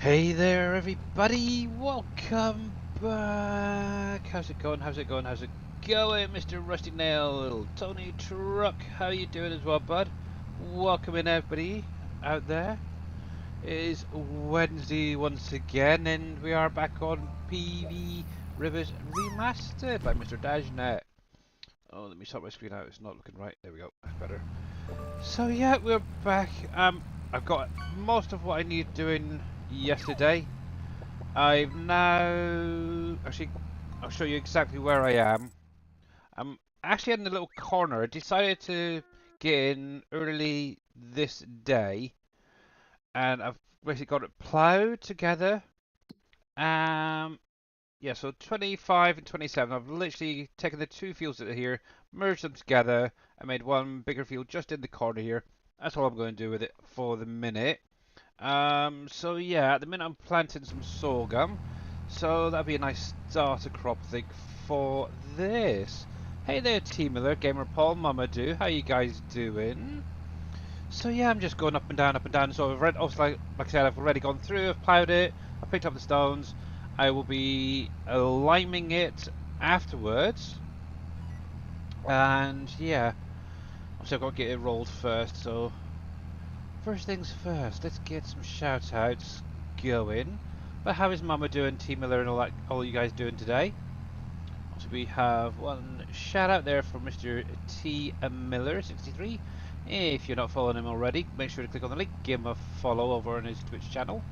Hey there, everybody! Welcome back. How's it going? How's it going? How's it going, Mr. Rusty Nail, Tony Truck? How you doing as well, bud? Welcome in, everybody out there. It is Wednesday once again, and we are back on PV Rivers Remastered by Mr. Dajnet. Oh, let me sort my screen out. It's not looking right. There we go. That's better. So yeah, we're back. I've got most of what I need doing yesterday. I've now actually I'll show you exactly where I am. I'm actually in the little corner. I decided to get in early this day, and I've basically got it ploughed together. Um, yeah, so 25 and 27. I've literally taken the two fields that are here, merged them together, and made one bigger field just in the corner here. That's all I'm going to do with it for the minute. So yeah, at the minute I'm planting some sorghum. So that'd be a nice starter crop, I think, for this. Hey there, Team Miller, Gamer Paul, Mama Do, how you guys doing? So yeah, I'm just going up and down, up and down. So I've obviously, like I said, I've already gone through, I've ploughed it, I've picked up the stones. I will be liming it afterwards. And yeah, obviously I've got to get it rolled first, so first things first, let's get some shout outs going. But how is Mama doing, Team Miller, and all you guys doing today? So we have one shout out there from Mr. T. Miller 63. If you're not following him already, make sure to click on the link, give him a follow over on his Twitch channel.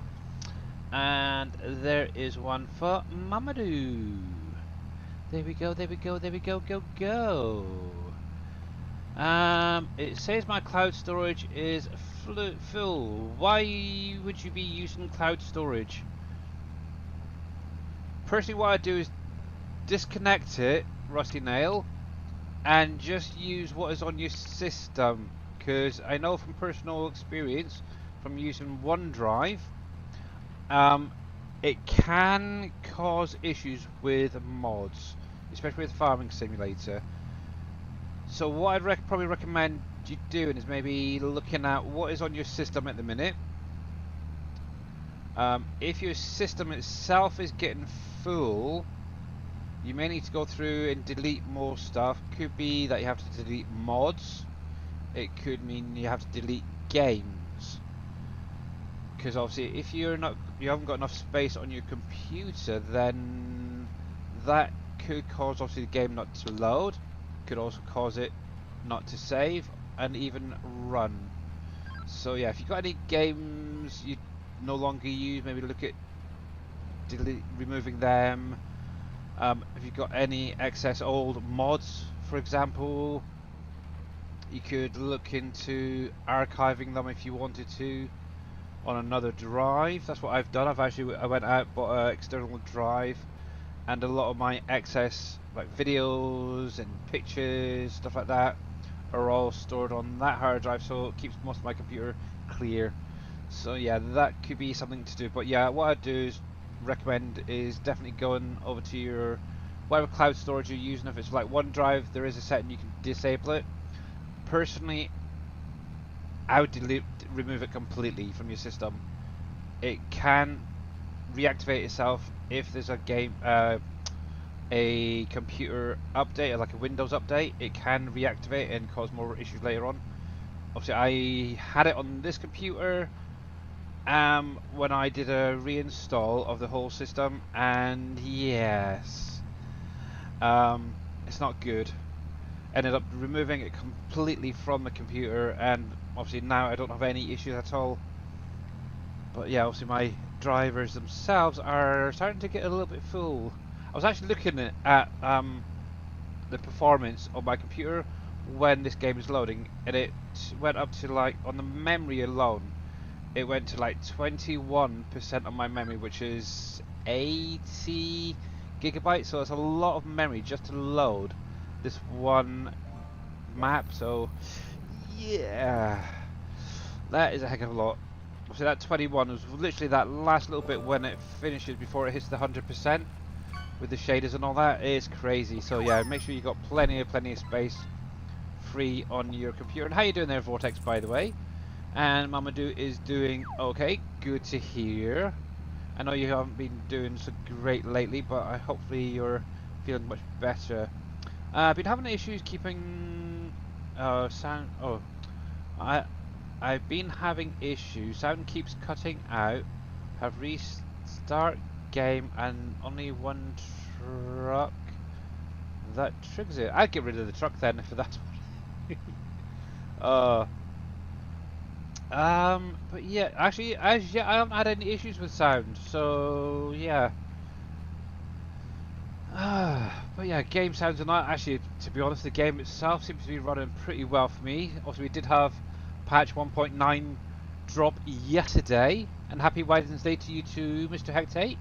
And there is one for Mamadou. There we go, there we go, there we go, go. It says my cloud storage is full. Why would you be using cloud storage? Personally, what I do is disconnect it, Rusty Nail, and just use what is on your system. Because I know from personal experience, from using OneDrive, it can cause issues with mods, especially with Farming Simulator. So what I'd probably recommend you doing is maybe looking at what is on your system at the minute. If your system itself is getting full, you may need to go through and delete more stuff. Could be that you have to delete mods. It could mean you have to delete games. Because obviously, if you haven't got enough space on your computer, then that could cause obviously the game not to load. Could also cause it not to save and even run. So yeah, if you've got any games you no longer use, maybe look at removing them. If you've got any excess old mods, for example, you could look into archiving them if you wanted to on another drive. That's what I've done. I went out, bought an external drive, and a lot of my excess like videos and pictures, stuff like that, are all stored on that hard drive, so it keeps most of my computer clear. So yeah, that could be something to do. But yeah, what I'd do is recommend is definitely going over to your whatever cloud storage you're using. If it's like OneDrive, there is a setting you can disable it. Personally, I would remove it completely from your system. It can reactivate itself if there's a computer update, like a Windows update. It can reactivate and cause more issues later on. Obviously, I had it on this computer when I did a reinstall of the whole system, and yes, it's not good. Ended up removing it completely from the computer, and obviously now I don't have any issues at all. But yeah, obviously my drivers themselves are starting to get a little bit full. I was actually looking at the performance of my computer when this game is loading, and it went up to, like, on the memory alone, it went to like 21% of my memory, which is 80 gigabytes, so it's a lot of memory just to load this one map. So yeah, that is a heck of a lot. So that 21 was literally that last little bit when it finishes before it hits the 100% with the shaders and all that. It's crazy. So yeah, make sure you got plenty of space free on your computer. And how you doing there, Vortex, by the way? And Mamadou is doing okay. Good to hear. I know you haven't been doing so great lately, but hopefully you're feeling much better. I've been having issues keeping sound. Oh, I I've been having issues. Sound keeps cutting out. Have restart game and only one truck that triggers it. I'd get rid of the truck then if that's what. uh, but yeah, actually, as yet I haven't had any issues with sound. So yeah. But yeah, game sounds are not actually. To be honest, the game itself seems to be running pretty well for me. Also, we did have patch 1.9 drop yesterday, and happy Wednesday to you too, Mr. Hectate.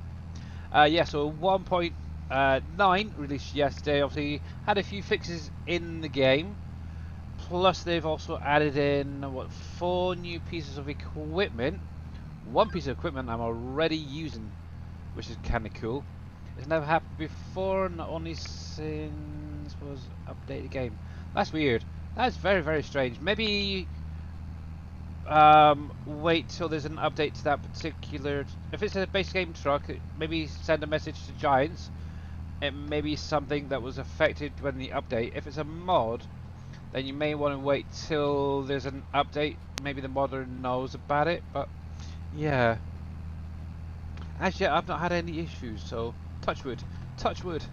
Yeah, so 1.9 released yesterday. Obviously, had a few fixes in the game. Plus, they've also added in what 4 new pieces of equipment. One piece of equipment I'm already using, which is kind of cool. It's never happened before, not only since was updated game. That's weird. That's very, very strange. Maybe wait till there's an update to that particular. If it's a base game truck, maybe send a message to Giants. It may be something that was affected when the update. If it's a mod, then you may want to wait till there's an update. Maybe the modder knows about it. But yeah, as yet I've not had any issues. So touch wood, touch wood.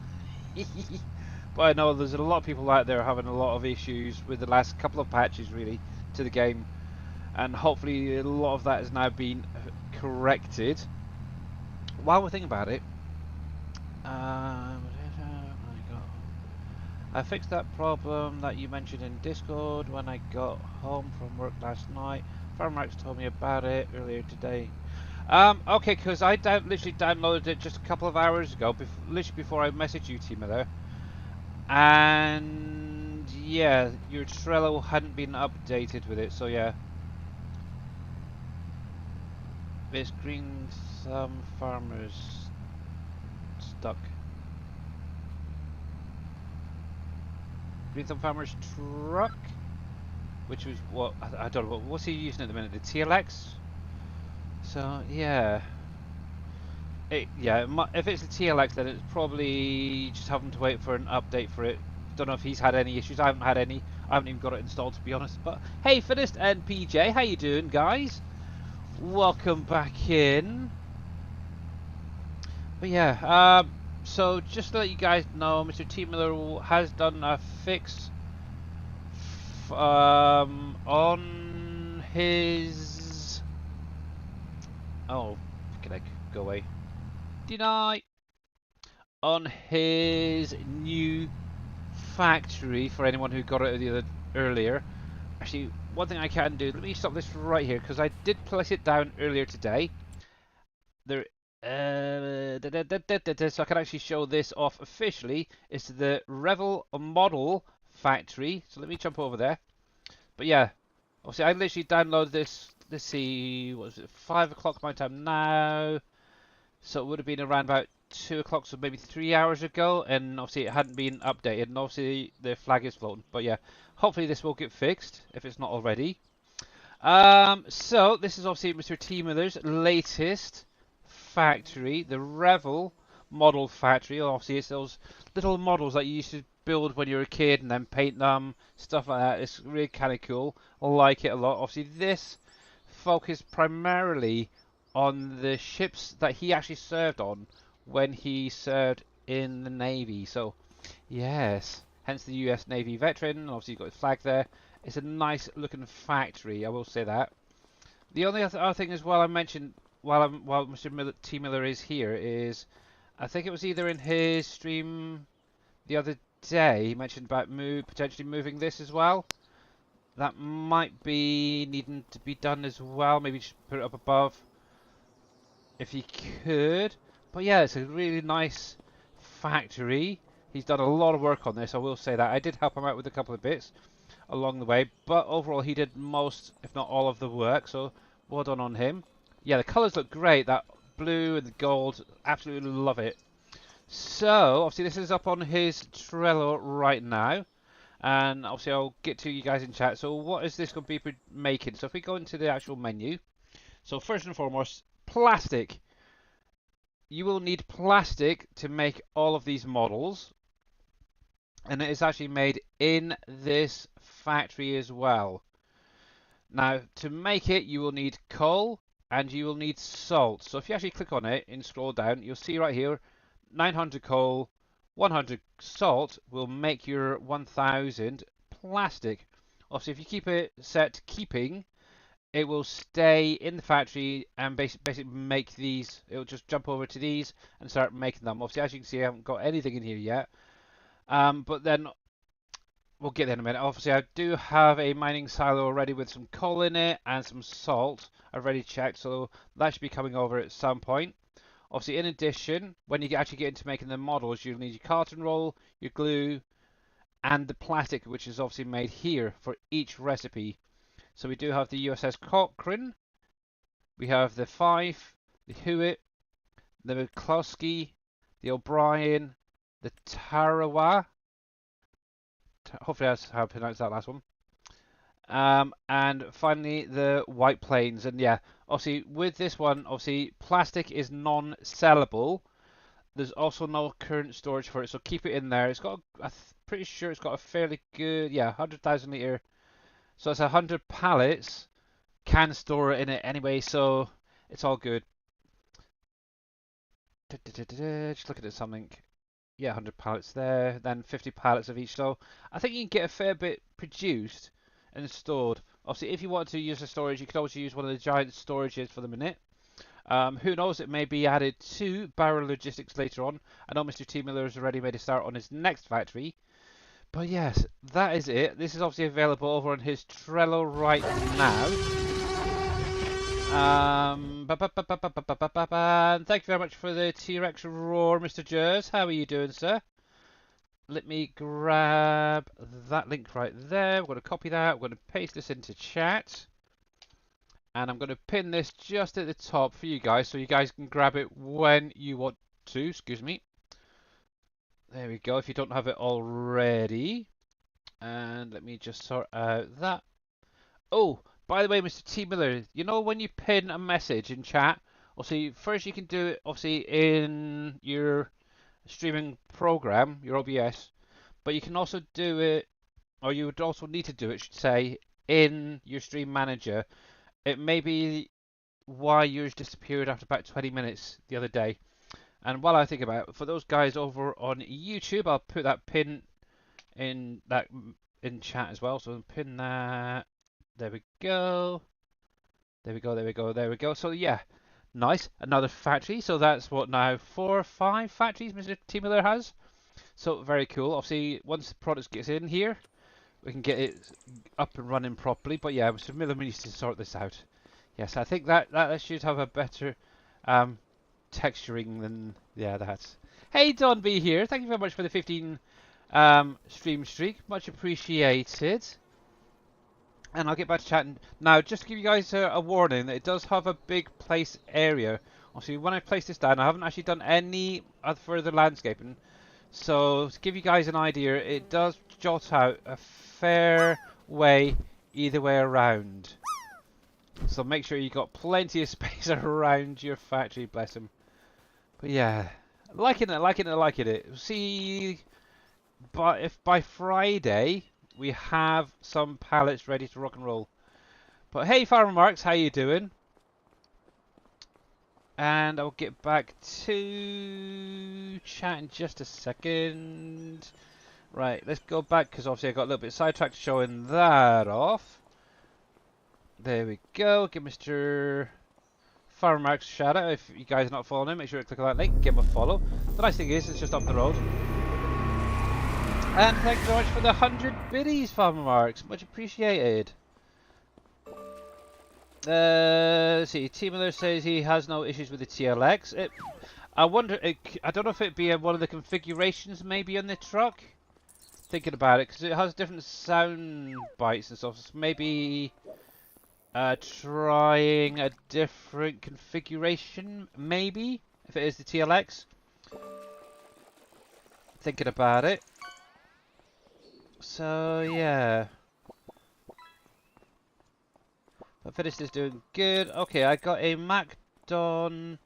But I know there's a lot of people out there having a lot of issues with the last couple of patches really to the game, and hopefully a lot of that has now been corrected. While we're thinking about it, I fixed that problem that you mentioned in Discord when I got home from work last night. Farmax told me about it earlier today. Okay, because I literally downloaded it just a couple of hours ago, literally before I messaged you, Tima, there. And yeah, your Trello hadn't been updated with it, so yeah. This green thumb farmer's stuck. Green thumb farmer's truck, which was what I don't know. What's he using at the minute? The TLX. So yeah. If it's a TLX, then it's probably just having to wait for an update for it. Don't know if he's had any issues. I haven't had any. I haven't even got it installed, to be honest. But hey, Fittest and PJ, how you doing, guys? Welcome back in. But yeah, so just to let you guys know, Mr. T Miller has done a fix on his. Oh, can I go away? Deny. On his new factory for anyone who got it earlier. Actually, one thing I can do, let me stop this right here because I did place it down earlier today. There, so I can actually show this off officially. It's the Revel model factory. So let me jump over there. But yeah, obviously I literally downloaded this. Let's see, what was it? 5 o'clock my time now. So it would have been around about 2 o'clock, so maybe 3 hours ago, and obviously it hadn't been updated, and obviously the flag is floating. But yeah, hopefully this will get fixed if it's not already. So this is obviously Mr. T Miller's latest factory, the Revel model factory. Obviously it's those little models that you used to build when you were a kid and then paint them, stuff like that. It's really kind of cool. I like it a lot. Obviously this focused primarily on the ships that he actually served on when he served in the Navy. So, yes, hence the US Navy veteran. Obviously, you've got his flag there. It's a nice looking factory, I will say that. The only other thing as well I mentioned while Mr. T Miller is here is, I think it was either in his stream the other day, he mentioned about potentially moving this as well. That might be needing to be done as well. Maybe just put it up above if he could. But yeah, it's a really nice factory. He's done a lot of work on this, I will say that. I did help him out with a couple of bits along the way, but overall he did most, if not all of the work, so well done on him. Yeah, the colours look great, that blue and the gold, absolutely love it. So, obviously this is up on his Trello right now, and obviously I'll get to you guys in chat. So what is this going to be making? So if we go into the actual menu, so first and foremost, plastic. you will need plastic to make all of these models, and it is actually made in this factory as well. Now, to make it, you will need coal and you will need salt. So if you actually click on it and scroll down, you'll see right here, 900 coal, 100 salt will make your 1000 plastic. Obviously, if you keep it set to keeping, it will stay in the factory and basically make these. It'll just jump over to these and start making them. Obviously, as you can see, I haven't got anything in here yet. But then we'll get there in a minute. Obviously, I do have a mining silo already with some coal in it and some salt. I've already checked, so that should be coming over at some point. Obviously, in addition, when you actually get into making the models, you'll need your carton roll, your glue, and the plastic, which is obviously made here for each recipe. So we do have the USS Cochrane, we have the Fife, the Hewitt, the McCloskey, the O'Brien, the Tarawa. Hopefully that's how I pronounce that last one. And finally the White Plains. And yeah, obviously with this one, obviously plastic is non-sellable. There's also no current storage for it, so keep it in there. It's got, I'm pretty sure it's got a fairly good, yeah, 100,000 litre. So it's 100 pallets. Can store it in it anyway, so it's all good. Just looking at something. Yeah, 100 pallets there, then 50 pallets of each. So I think you can get a fair bit produced and stored. Obviously, if you want to use the storage, you could always use one of the giant storages for the minute. Who knows, it may be added to Barrow Logistics later on. I know Mr. T. Miller has already made a start on his next factory. But yes, that is it. This is obviously available over on his Trello right now. Thank you very much for the T-Rex roar, Mr. Jers. How are you doing, sir? Let me grab that link right there. We're going to copy that. We're going to paste this into chat. And I'm going to pin this just at the top for you guys so you guys can grab it when you want to. Excuse me. There we go, if you don't have it already. And let me just sort out that. Oh, by the way, Mr. T. Miller, you know when you pin a message in chat, obviously, first you can do it, obviously, in your streaming program, your OBS, but you can also do it, or you would also need to do it, should say, in your stream manager. It may be why yours disappeared after about 20 minutes the other day. And while I think about it, for those guys over on YouTube, I'll put that pin in chat as well. So pin that. There we go. There we go. There we go. There we go. So yeah, nice. Another factory. So that's what now 4 or 5 factories Mr. T. Miller has. So very cool. Obviously, once the product gets in here, we can get it up and running properly. But yeah, Mr. Miller needs to sort this out. Yes, I think that should have a better texturing than, yeah, that's. Hey, Don B here. Thank you very much for the 15 stream streak. Much appreciated. And I'll get back to chatting. Now, just to give you guys a warning that it does have a big place area. Obviously, when I place this down, I haven't actually done any other further landscaping. So, to give you guys an idea, it does jot out a fair way either way around. So make sure you got plenty of space around your factory, bless him. But yeah, liking it. See, but if by Friday we have some pallets ready to rock and roll. But hey, Farmer Marks, how you doing? And I'll get back to chat in just a second. Right, let's go back because obviously I got a little bit sidetracked showing that off. There we go. Give Mr. Farmer Marks a shout out. If you guys are not following him, make sure to click on that link, give him a follow. The nice thing is, it's just up the road. And thank you very much for the 100 biddies, Farmer Marks. Much appreciated. Let's see. T. Miller says he has no issues with the TLX. I wonder, I don't know if it'd be one of the configurations maybe on the truck. Thinking about it, because it has different sound bites and stuff. So maybe trying a different configuration, maybe, if it is the TLX. Thinking about it. So, yeah. I finished this doing good. Okay, I got a MacDon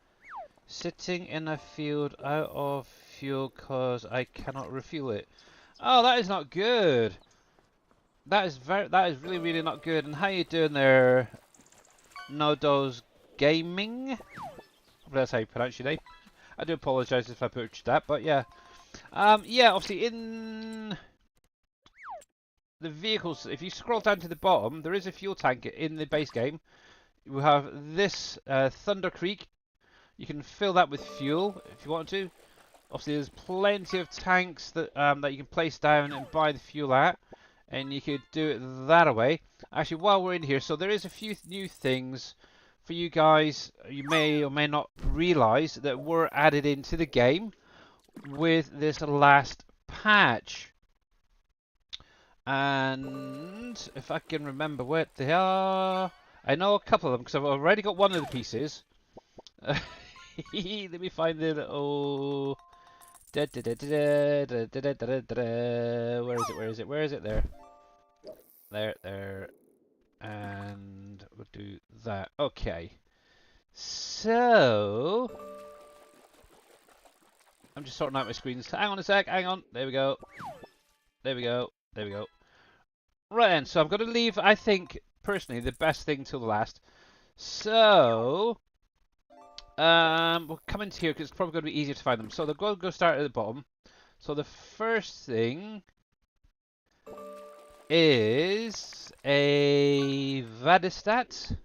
Sitting in a field out of fuel cause I cannot refuel it. Oh, that is not good. That is really, really not good. And how you doing there, Nodos Gaming? That's how you pronounce your name. I do apologise if I butchered that, but yeah. Yeah, obviously in the vehicles, if you scroll down to the bottom, there is a fuel tank in the base game. You have this Thunder Creek. You can fill that with fuel if you want to. Obviously, there's plenty of tanks that that you can place down and buy the fuel at, and you could do it that way. Actually, while we're in here, so there is a few new things for you guys. You may or may not realise that were added into the game with this last patch. And if I can remember where they are, I know a couple of them because I've already got one of the pieces. Let me find the little. Where is it? Where is it? Where is it? There. There. And we'll do that. Okay. So I'm just sorting out my screens. Hang on a sec. Hang on. There we go. There we go. There we go. Right then. So I'm going to leave, I think, personally, the best thing till the last. So we'll come into here because it's probably going to be easier to find them. So they're going to go start at the bottom. So the first thing is a Vadistat.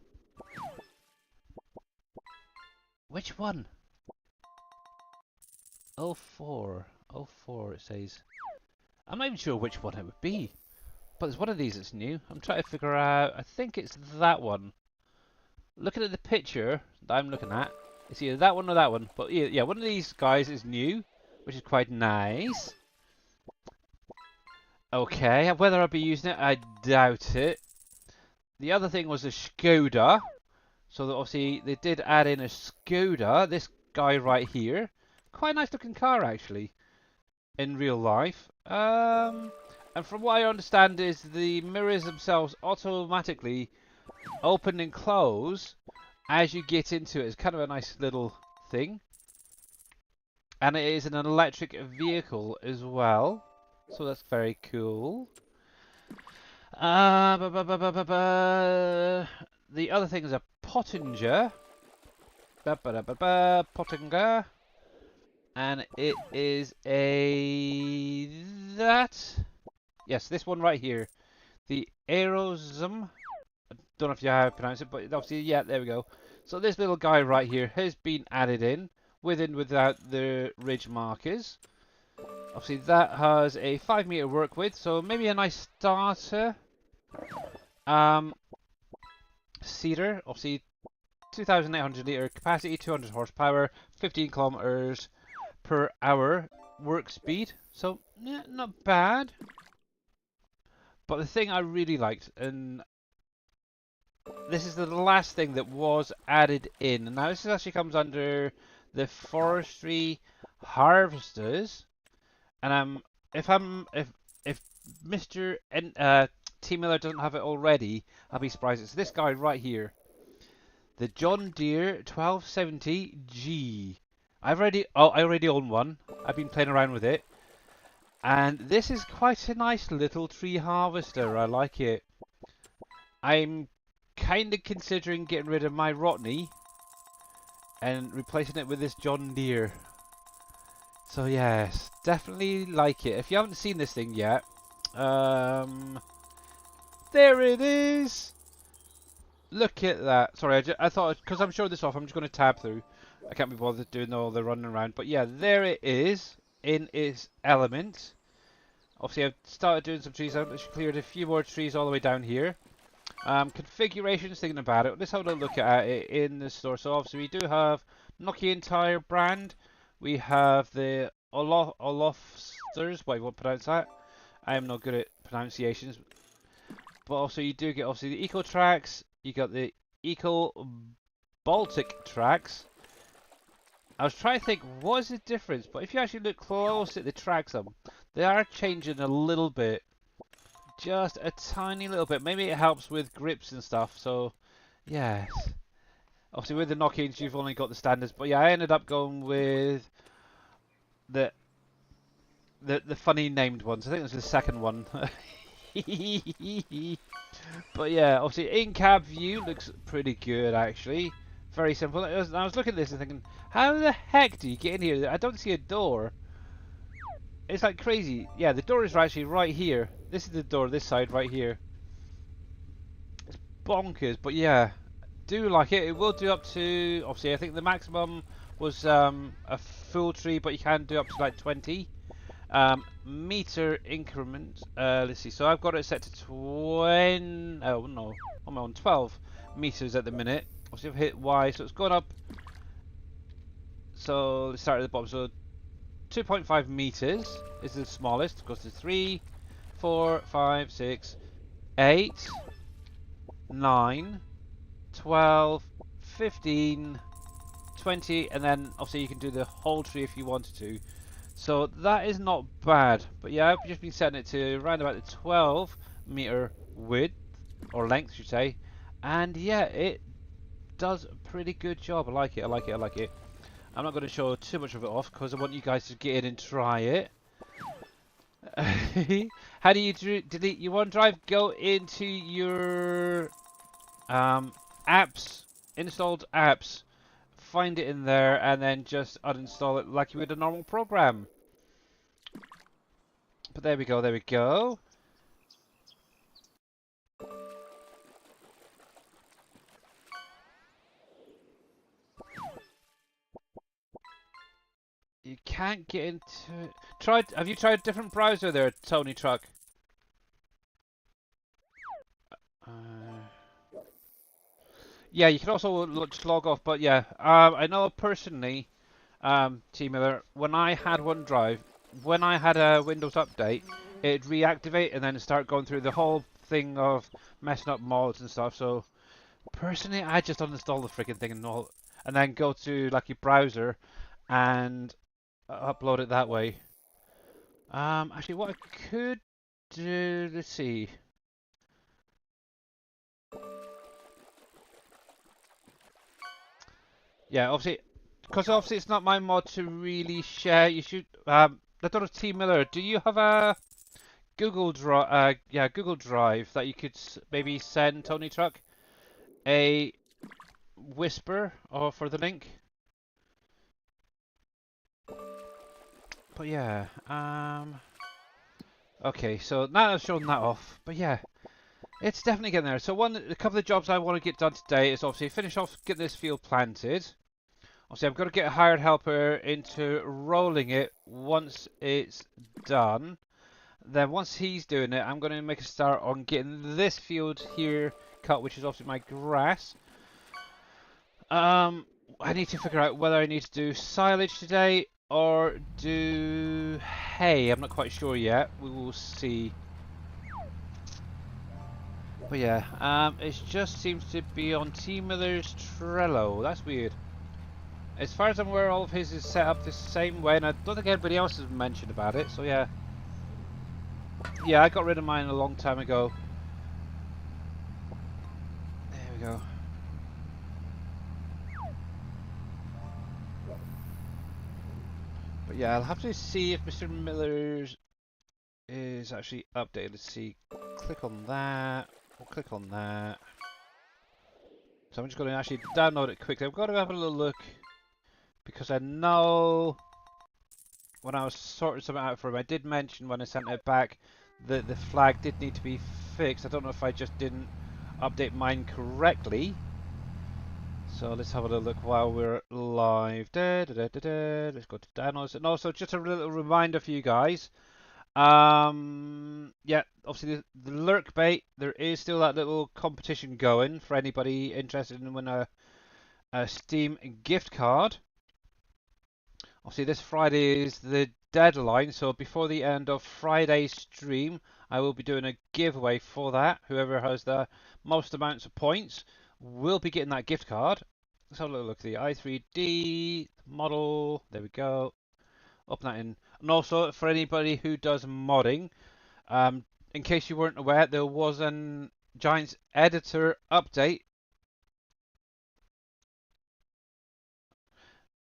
Which one? 04. 04 it says. I'm not even sure which one it would be. But there's one of these that's new. I'm trying to figure out. I think it's that one. Looking at the picture that I'm looking at, it's either that one or that one. But yeah, one of these guys is new, which is quite nice. Okay, whether I'll be using it, I doubt it. The other thing was a Skoda. So that obviously they did add in a Skoda. This guy right here. Quite a nice looking car actually. In real life. And from what I understand is the mirrors themselves automatically open and close as you get into it. It's kind of a nice little thing. And it is an electric vehicle as well. So that's very cool. The other thing is a Pottinger. Pottinger. And it is a... Yes, this one right here. The Aerosm. I don't know if you have to pronounce it, but obviously, yeah, there we go. So this little guy right here has been added in, with and without the ridge markers. Obviously, that has a 5 meter work width, so maybe a nice starter. Cedar, obviously 2,800 litre capacity, 200 horsepower, 15 kilometers per hour work speed. So, yeah, not bad. But the thing I really liked, and this is the last thing that was added in. Now, this actually comes under the forestry harvesters. And if Mr. T Miller doesn't have it already, I'll be surprised. It's this guy right here, the John Deere 1270G. I already own one. I've been playing around with it, and this is quite a nice little tree harvester. I like it. I'm kind of considering getting rid of my Rotney and replacing it with this John Deere. So yes, definitely like it. If you haven't seen this thing yet, there it is. Look at that. Sorry, I thought, because I'm showing this off, I'm just going to tab through. I can't be bothered doing all the running around. But yeah, there it is in its element. Obviously, I've started doing some trees. I've cleared a few more trees all the way down here. Configurations, thinking about it. Let's have a look at it in the store. So obviously, we do have Nokia entire brand. We have the Olofsters. Wait, what pronounce that? I am not good at pronunciations. But also, you do get obviously the Eco tracks. You got the Eco Baltic tracks. I was trying to think, what is the difference? But if you actually look close at the tracks, they are changing a little bit. Just a tiny little bit. Maybe it helps with grips and stuff. So, yes. Obviously, with the knock-ins, you've only got the standards. But yeah, I ended up going with the the funny named ones. I think it was the second one. But yeah, obviously in-cab view looks pretty good actually. Very simple. I was looking at this and thinking, how the heck do you get in here? I don't see a door. It's like crazy. Yeah, the door is actually right here. This is the door, this side right here. It's bonkers, but yeah, do like it. It will do up to, obviously I think the maximum was a full tree, but you can do up to like 20. Meter increment. Let's see. So I've got it set to 20. Oh no, I'm on 12 meters at the minute. Obviously I've hit Y, so it's gone up. So let's start at the bottom. So 2.5 meters is the smallest. It goes to 3, 4, 5, 6, 8, 9, 12, 15, 20, and then obviously you can do the whole tree if you wanted to. So that is not bad, but yeah, I've just been setting it to around about the 12 meter width, or length, should say, and yeah, it does a pretty good job. I like it, I like it, I like it. I'm not going to show too much of it off because I want you guys to get in and try it. How do you delete your OneDrive? Go into your apps, installed apps, find it in there, and then just uninstall it like you would a normal program. But there we go, there we go. You can't get into. Have you tried a different browser there, Tony Truck? Yeah, you can also just log off, but yeah, I know personally, T Miller, when I had OneDrive, when I had a Windows update, it'd reactivate and then start going through the whole thing of messing up mods and stuff. So personally, I just uninstall the freaking thing and then go to like your browser and upload it that way. Actually, what I could do, let's see. Yeah, obviously, because obviously it's not my mod to really share. You should. I don't know, T Miller. Do you have a Google Drive? Yeah, Google Drive that you could maybe send Tony Truck a whisper or for the link. But yeah, okay. So now I've shown that off. But yeah, it's definitely getting there. So a couple of jobs I want to get done today is obviously finish off, get this field planted. Obviously, I've got to get a hired helper into rolling it once it's done. Then once he's doing it, I'm going to make a start on getting this field here cut, which is obviously my grass. I need to figure out whether I need to do silage today or do hay. I'm not quite sure yet. We will see. But yeah, it just seems to be on T Miller's Trello. That's weird. As far as I'm aware, all of his is set up the same way, and I don't think anybody else has mentioned about it, so yeah. Yeah, I got rid of mine a long time ago. There we go. But yeah, I'll have to see if Mr. Miller's is actually updated. Let's see. Click on that. We'll click on that. So I'm just going to actually download it quickly. I've got to have a little look. Because I know when I was sorting something out for him, I did mention when I sent it back that the flag did need to be fixed. I don't know if I just didn't update mine correctly. So let's have a little look while we're live. Let's go to downloads. And also just a little reminder for you guys. Yeah, obviously the lurk bait, there is still that little competition going for anybody interested in winning a Steam gift card. Obviously this Friday is the deadline, so before the end of Friday's stream I will be doing a giveaway for that. Whoever has the most amounts of points will be getting that gift card. Let's have a look at the i3D model. There we go. Open that in. And also for anybody who does modding, in case you weren't aware, there was an Giants editor update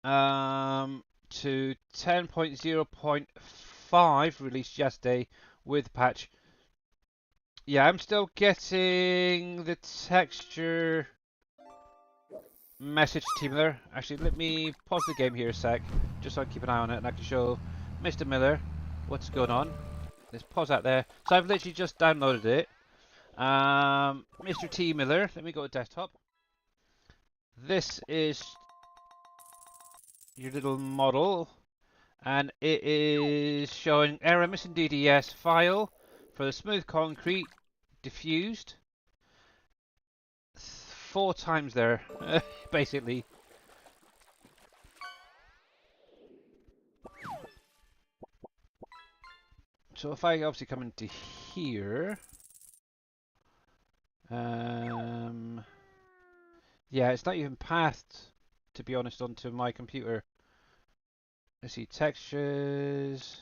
to 10.0.5 released yesterday with patch. Yeah, I'm still getting the texture message Team Miller. Actually, let me pause the game here a sec, just so I can keep an eye on it and I can show Mr. Miller what's going on. Let's pause that there. So I've literally just downloaded it. Mr. T Miller, let me go to desktop. This is your little model, and it is showing error missing DDS file for the smooth concrete diffused. 4 times there, basically. So if I obviously come into here, yeah, it's not even pathed, to be honest, onto my computer. Let's see, textures,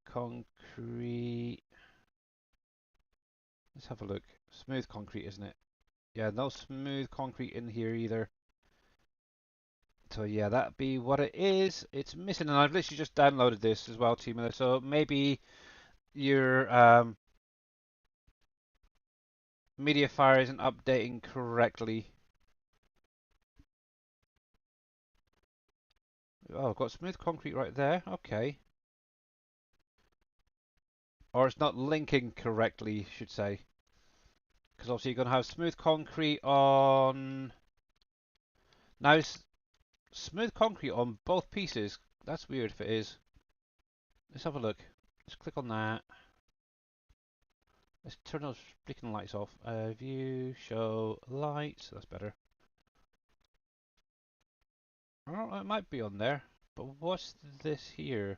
concrete. Let's have a look. Smooth concrete, isn't it? Yeah, no smooth concrete in here either. So yeah, that'd be what it is. It's missing, and I've literally just downloaded this as well, Team Miller. So maybe your media fire isn't updating correctly. Oh, I've got smooth concrete right there. Okay. Or it's not linking correctly, should say. Because obviously you're going to have smooth concrete on... Now it's smooth concrete on both pieces. That's weird if it is. Let's have a look. Let's click on that. Let's turn those freaking lights off. View, show, lights. That's better. Oh, it might be on there. But what's this here?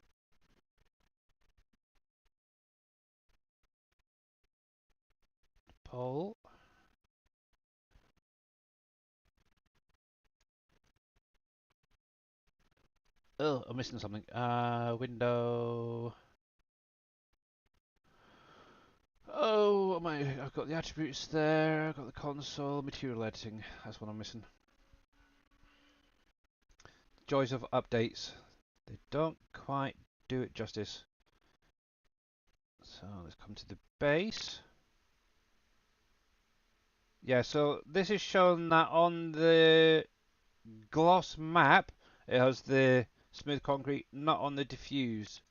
Pole. Oh, I'm missing something. Window. Oh, I've got the attributes there. I've got the console, material editing. That's what I'm missing. Joys of updates. They don't quite do it justice. So let's come to the base. Yeah, so this is showing that on the gloss map, it has the smooth concrete, not on the diffuse.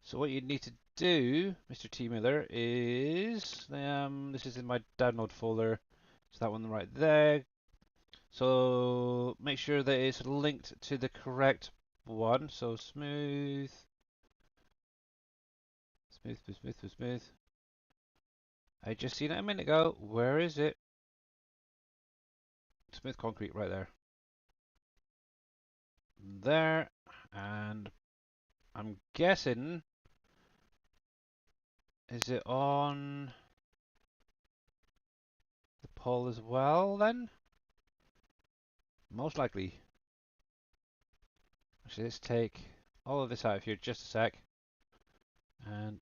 So what you need to do, Mr. T Miller, is this is in my download folder. It's that one right there. So make sure that it's linked to the correct one. So smooth, smooth, smooth, smooth, smooth, smooth. I just seen it a minute ago. Where is it? Smooth concrete right there. There. And I'm guessing, is it on the pole as well then? Most likely. Actually, let's take all of this out of here just a sec. And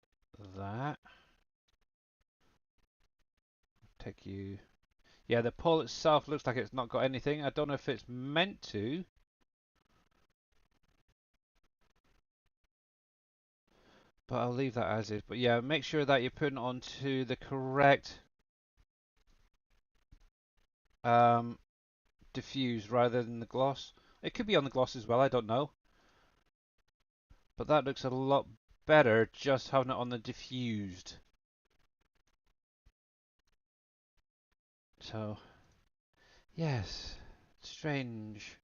that. Take you. Yeah, the pole itself looks like it's not got anything. I don't know if it's meant to. But I'll leave that as is. But yeah, make sure that you're putting onto the correct diffuse rather than the gloss. It could be on the gloss as well, I don't know. But that looks a lot better just having it on the diffused. So, yes, strange.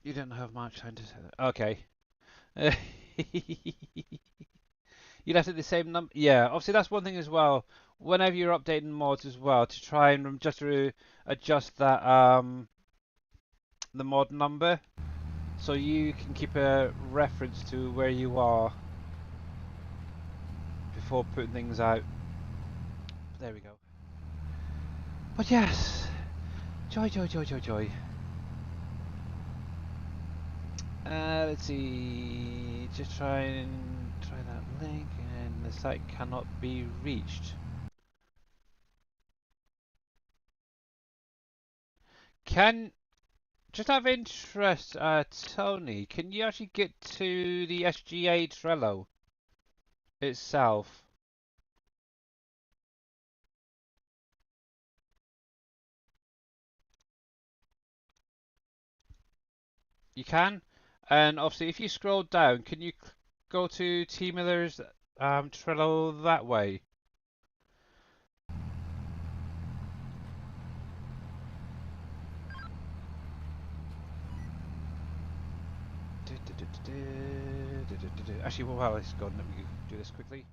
You don't have much time to say that. Okay. You'd have to the same number. Yeah, obviously that's one thing as well. Whenever you're updating mods as well, to try and just adjust that the mod number, so you can keep a reference to where you are before putting things out. There we go. But yes, joy, joy, joy, joy, joy. Let's see. Just try that link, and the site cannot be reached. Can just out of interest, Tony, can you actually get to the SGA Trello itself? You can, and obviously if you scroll down, can you go to T Miller's Trello that way? Actually, well, let's go. Let me do this quickly.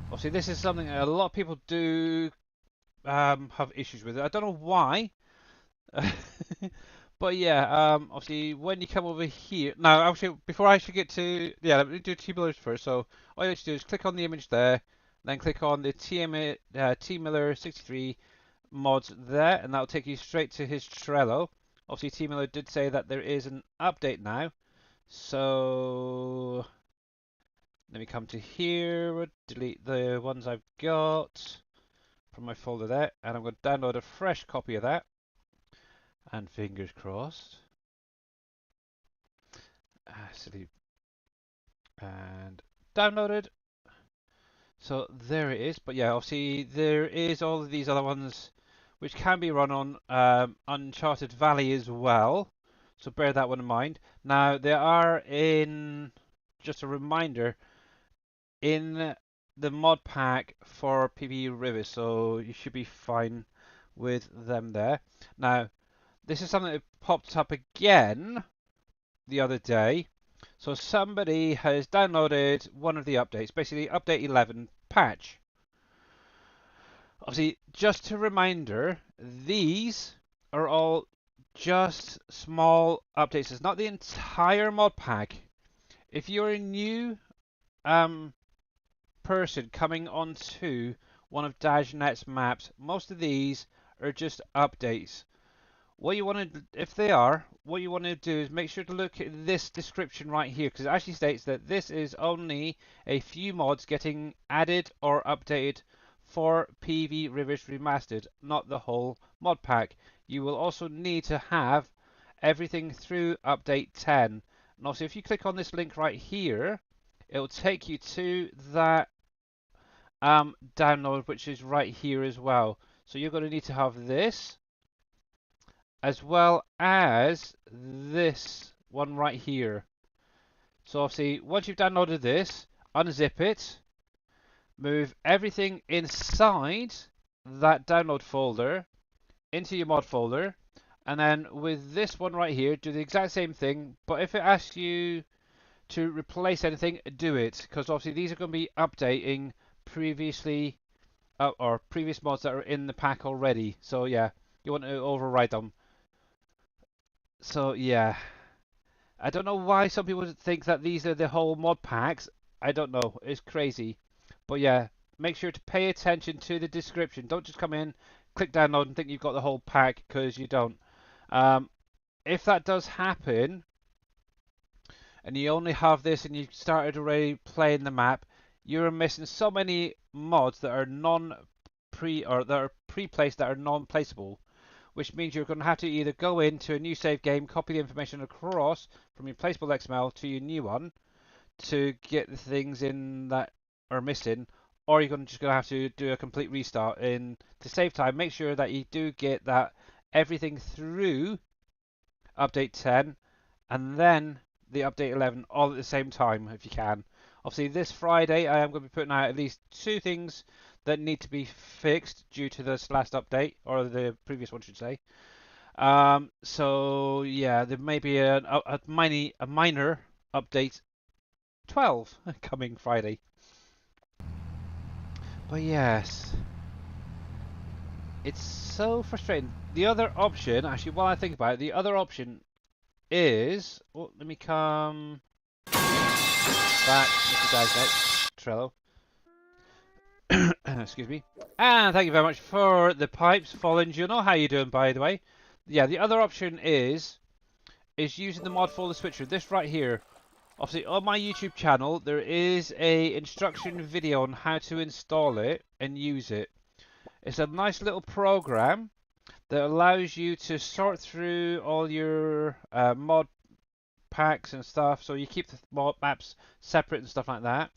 Obviously, this is something a lot of people do have issues with it. I don't know why. But yeah, obviously when you come over here, now actually before I should get to, yeah, let me do T Millers first. So all you have to do is click on the image there, then click on the T Miller 63 mods there, and that'll take you straight to his Trello. Obviously T Miller did say that there is an update now, so let me come to here, delete the ones I've got from my folder there, and I'm going to download a fresh copy of that. And fingers crossed. Silly. And downloaded. So there it is. But yeah, obviously there is all of these other ones which can be run on Uncharted Valley as well. So bear that one in mind. Now they are in, just a reminder, in the mod pack for PvE Rivers. So you should be fine with them there. Now this is something that popped up again the other day. So somebody has downloaded one of the updates, basically update 11 patch. Obviously, just a reminder, these are all just small updates. It's not the entire mod pack. If you're a new person coming onto one of DashNet's maps, most of these are just updates. What you want to, if they are, what you want to do is make sure to look at this description right here, because it actually states that this is only a few mods getting added or updated for PV Rivers Remastered, not the whole mod pack. You will also need to have everything through update 10. And also, if you click on this link right here, it will take you to that download, which is right here as well. So you're going to need to have this, as well as this one right here. So obviously, once you've downloaded this, unzip it, move everything inside that download folder into your mod folder, and then with this one right here, do the exact same thing, but if it asks you to replace anything, do it, because obviously these are going to be updating previously or previous mods that are in the pack already. So yeah, you want to override them. So yeah, I don't know why some people think that these are the whole mod packs. I don't know. It's crazy. But yeah, make sure to pay attention to the description. Don't just come in, click download and think you've got the whole pack, because you don't. If that does happen, and you only have this and you started already playing the map, you're missing so many mods that are pre-placed that are non-placeable, which means you're going to have to either go into a new save game, copy the information across from your placeable XML to your new one to get the things in that are missing, or you're just going to have to do a complete restart. And to save time, make sure that you do get that everything through update 10 and then the update 11 all at the same time if you can. Obviously this Friday I am going to be putting out at least 2 things that need to be fixed due to this last update, or the previous one should say. So yeah, there may be a minor update 12 coming Friday. But yes, it's so frustrating. The other option, actually, while I think about it, the other option is, oh, let me come back, Mr. Guys, Trello. Excuse me. And thank you very much for the pipes, Fallen Juno. How you doing, by the way? Yeah, the other option is using the mod folder switcher. This right here. Obviously, on my YouTube channel, there is a instruction video on how to install it and use it. It's a nice little program that allows you to sort through all your mod packs and stuff, so you keep the mod maps separate and stuff like that.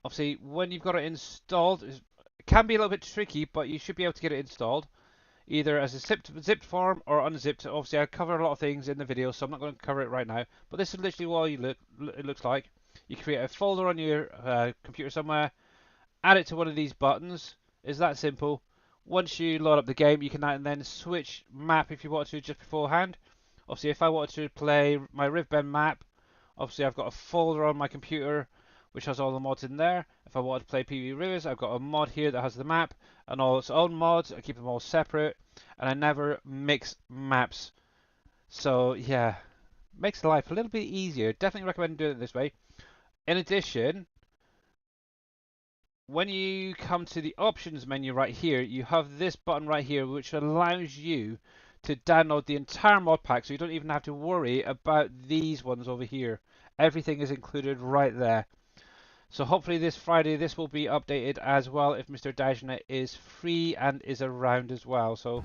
Obviously, when you've got it installed, it can be a little bit tricky, but you should be able to get it installed either as a zipped form or unzipped. Obviously, I cover a lot of things in the video, so I'm not going to cover it right now. But this is literally what it looks like. You create a folder on your computer somewhere, add it to one of these buttons. It's that simple. Once you load up the game, you can then switch map if you want to just beforehand. Obviously, if I wanted to play my Rivben map, obviously I've got a folder on my computer which has all the mods in there. If I wanted to play PvP Rivers, I've got a mod here that has the map and all its own mods. I keep them all separate, and I never mix maps. So yeah, makes life a little bit easier. Definitely recommend doing it this way. In addition, when you come to the options menu right here, you have this button right here which allows you to download the entire mod pack, so you don't even have to worry about these ones over here. Everything is included right there. So hopefully this Friday this will be updated as well if Mr. Dajna is free and is around as well. So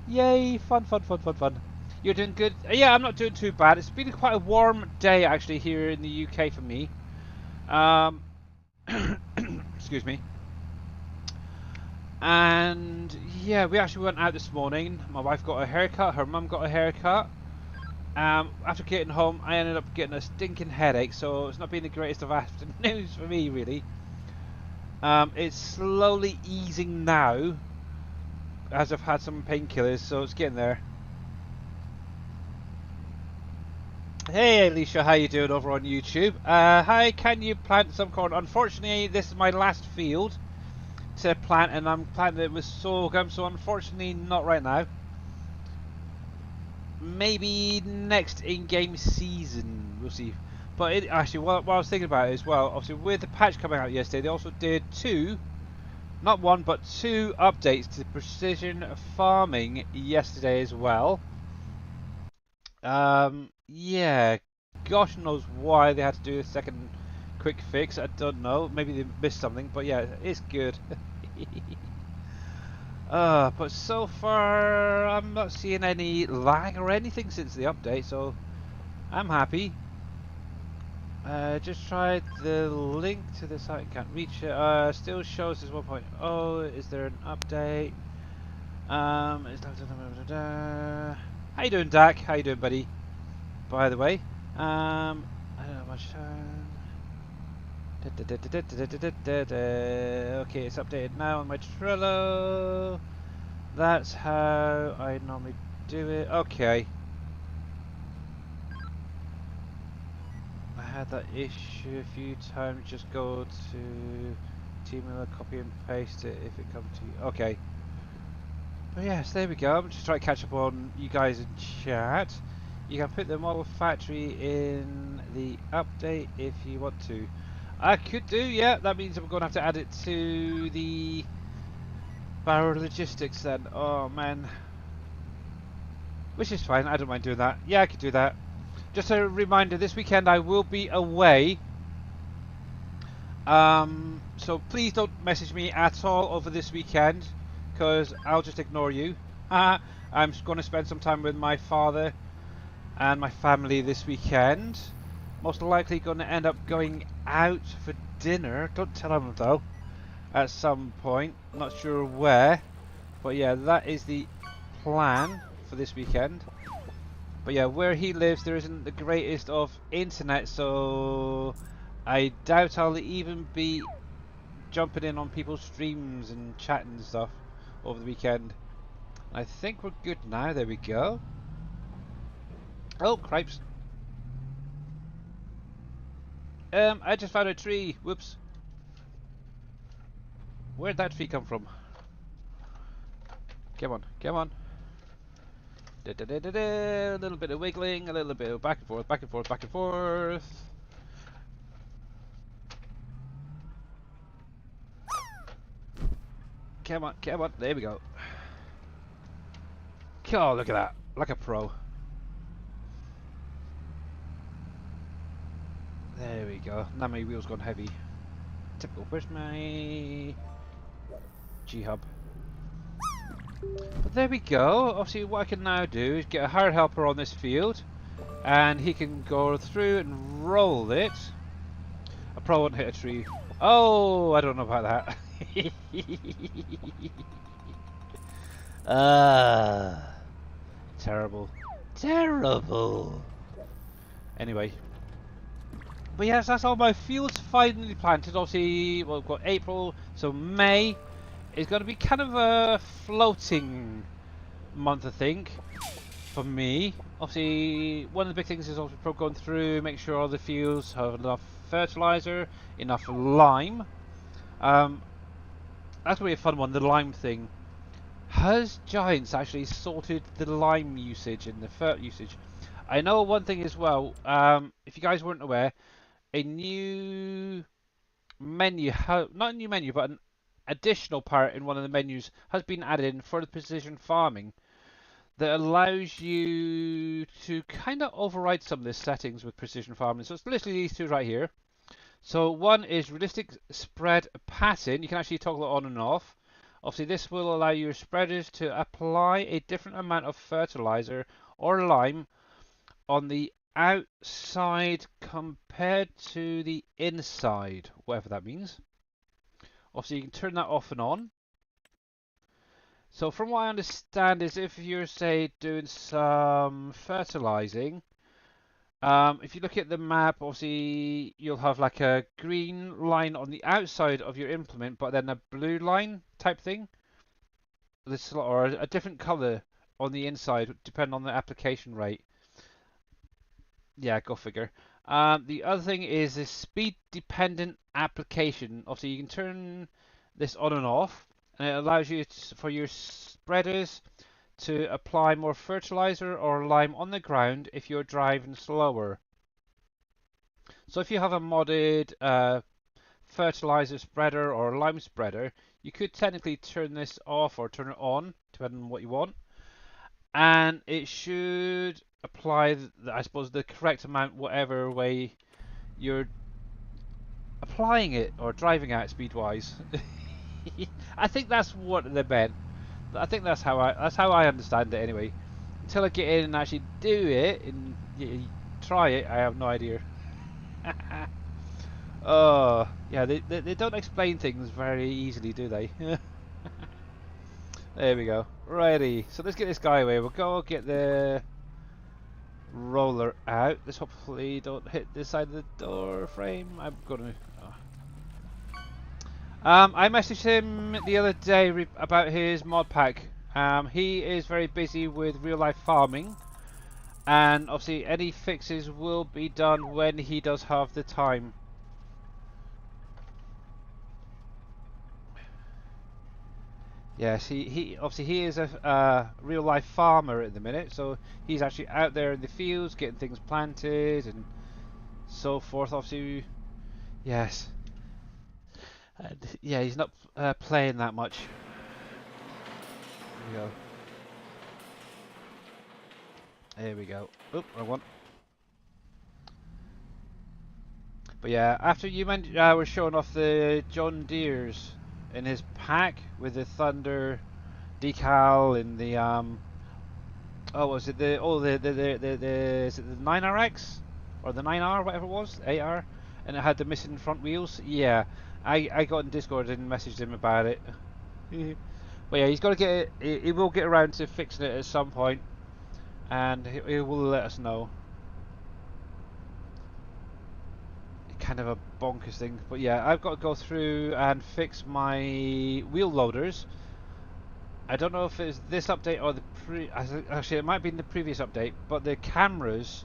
yay, fun, fun, fun, fun, fun. You're doing good? Yeah, I'm not doing too bad. It's been quite a warm day actually here in the UK for me. Excuse me. And yeah, we actually went out this morning. My wife got a haircut, her mum got a haircut. After getting home, I ended up getting a stinking headache, so it's not been the greatest of afternoons for me, really. It's slowly easing now, as I've had some painkillers, so it's getting there. Hey Alicia, how you doing over on YouTube? Hi, can you plant some corn? Unfortunately, this is my last field to plant, and I'm planting it with sorghum, so unfortunately not right now. Maybe next in-game season, we'll see. But it, actually, what I was thinking about it as well, obviously with the patch coming out yesterday, they also did not one, but two updates to precision farming yesterday as well. Yeah, gosh knows why they had to do a second quick fix. I don't know. Maybe they missed something, but yeah, it's good. But so far I'm not seeing any lag or anything since the update, so I'm happy. Just tried the link to the site, can't reach it. Still shows as 1.0. Is there an update? How you doing, Dak? How you doing, buddy? By the way, I don't know much time. Okay, it's updated now on my Trello. That's how I normally do it. Okay. I had that issue a few times. Just go to Teamwheeler, copy and paste it if it comes to you. Okay. But yes, there we go. I'm just trying to catch up on you guys in chat. You can put the model factory in the update if you want to. I could do, yeah. That means I'm going to have to add it to the Barrow Logistics then. Oh man. Which is fine, I don't mind doing that. Yeah, I could do that. Just a reminder, this weekend I will be away. So please don't message me at all over this weekend, because I'll just ignore you. I'm going to spend some time with my father and my family this weekend. Most likely going to end up going out for dinner. Don't tell him though. At some point, not sure where, but yeah, that is the plan for this weekend. But yeah, where he lives there isn't the greatest of internet, so I doubt I'll even be jumping in on people's streams and chatting and stuff over the weekend. I think we're good now. There we go. Oh, cripes. I just found a tree. Whoops. Where'd that tree come from? Come on, come on. Da, da, da, da, da. A little bit of wiggling, a little bit of back and forth, back and forth, back and forth. Come on, come on. There we go. Oh, look at that. Like a pro. There we go. Now my wheel's gone heavy. Typical. Where's my G-hub? But there we go. Obviously, what I can now do is get a hired helper on this field, and he can go through and roll it. I probably won't hit a tree. Oh, I don't know about that. Ah, terrible. Terrible. Anyway. But yes, that's all my fields finally planted. Obviously, well, we've got April, so May is going to be kind of a floating month, I think, for me. Obviously, one of the big things is obviously going through, make sure all the fields have enough fertilizer, enough lime. That's going to be a fun one, the lime thing. Has Giants actually sorted the lime usage and the fert usage? I know one thing as well, if you guys weren't aware, a new menu, not a new menu, but an additional part in one of the menus has been added in for the precision farming that allows you to kind of override some of the settings with precision farming. So it's literally these two right here. So one is realistic spread pattern. You can actually toggle it on and off. Obviously this will allow your spreaders to apply a different amount of fertilizer or lime on the outside compared to the inside, whatever that means. Obviously you can turn that off and on. So from what I understand is if you're say doing some fertilizing, if you look at the map, obviously you'll have like a green line on the outside of your implement, but then a blue line type thing, this or a different color on the inside, depending on the application rate. Yeah, go figure. The other thing is the speed dependent application. Obviously, you can turn this on and off, and it allows you for your spreaders to apply more fertilizer or lime on the ground if you're driving slower. So if you have a modded fertilizer spreader or lime spreader, you could technically turn this off or turn it on, depending on what you want, and it should apply, I suppose, the correct amount whatever way you're applying it or driving at speed-wise. I think that's what they meant. I think that's how I understand it anyway. Until I get in and actually do it and try it, I have no idea. Oh, yeah, they don't explain things very easily, do they? There we go. Righty, so let's get this guy away. We'll go get the roller out. Let's hopefully don't hit this side of the door frame. I'm gonna... Oh. I messaged him the other day about his mod pack. He is very busy with real life farming, and obviously any fixes will be done when he does have the time. Yes, he obviously he is a real life farmer at the minute, so he's actually out there in the fields getting things planted and so forth. Obviously, yes, and yeah, he's not playing that much. There we go. There we go. Oop, wrong one. But yeah, after you were showing off the John Deere's in his pack with the Thunder decal and the oh, was it the is it the 9RX or the 9R, whatever it was, 8R, and it had the missing front wheels? Yeah, I got in Discord and messaged him about it. But yeah, he's got to get it. He will get around to fixing it at some point, and he will let us know. Kind of a bonkers thing, but yeah, I've got to go through and fix my wheel loaders. I don't know if it's this update or the actually it might be in the previous update, but the cameras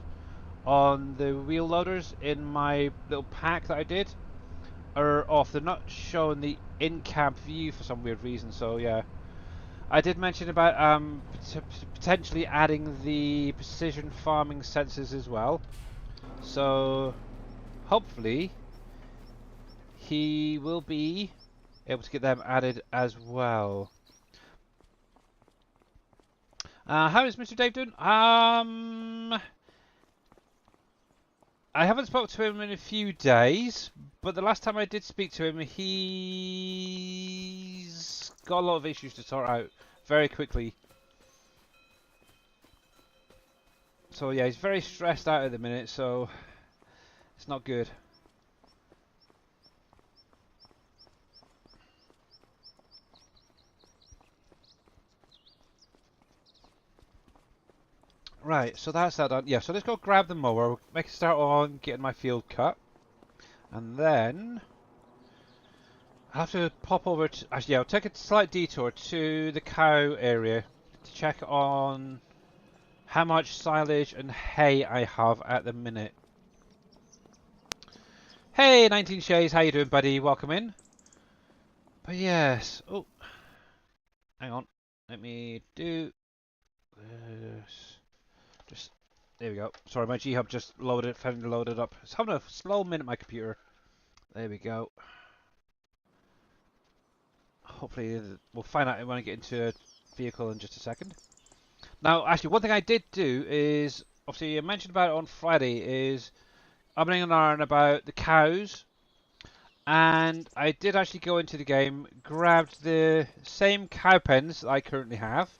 on the wheel loaders in my little pack that I did are off. They're not showing the in-cab view for some weird reason, so yeah. I did mention about potentially adding the precision farming sensors as well, so hopefully he will be able to get them added as well. How is Mr. Dave doing? I haven't spoken to him in a few days, but the last time I did speak to him, he's got a lot of issues to sort out very quickly. So yeah, he's very stressed out at the minute, so it's not good. Right, so that's that done. Yeah, so let's go grab the mower, make a start on getting my field cut, and then I'll have to pop over to, actually yeah, I'll take a slight detour to the cow area to check on how much silage and hay I have at the minute. Hey, 19 Shays, how you doing, buddy? Welcome in. But yes, oh, hang on, let me do this. Just there we go. Sorry, my G Hub just loaded, finally loaded up. It's having a slow minute, my computer. There we go. Hopefully, we'll find out when I get into a vehicle in just a second. Now, actually, one thing I did do is, obviously, I mentioned about it on Friday, is umming and ahhing about the cows. And I did actually go into the game, grabbed the same cow pens that I currently have.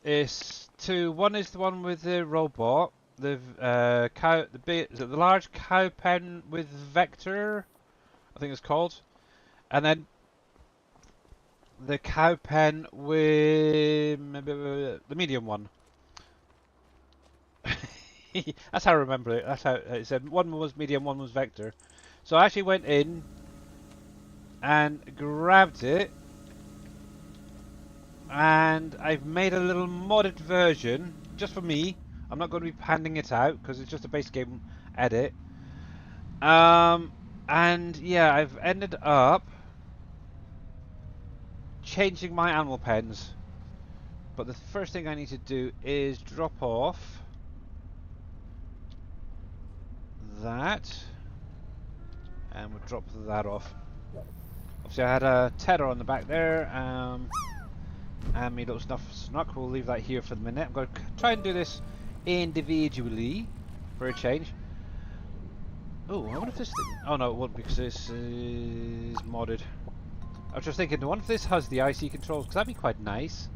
One is the one with the robot, the is it the large cow pen with vector, I think it's called, and then the cow pen with the medium one. That's how I remember it. That's how it said. One was medium, one was vector. So I actually went in and grabbed it, and I've made a little modded version just for me. I'm not going to be handing it out because it's just a base game edit. And yeah, I've ended up changing my animal pens. But the first thing I need to do is drop off that, and we'll drop that off. Obviously, I had a tether on the back there, and my little snuck. We'll leave that here for the minute. I'm going to try and do this individually for a change. Oh, I wonder if this thing... Oh no, it won't because this is modded. I was just thinking, I wonder if this has the IC controls, because that'd be quite nice.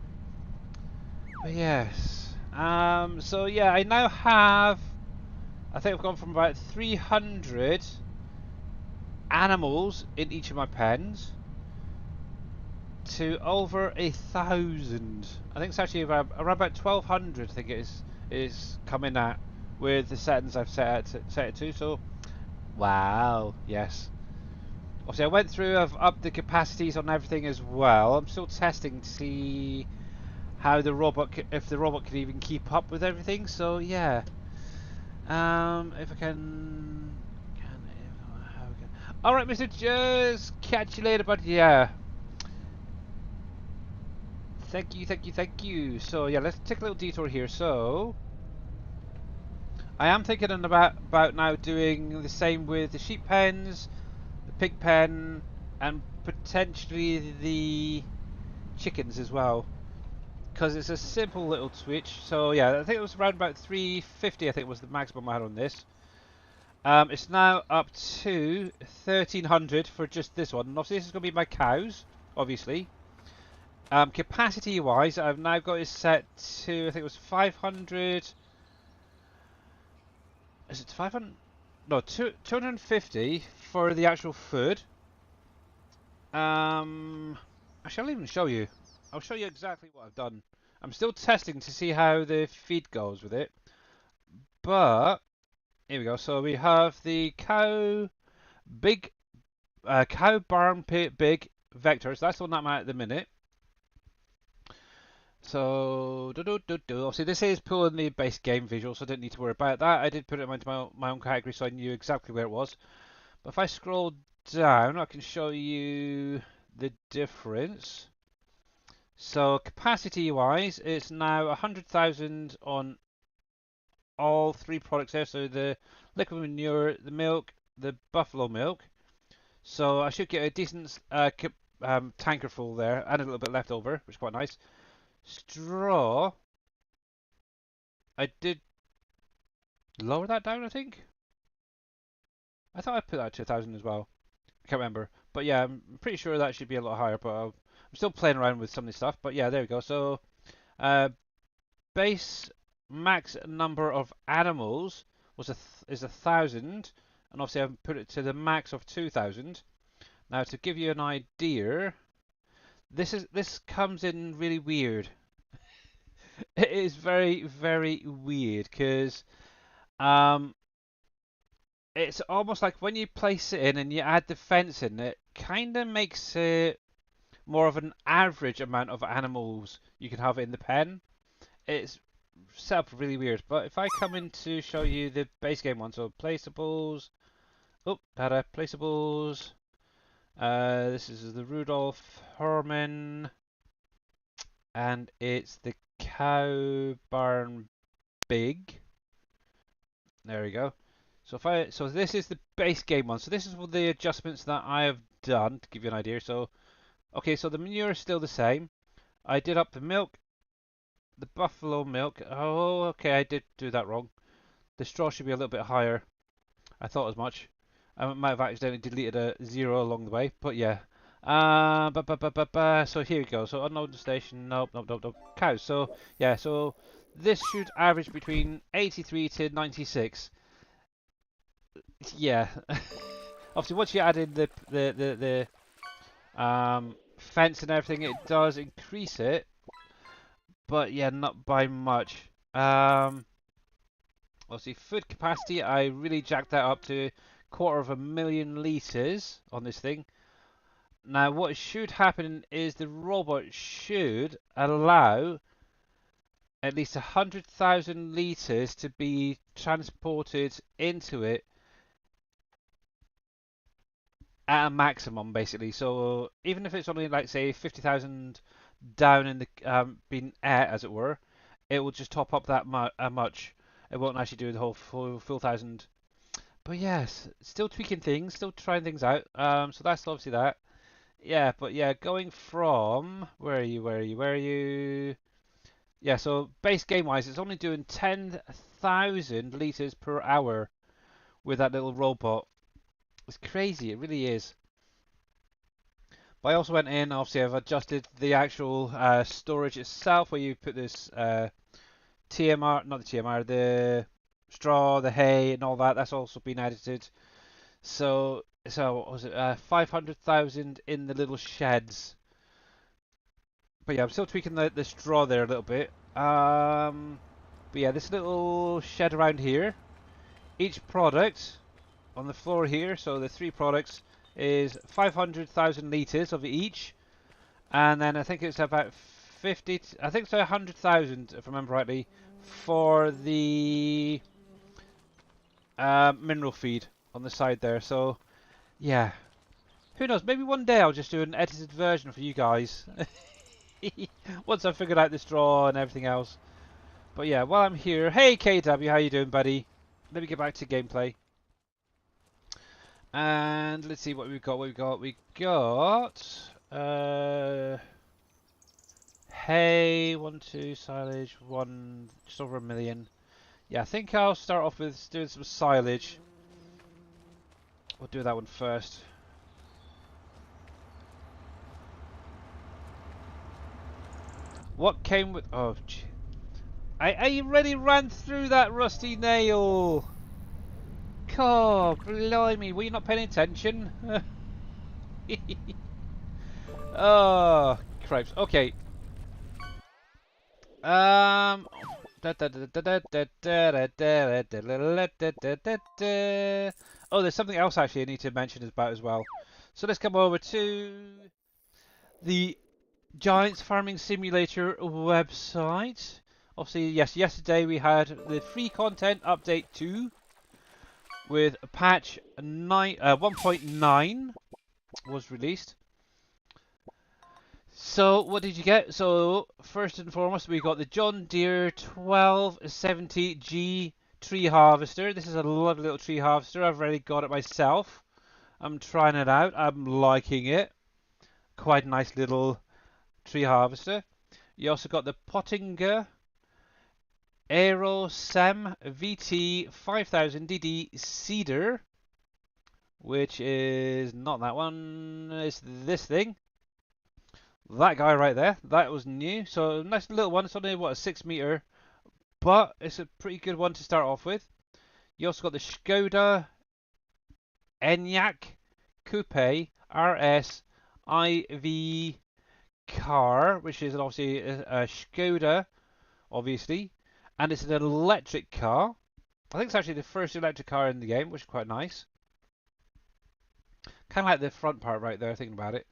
But yes. So yeah, I now have... I think I've gone from about 300 animals in each of my pens to over 1,000. I think it's actually around about 1,200. I think it is coming at with the settings I've set it to. So, wow, yes. Obviously, I went through. I've upped the capacities on everything as well. I'm still testing to see how the robot, if the robot can even keep up with everything. So yeah. If I can. All right, Mr. Just catch you later, but yeah. Thank you, thank you, thank you. So yeah, let's take a little detour here. So I am thinking about now doing the same with the sheep pens, the pig pen, and potentially the chickens as well, because it's a simple little switch. So yeah, I think it was around about 350. I think was the maximum I had on this. It's now up to 1,300 for just this one. And obviously, this is going to be my cows, obviously. Capacity wise, I've now got it set to, I think it was 500. Is it 500? No, 250 for the actual food. Actually, I'll even show you. I'll show you exactly what I've done. I'm still testing to see how the feed goes with it. But, here we go. So we have the cow barn pit big vectors. That's the one that I'm at the minute. So, obviously this is pulling the base game visual, so I didn't need to worry about that. I did put it into my own category, so I knew exactly where it was. But if I scroll down, I can show you the difference. So, capacity-wise, it's now 100,000 on all three products there. So the liquid manure, the milk, the buffalo milk. So I should get a decent tanker full there, and a little bit left over, which is quite nice. Straw, I did lower that down, I think. I thought I put that to 1,000 as well. I can't remember. But yeah, I'm pretty sure that should be a lot higher, but I'm still playing around with some of this stuff, but yeah, there we go. So uh, base max number of animals is 1,000, and obviously I've put it to the max of 2,000. Now to give you an idea, this comes in really weird. It is very very weird because um, it's almost like when you place it in and you add the fence in, it kind of makes it more of an average amount of animals you can have in the pen. It's set up really weird. But if I come in to show you the base game one, so placeables, oh, data, placeables. This is the Rudolph Herman, and it's the cow barn big. There we go. So this is the base game one. So this is the adjustments that I have done to give you an idea. So okay, so the manure is still the same. I did up the milk, the buffalo milk. Oh, okay, I did do that wrong. The straw should be a little bit higher. I thought as much. I might have accidentally deleted a 0 along the way, but yeah. So here we go. So unload the station. Nope, nope, nope, nope. Cows. So yeah. So this should average between 83 to 96. Yeah. Obviously, once you add in the fence and everything, it does increase it, but yeah, not by much. Obviously, food capacity, I really jacked that up to 250,000 litres on this thing. Now, what should happen is the robot should allow at least 100,000 litres to be transported into it at a maximum, basically. So even if it's only like say 50,000 down in the being air, as it were, it will just top up that much. It won't actually do the whole full thousand. But yes, still tweaking things, still trying things out. So that's obviously that. Yeah, but yeah, going from where are you? Where are you? Where are you? Yeah, so base game wise, it's only doing 10,000 liters per hour with that little robot. It's crazy, it really is. But I also went in, obviously I've adjusted the actual storage itself, where you put this TMR, not the TMR, the straw, the hay, and all that. That's also been edited. So what was it 500,000 in the little sheds. But yeah, I'm still tweaking the straw there a little bit. But yeah, this little shed around here. Each product on the floor here, so the 3 products, is 500,000 litres of each. And then I think it's about 50, I think it's 100,000, if I remember rightly, for the mineral feed on the side there. So, yeah. Who knows, maybe one day I'll just do an edited version for you guys. Once I've figured out the straw and everything else. But yeah, while I'm here, hey KW, how you doing, buddy? Let me get back to gameplay. And let's see what we've got. We got hay, 1, 2, silage, 1, just over 1 million. Yeah, I think I'll start off with doing some silage. We'll do that one first. What came with? Oh, gee. I already ran through that rusty nail. God, blimey, were you not paying attention? Oh, cripes. Okay. Oh, there's something else actually I need to mention about as well. So let's come over to the Giants Farming Simulator website. Obviously, yes, yesterday we had the free content update 2 with patch 1.9 was released. So what did you get? So first and foremost, we got the John Deere 1270G tree harvester. This is a lovely little tree harvester. I've already got it myself. I'm trying it out. I'm liking it. Quite a nice little tree harvester. You also got the Pottinger Aero Sem VT 5000DD Seeder, which is not that one. It's this thing. that guy right there, that was new. So nice little one. It's only what, a 6 meter, but it's a pretty good one to start off with. You also got the Skoda Enyaq Coupe RS IV car, which is obviously a Skoda, obviously, and it's an electric car. I think it's actually the first electric car in the game, which is quite nice. Kind of like the front part right there, thinking about it.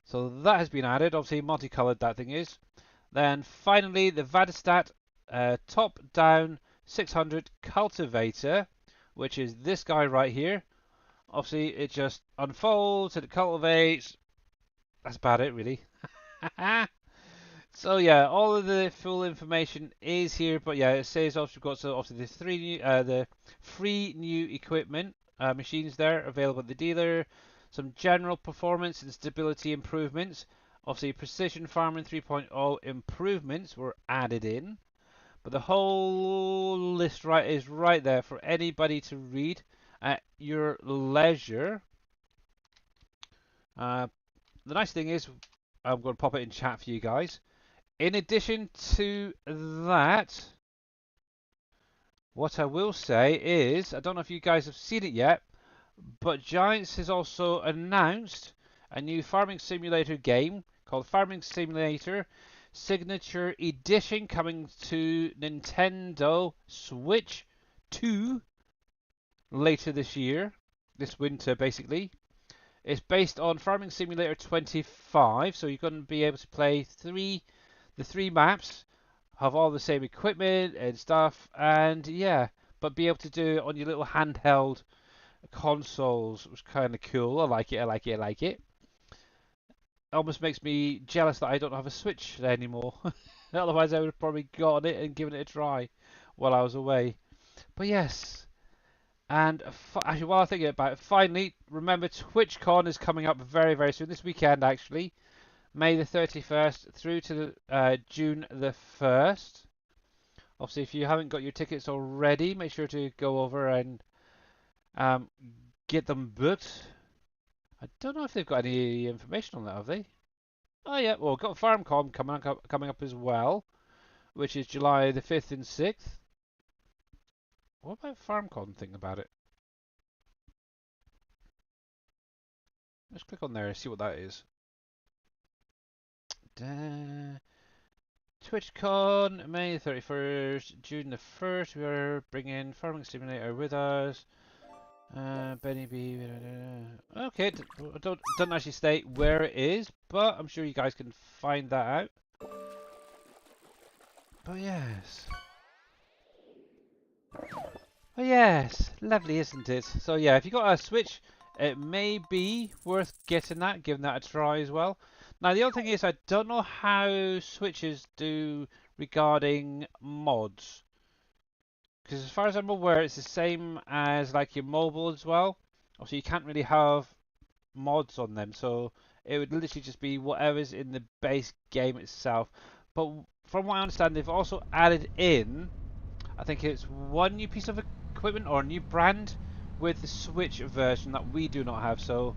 So that has been added. Obviously, multicolored that thing is. Then finally, the Vadestat top-down 600 cultivator, which is this guy right here. Obviously, it just unfolds and it cultivates. That's about it, really. So yeah, all of the full information is here, but yeah, it says also we've got so obviously the free new equipment machines there available at the dealer. Some general performance and stability improvements. Obviously, precision farming 3.0 improvements were added in, but the whole list is right there for anybody to read at your leisure. The nice thing is, I'm going to pop it in chat for you guys. In addition to that, what I will say is, I don't know if you guys have seen it yet, but Giants has also announced a new farming simulator game called Farming Simulator Signature Edition coming to Nintendo Switch 2 later this year, this winter basically. It's based on Farming Simulator 25, so you're going to be able to play the three maps, have all the same equipment and stuff, and yeah, but be able to do it on your little handheld consoles, which was kind of cool. I like it, I like it, I like it. Almost makes me jealous that I don't have a Switch anymore. Otherwise, I would have probably gotten it and given it a try while I was away. But yes, and actually, while I'm thinking about it, finally, remember TwitchCon is coming up very, very soon. This weekend, actually. May the 31st through to June the 1st. Obviously, if you haven't got your tickets already, make sure to go over and get them booked. I don't know if they've got any information on that, have they? Oh yeah, well, got FarmCon coming up as well, which is July the 5th and 6th. What about FarmCon? Think about it. Let's click on there and see what that is. TwitchCon, May 31st, June the 1st. We are bringing Farming Simulator with us. Benny B. Okay, don't actually state where it is, but I'm sure you guys can find that out. But yes. But yes, lovely, isn't it? So yeah, if you got a Switch, it may be worth getting that, giving that a try as well. Now the other thing is, I don't know how Switches do regarding mods. Because as far as I'm aware, it's the same as like your mobile as well. Also, you can't really have mods on them, so it would literally just be whatever's in the base game itself. But from what I understand, they've also added in, I think it's one new piece of equipment or a new brand with the Switch version that we do not have. So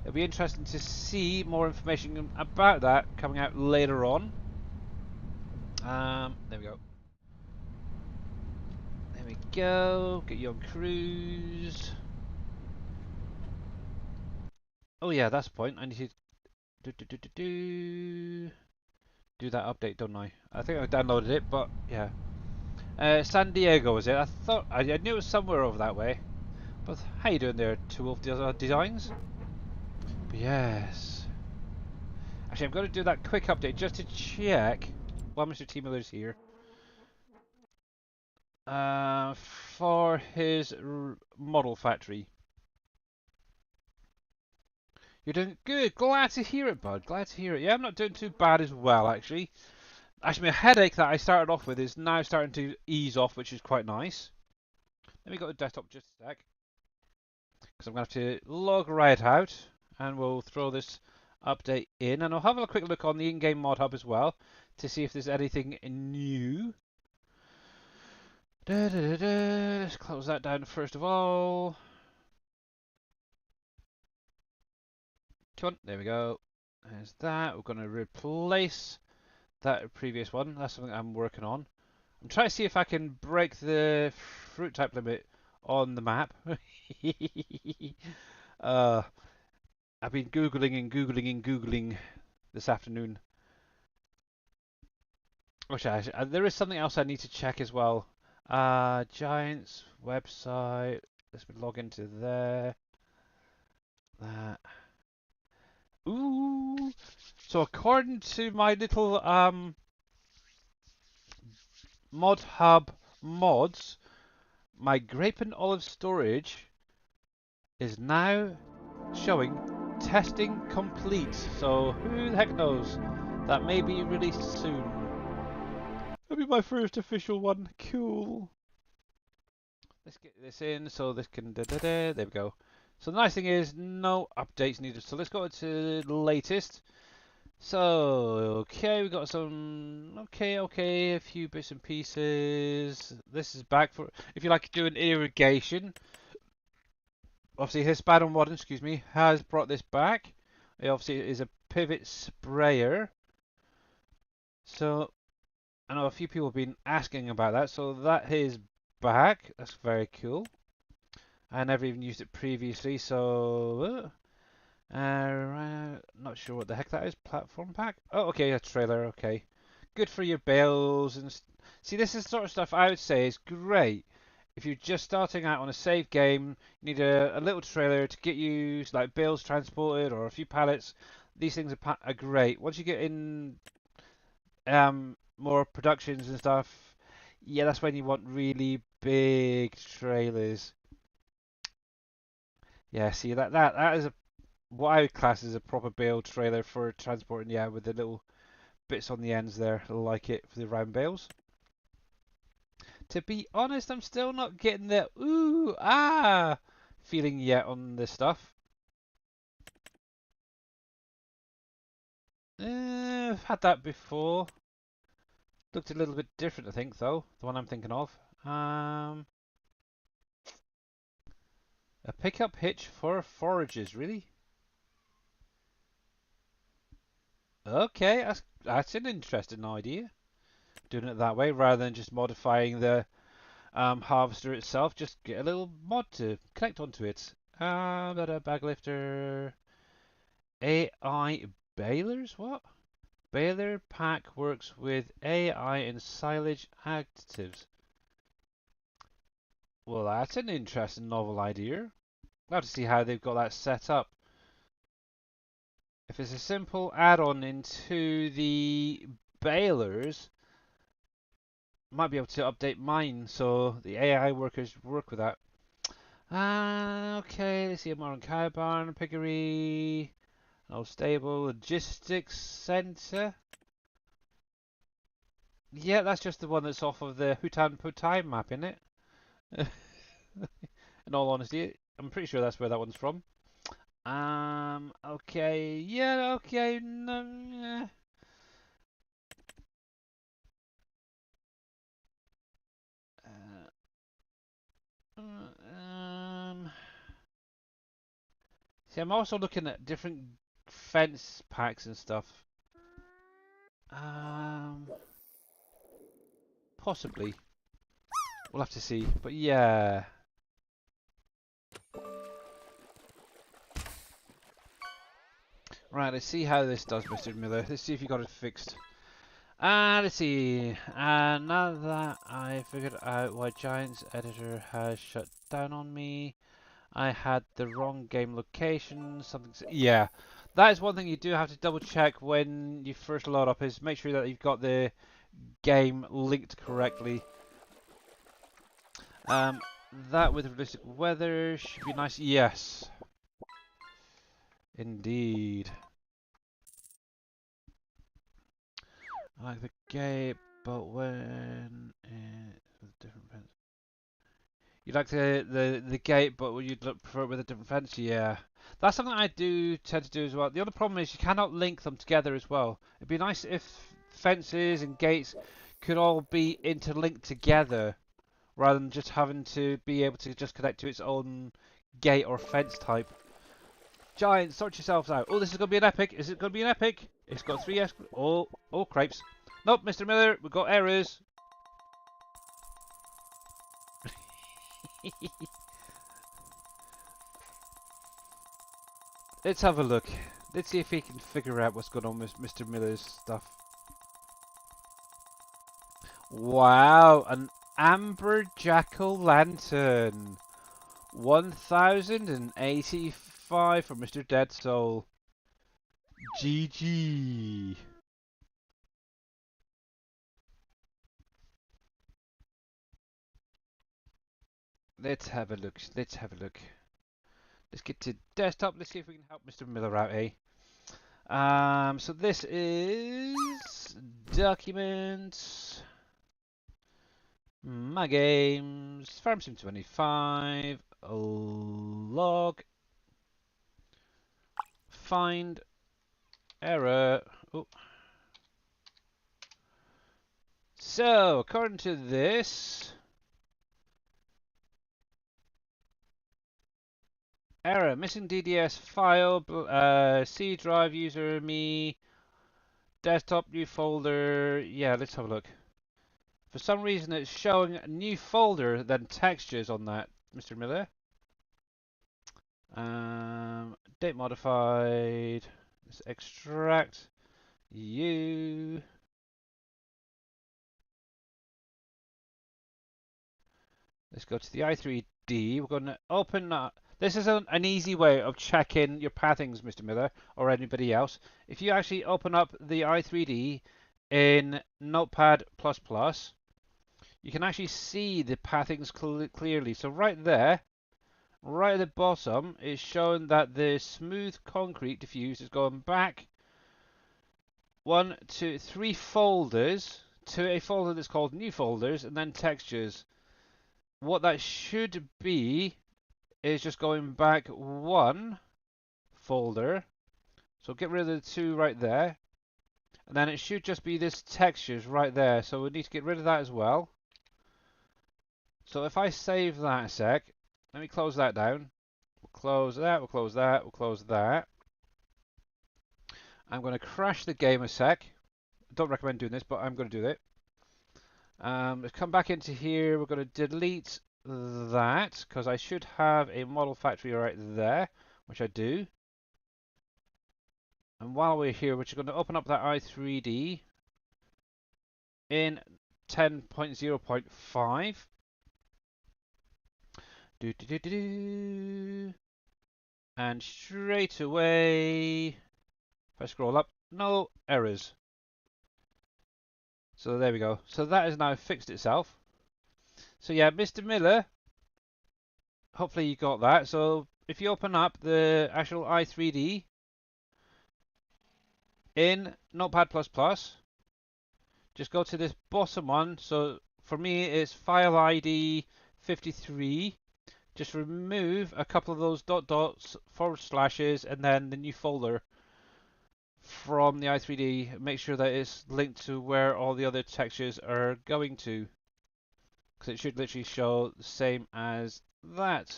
it'll be interesting to see more information about that coming out later on. There we go. There we go. Get you on cruise. Oh yeah, that's the point. I need to do that update, don't I? I think I downloaded it, but yeah. San Diego is it? I knew it was somewhere over that way. But how you doing there, Two Wolf Designs? But yes. Actually, I'm going to do that quick update just to check while Mr. T Miller's here. For his model factory. You're doing good. Glad to hear it, bud. Glad to hear it. Yeah, I'm not doing too bad as well, actually. Actually, my headache that I started off with is now starting to ease off, which is quite nice. Let me go to desktop just a sec. Because I'm going to have to log right out. And we'll throw this update in. And I'll have a quick look on the in-game mod hub as well. To see if there's anything new. Let's close that down first of all. Come on, there we go. There's that. We're going to replace that previous one. That's something I'm working on. I'm trying to see if I can break the fruit type limit on the map. uh, I've been Googling and Googling and Googling this afternoon. Actually, there is something else I need to check as well. Giants website. Let's log into there. That. Ooh. So according to my little mod hub mods, my grape and olive storage is now showing testing complete. So who the heck knows? That may be released soon. That'll be my first official one. Cool. Let's get this in so this can there we go. So the nice thing is no updates needed. So let's go to the latest. So okay, we got some okay, a few bits and pieces. This is back for if you like doing irrigation. Obviously Hispano Modern, excuse me, has brought this back. It obviously is a pivot sprayer. So I know a few people have been asking about that, so that is back. That's very cool. I never even used it previously, so not sure what the heck that is. Platform pack? Oh, okay, a trailer. Okay, good for your bales and see. This is the sort of stuff I would say is great if you're just starting out on a save game. You need a little trailer to get you like bales transported or a few pallets. These things are great. Once you get in more productions and stuff, yeah, that's when you want really big trailers. Yeah, see that is what I would class as a proper bale trailer for transporting, yeah, with the little bits on the ends there, like it for the round bales. To be honest, I'm still not getting the ooh ah feeling yet on this stuff. I've had that before. Looked a little bit different, I think, though. The one I'm thinking of. A pickup hitch for forages, really? Okay, that's an interesting idea. Doing it that way rather than just modifying the harvester itself. Just get a little mod to connect onto it. Got a bag lifter. AI balers? What? Baler pack works with AI and silage additives. Well, that's an interesting novel idea. I'll have to see how they've got that set up. If it's a simple add-on into the balers, might be able to update mine so the AI workers work with that. Okay, let's see more on cow barn, piggery, old stable, logistics center. Yeah, that's just the one that's off of the Hutan Putai map, isn't it? In all honesty, I'm pretty sure that's where that one's from. Okay, yeah, okay, no, yeah. See, I'm also looking at different fence packs and stuff. Um, Possibly. We'll have to see. But yeah. Right, let's see how this does, Mr. Miller. Let's see if you got it fixed. Let's see. Now that I figured out why Giant's editor has shut down on me, I had the wrong game location. Yeah, that is one thing you do have to double check when you first load up. Is make sure that you've got the game linked correctly. That with realistic weather should be nice. Yes, indeed. I like the gate, but when with different fence. You like the gate, but you'd prefer it with a different fence. Yeah, that's something I do tend to do as well. The other problem is you cannot link them together as well. It'd be nice if fences and gates could all be interlinked together, rather than just having to be able to just connect to its own gate or fence type. Giants, sort yourselves out. Oh, this is going to be an epic. Is it going to be an epic? It's got 3 S. Oh, cripes. Nope, Mr. Miller, we've got errors. Let's have a look. Let's see if we can figure out what's going on with Mr. Miller's stuff. Wow, an amber jack-o'-lantern. 1085 for Mr. Dead Soul. GG. Let's have a look. Let's have a look. Let's get to desktop. Let's see if we can help Mr. Miller out, eh? So this is documents, my games, Farm Sim 25, log, find error. Oh. So according to this, error missing DDS file, C drive user me, desktop new folder. Yeah, let's have a look. For some reason, it's showing a new folder than textures on that, Mr. Miller. Date modified. Let's extract you. Let's go to the i3D. We're going to open up. This is an easy way of checking your pathings, Mr. Miller, or anybody else. If you actually open up the i3D in Notepad++, you can actually see the pathings clearly. So right there, right at the bottom, is showing that the smooth concrete diffuse is going back 1, 2, 3 folders to a folder that's called new folders and then textures. What that should be is just going back 1 folder. So get rid of the 2 right there. And then it should just be this textures right there. So we need to get rid of that as well. So if I save that a sec, let me close that down. We'll close that, we'll close that, we'll close that. I'm going to crash the game a sec. Don't recommend doing this, but I'm going to do it. Let's come back into here. We're going to delete that because I should have a model factory right there, which I do. And while we're here, we're just going to open up that i3D in 10.0.5. And straight away, if I scroll up, no errors. So there we go. So that has now fixed itself. So yeah, Mr. Miller, hopefully you got that. So if you open up the actual i3D in Notepad++, just go to this bottom one. So for me, it's file ID 53. Just remove a couple of those dots, forward slashes, and then the new folder from the i3D. Make sure that it's linked to where all the other textures are going to, because it should literally show the same as that.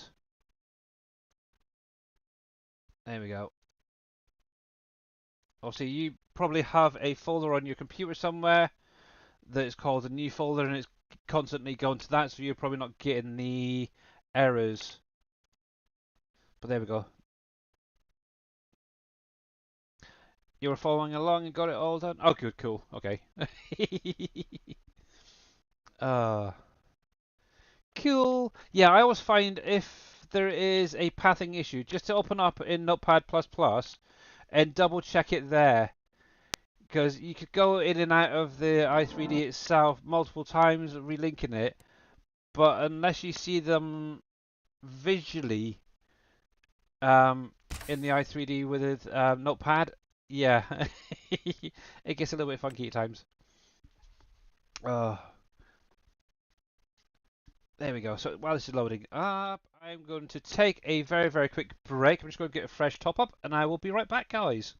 There we go. Obviously, you probably have a folder on your computer somewhere that is called a new folder, and it's constantly going to that, so you're probably not getting the errors. But there we go. You were following along and got it all done? Oh, good, cool. Okay. uh, cool. Yeah, I always find if there is a pathing issue, just to open up in Notepad++ and double check it there. Because you could go in and out of the i3D itself multiple times, relinking it, but unless you see them visually in the i3D with a Notepad, yeah, it gets a little bit funky at times. There we go. So while this is loading up, I'm going to take a very, very quick break. I'm just going to get a fresh top up, and I will be right back, guys.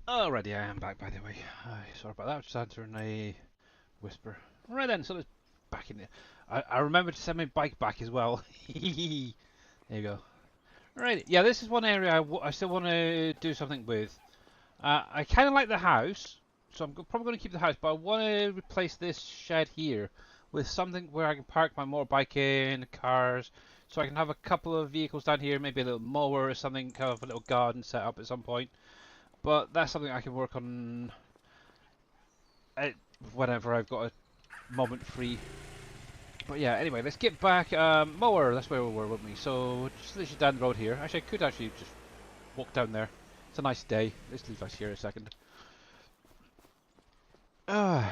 Alrighty, I am back, by the way. Sorry about that, I was just answering a whisper. Right then, so let's back in there. I remembered to send my bike back as well. There you go. Right, yeah, this is one area I still want to do something with. I kind of like the house, so I'm probably going to keep the house, but I want to replace this shed here with something where I can park my motorbike in, cars, so I can have a couple of vehicles down here, maybe a little mower or something, kind of a little garden set up at some point. But that's something I can work on whenever I've got a moment free. But yeah, anyway, let's get back. Mower, that's where we were, weren't we? So, just literally down the road here. Actually, I could actually just walk down there. It's a nice day. Let's leave us here a second.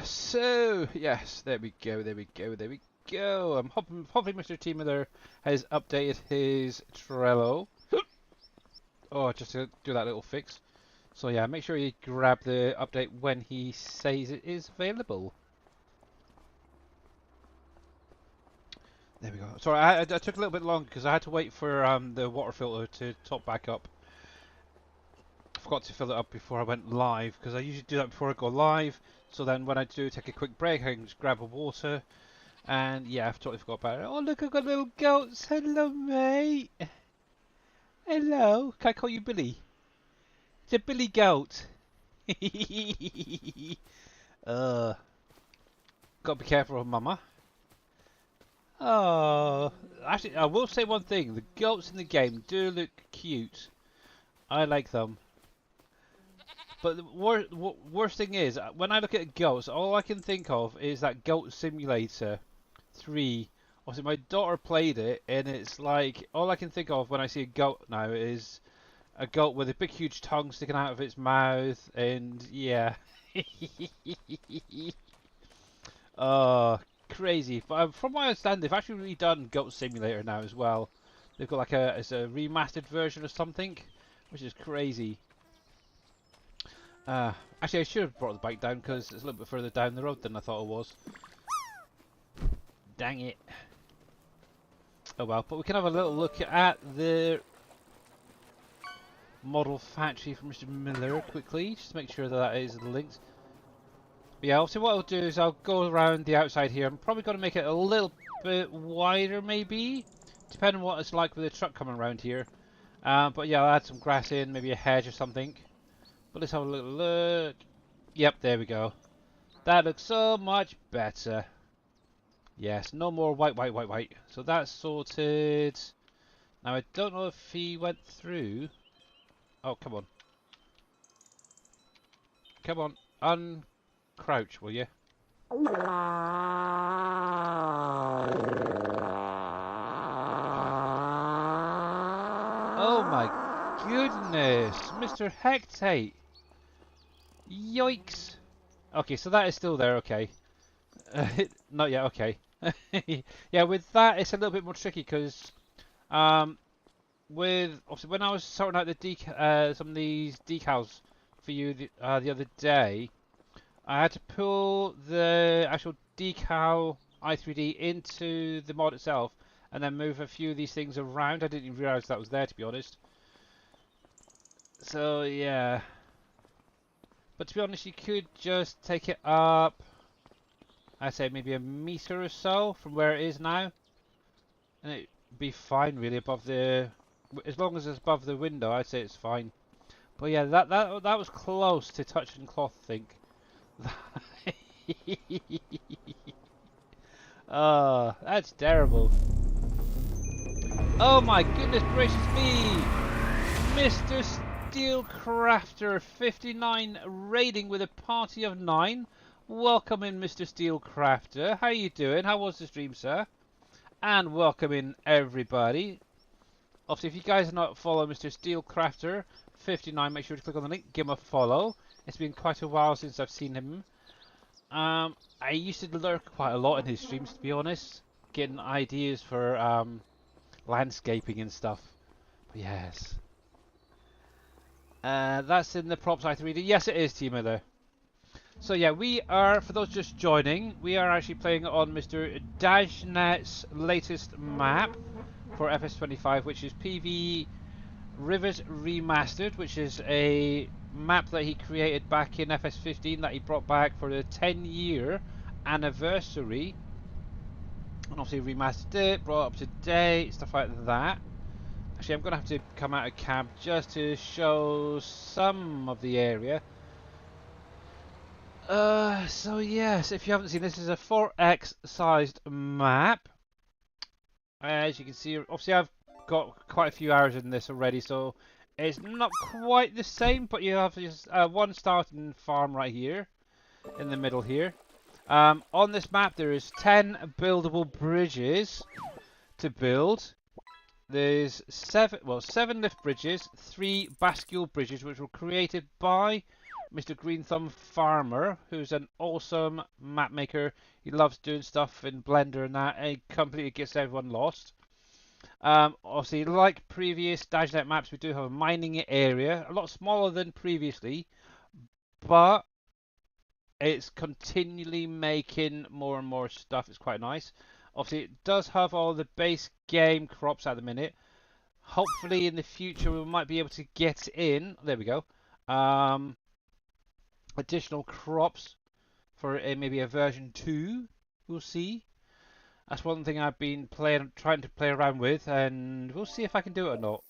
So, yes, there we go, there we go, there we go. I'm hoping Mr. T Miller has updated his Trello. Oh, just to do that little fix. So yeah, make sure you grab the update when he says it is available. There we go. Sorry, I took a little bit long because I had to wait for the water filter to top back up. I forgot to fill it up before I went live because I usually do that before I go live. So then when I do take a quick break, I can just grab a water. And yeah, I've totally forgot about it. Oh look, I've got little goats. Hello, mate. Hello. Can I call you Billy? It's a Billy goat. Gotta be careful of Mama. Oh, actually, I will say one thing: the goats in the game do look cute. I like them. But the worst thing is, when I look at goats, all I can think of is that Goat Simulator 3. Obviously, my daughter played it, and it's like all I can think of when I see a goat now is a goat with a big, huge tongue sticking out of its mouth, and yeah. Crazy. But from what I understand, they've actually redone Goat Simulator now as well. They've got like it's a remastered version or something, which is crazy. Actually, I should have brought the bike down because it's a little bit further down the road than I thought it was. Dang it. Oh well, but we can have a little look at the model factory from Mr. Miller quickly, just to make sure that that is linked. But yeah, obviously what I'll do is I'll go around the outside here. I'm probably going to make it a little bit wider maybe, depending on what it's like with the truck coming around here. But yeah, I'll add some grass in, maybe a hedge or something. But let's have a little look. Yep, there we go. That looks so much better. Yes, no more white. So that's sorted. Now I don't know if he went through. Oh, come on. Come on, uncrouch, will you? Oh my goodness, Mr. Hectate. Yikes. Okay, so that is still there, okay. Not yet, okay. Yeah, with that it's a little bit more tricky because with obviously when I was sorting out the some of these decals for you the other day, I had to pull the actual decal i3D into the mod itself and then move a few of these things around. I didn't even realise that was there, to be honest. So yeah, but to be honest, you could just take it up, I'd say maybe a meter or so from where it is now, and it'd be fine really above the, as long as it's above the window, I'd say it's fine. But yeah, that was close to touching cloth, I think. Oh, that's terrible. Oh my goodness gracious me! Mr. Steelcrafter 59 raiding with a party of 9. Welcome in, Mr. Steelcrafter. How you doing? How was the stream, sir? And welcome in, everybody. Obviously, if you guys are not following Mr. Steelcrafter 59, make sure to click on the link, give him a follow. It's been quite a while since I've seen him. I used to lurk quite a lot in his streams, to be honest, getting ideas for landscaping and stuff. But yes. That's in the props i3D. Yes, it is, Team Miller. So yeah, we are, for those just joining, we are actually playing on Mr. Dajnet's latest map for FS25, which is PV Rivers Remastered, which is a map that he created back in FS15 that he brought back for the 10-year anniversary. And obviously remastered it, brought it up to date, stuff like that. Actually, I'm going to have to come out of cab just to show some of the area. So yes, if you haven't seen, this is a 4x sized map. As you can see, obviously I've got quite a few hours in this already, so it's not quite the same, but you have this one starting farm right here, in the middle here. On this map there is 10 buildable bridges to build. There's seven lift bridges, 3 bascule bridges, which were created by Mr. Green Thumb Farmer, who's an awesome map maker. He loves doing stuff in Blender and that, and he completely gets everyone lost. Obviously, like previous DashNet maps, we do have a mining area, a lot smaller than previously, but it's continually making more and more stuff. It's quite nice. Obviously, it does have all the base game crops at the minute. Hopefully, in the future, we might be able to get in. There we go. Additional crops for maybe a version 2. We'll see. That's one thing I've been trying to play around with, and we'll see if I can do it or not.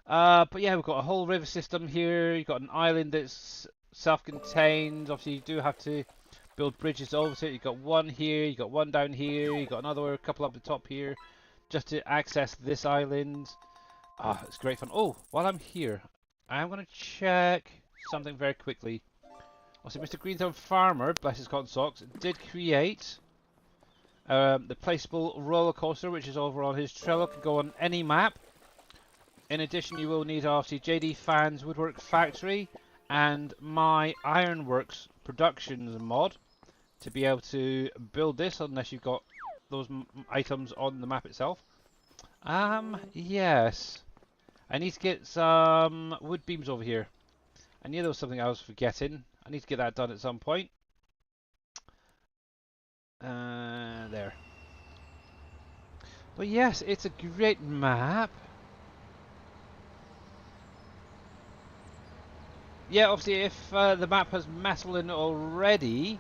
But yeah, we've got a whole river system here. You've got an island that's self-contained. Obviously, you do have to build bridges over to it. You've got one here, you've got one down here, you've got a couple up the top here, just to access this island. Ah, it's great fun. Oh, while I'm here, I'm going to check something very quickly. Also, Mr. Greenthorn Farmer, bless his cotton socks, did create the placeable roller coaster, which is over on his Trello. Can go on any map. In addition, you will need obviously JD Fans Woodwork Factory and my Ironworks Productions mod to be able to build this, unless you've got those items on the map itself. Yes. I need to get some wood beams over here. I knew there was something I was forgetting. I need to get that done at some point. There. But yes, it's a great map. Yeah, obviously if the map has metal in it already,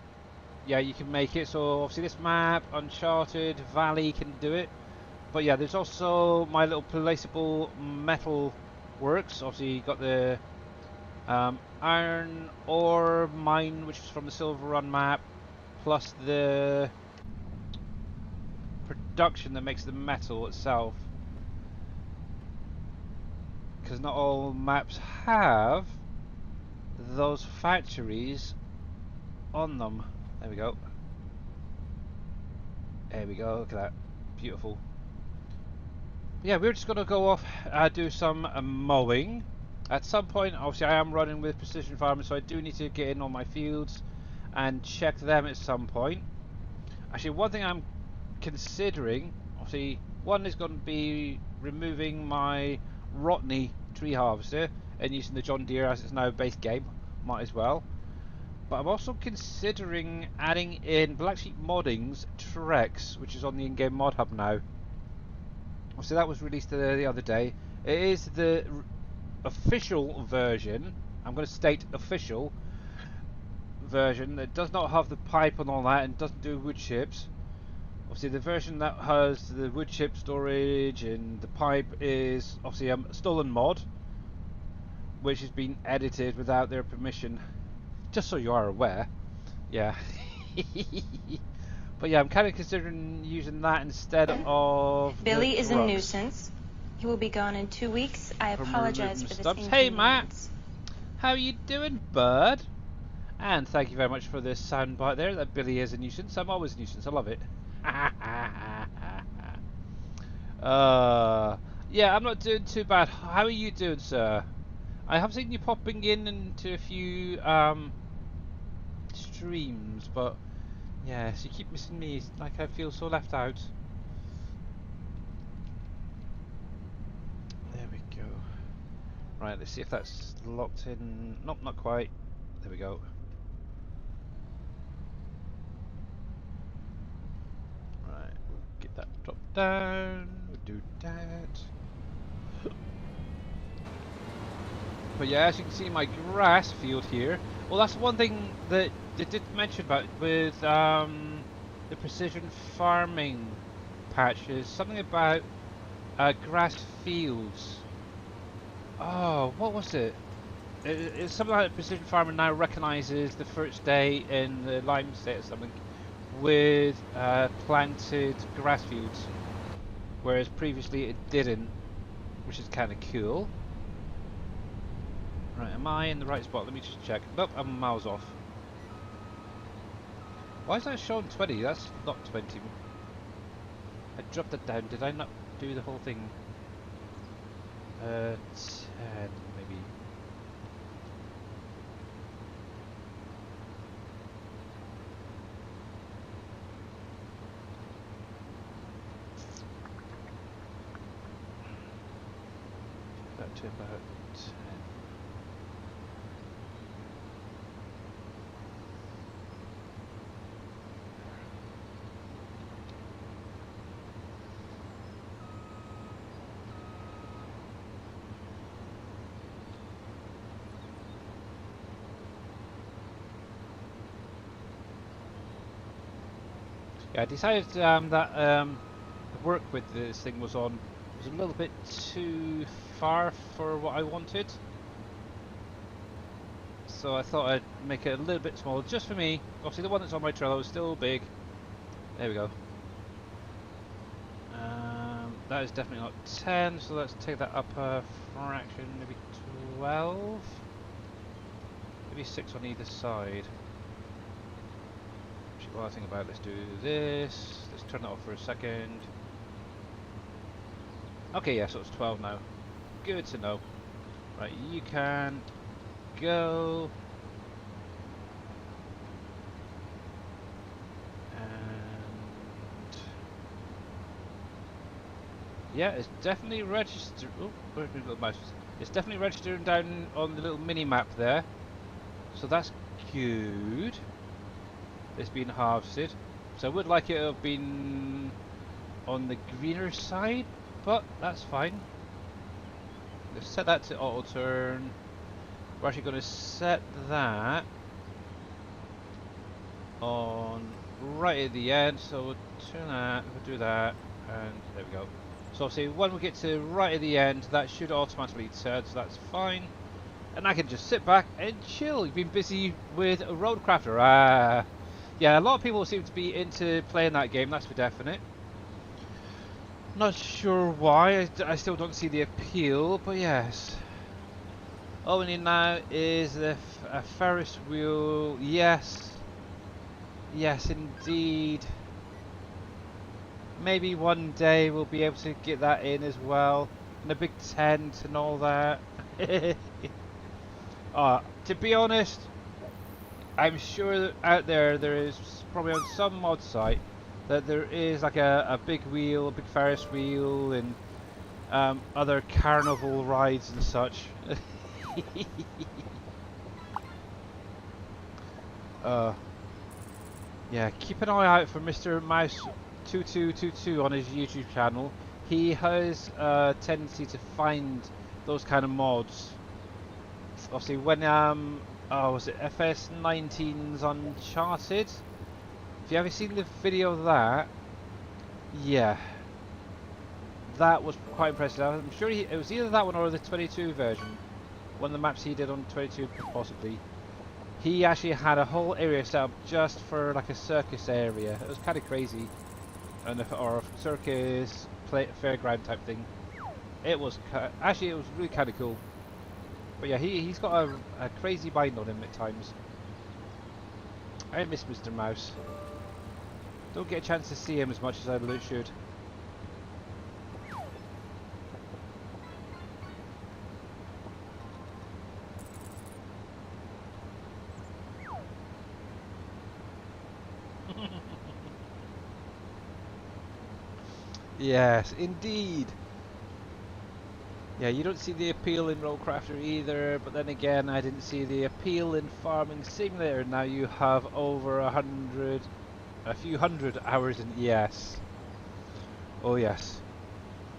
yeah, you can make it. So obviously this map, Uncharted, Valley can do it. But yeah, there's also my little placeable metal works. Obviously you got the iron ore mine, which is from the Silver Run map, plus the production that makes the metal itself. Because not all maps have those factories on them. There we go. There we go. Look at that. Beautiful. Yeah, we're just going to go off do some mowing. At some point, obviously I am running with Precision Farming, so I do need to get in on my fields and check them at some point. Actually, one thing I'm considering, obviously, one is going to be removing my Rotney tree harvester and using the John Deere as it's now a base game. Might as well. But I'm also considering adding in Black Sheep Modding's Trex, which is on the in-game mod hub now. So that was released the other day. It is the official version. I'm going to state official version that does not have the pipe and all that, and doesn't do wood chips. Obviously, the version that has the wood chip storage and the pipe is obviously a stolen mod, which has been edited without their permission. Just so you are aware. Yeah. But yeah, I'm kind of considering using that instead of Billy is a nuisance. He will be gone in 2 weeks. I apologize for this inconvenience. Hey Matt, how are you doing, bud? And thank you very much for this soundbite there. That Billy is a nuisance. I'm always a nuisance. I love it. Yeah, I'm not doing too bad. How are you doing, sir? I have seen you popping in into a few streams, but yes, you keep missing me. It's like I feel so left out. There we go. Right, let's see if that's locked in. Nope, not quite. There we go. Right, we'll get that dropped down. We'll do that. But yeah, as you can see, my grass field here. Well, that's one thing that they did mention about with the precision farming patches. Something about grass fields. Oh, what was it? It's something like precision farming now recognises the first day in the lime state or something with planted grass fields, whereas previously it didn't, which is kind of cool. Right, am I in the right spot? Let me just check. Nope, I'm miles off. Why is that showing 20? That's not 20. I dropped it down. Did I not do the whole thing? 10 maybe. That to about 10. Yeah, I decided that the work with this thing was a little bit too far for what I wanted. So I thought I'd make it a little bit smaller, just for me. Obviously the one that's on my Trello is still big. There we go. That is definitely not 10, so let's take that up a fraction, maybe 12? Maybe 6 on either side. Actually, while I think about it, let's do this. Let's turn that off for a second. Okay, yeah, so it's 12 now. Good to know. Right, you can go. And yeah, it's definitely registered. Oh, where's my little mouse? It's definitely registering down on the little mini map there. So that's good. It's been harvested. So I would like it to have been on the greener side, but that's fine. Let's set that to auto turn. We're actually going to set that on right at the end. So we'll turn that, we'll do that, and there we go. So obviously when we get to right at the end, that should automatically turn, so that's fine. And I can just sit back and chill. You've been busy with Roadcrafter. Yeah, a lot of people seem to be into playing that game, that's for definite. Not sure why, I still don't see the appeal, but yes. All we need now is a Ferris wheel. Yes. Yes, indeed. Maybe one day we'll be able to get that in as well. And a big tent and all that. To be honest, I'm sure that out there is probably on some mod site that there is like a big wheel, a big Ferris wheel, and other carnival rides and such. Yeah, keep an eye out for Mr. Mouse 2222 on his YouTube channel. He has a tendency to find those kind of mods. Obviously, when was it FS19's Uncharted? If you haven't seen the video of that, yeah, that was quite impressive. I'm sure it was either that one or the 22 version. One of the maps he did on 22, possibly. He actually had a whole area set up just for like a circus area. It was kind of crazy, or a circus fairground type thing. It was actually it was really kind of cool. But yeah, he's got a crazy mind on him at times. I miss Mr. Mouse. Don't get a chance to see him as much as I should. Yes, indeed. Yeah, you don't see the appeal in Rollcrafter either, but then again, I didn't see the appeal in Farming Simulator. Now you have over a few hundred hours in ES. Oh yes.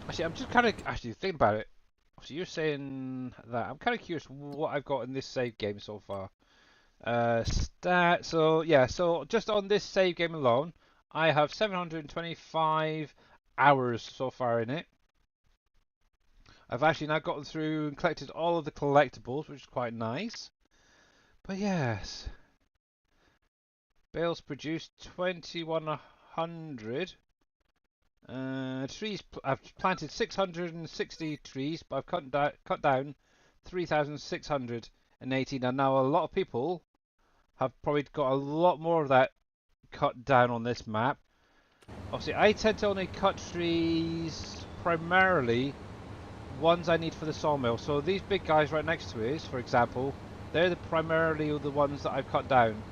Actually, I'm just kind of actually thinking about it. So you're saying that. I'm kind of curious what I've got in this save game so far. So yeah, so just on this save game alone, I have 725 hours so far in it. I've actually now gotten through and collected all of the collectibles, which is quite nice. But yes, bales produced 2100. Trees. I've planted 660 trees, but I've cut down 3,618. And now a lot of people have probably got a lot more of that cut down on this map. Obviously, I tend to only cut trees primarily ones I need for the sawmill. So these big guys right next to us, for example, they're primarily the ones that I've cut down.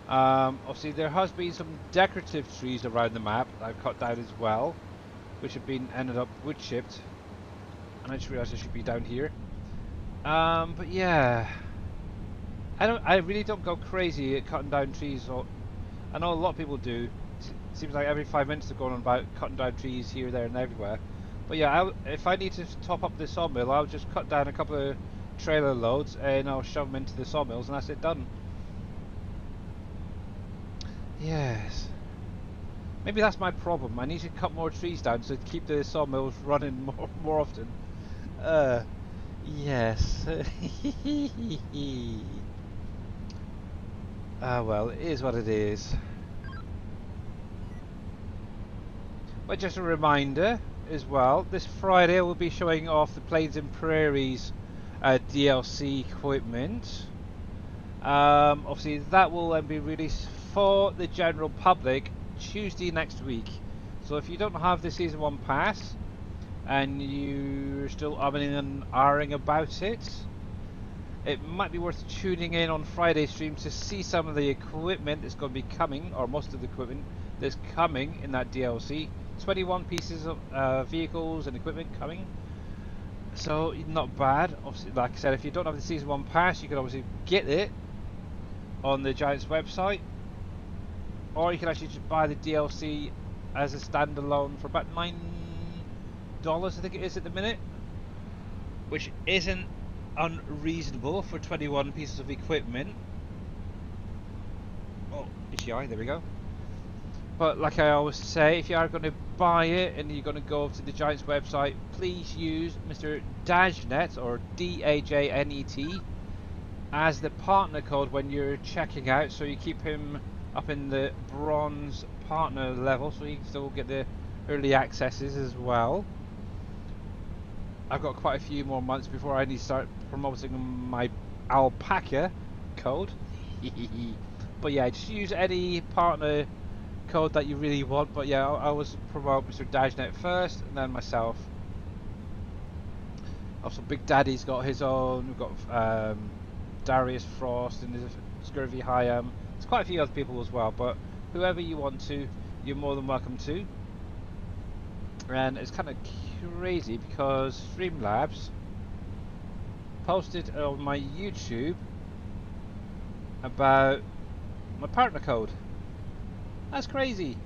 Obviously, there has been some decorative trees around the map that I've cut down as well, which have been ended up wood chipped. And I just realised I should be down here. But yeah, I really don't go crazy at cutting down trees. I know a lot of people do. It seems like every 5 minutes they're going on about cutting down trees here, there, and everywhere. But yeah, if I need to top up the sawmill, I'll just cut down a couple of trailer loads and I'll shove them into the sawmills, and that's it done. Yes. Maybe that's my problem. I need to cut more trees down to keep the sawmills running more often. Yes. Ah, well, it is what it is. But just a reminder as well, this Friday we'll be showing off the Plains and Prairies DLC equipment. Obviously that will then be released for the general public Tuesday next week. So if you don't have the Season 1 pass and you're still umming and ahhing about it, it might be worth tuning in on Friday streams to see some of the equipment that's going to be coming, or most of the equipment that's coming in that DLC. 21 pieces of vehicles and equipment coming, so not bad. Obviously, like I said, if you don't have the Season 1 pass, you can obviously get it on the Giants website, or you can actually just buy the DLC as a standalone for about $9, I think it is at the minute, which isn't unreasonable for 21 pieces of equipment. Oh, SGA, there we go. But like I always say, if you are going to buy it and you're going to go to the Giants website, please use Mr. Dajnet, or D-A-J-N-E-T, as the partner code when you're checking out, so you keep him up in the bronze partner level, so you can still get the early accesses as well. I've got quite a few more months before I need to start promoting my alpaca code. But yeah, just use any partner code that you really want. But yeah, I always promote Mr. Dajnet first and then myself. Also, Big Daddy's got his own. We've got Darius Frost and there's Scurvy Hyam. There's quite a few other people as well, but whoever you want to, you're more than welcome to. And it's kind of crazy because Streamlabs posted on my YouTube about my partner code. That's crazy.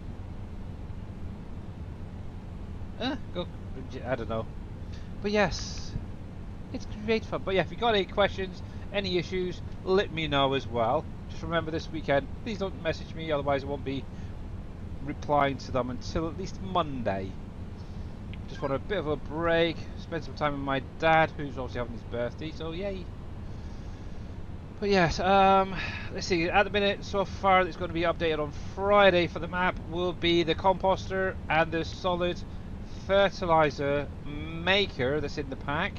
Go. I don't know. But yes, it's great fun. But yeah, if you got any questions, any issues, let me know as well. Just remember this weekend, please don't message me, otherwise I won't be replying to them until at least Monday. Just want a bit of a break, spend some time with my dad, who's obviously having his birthday, so yay. But yes, let's see, at the minute so far it's going to be updated on Friday for the map will be the composter and the solid fertilizer maker that's in the pack.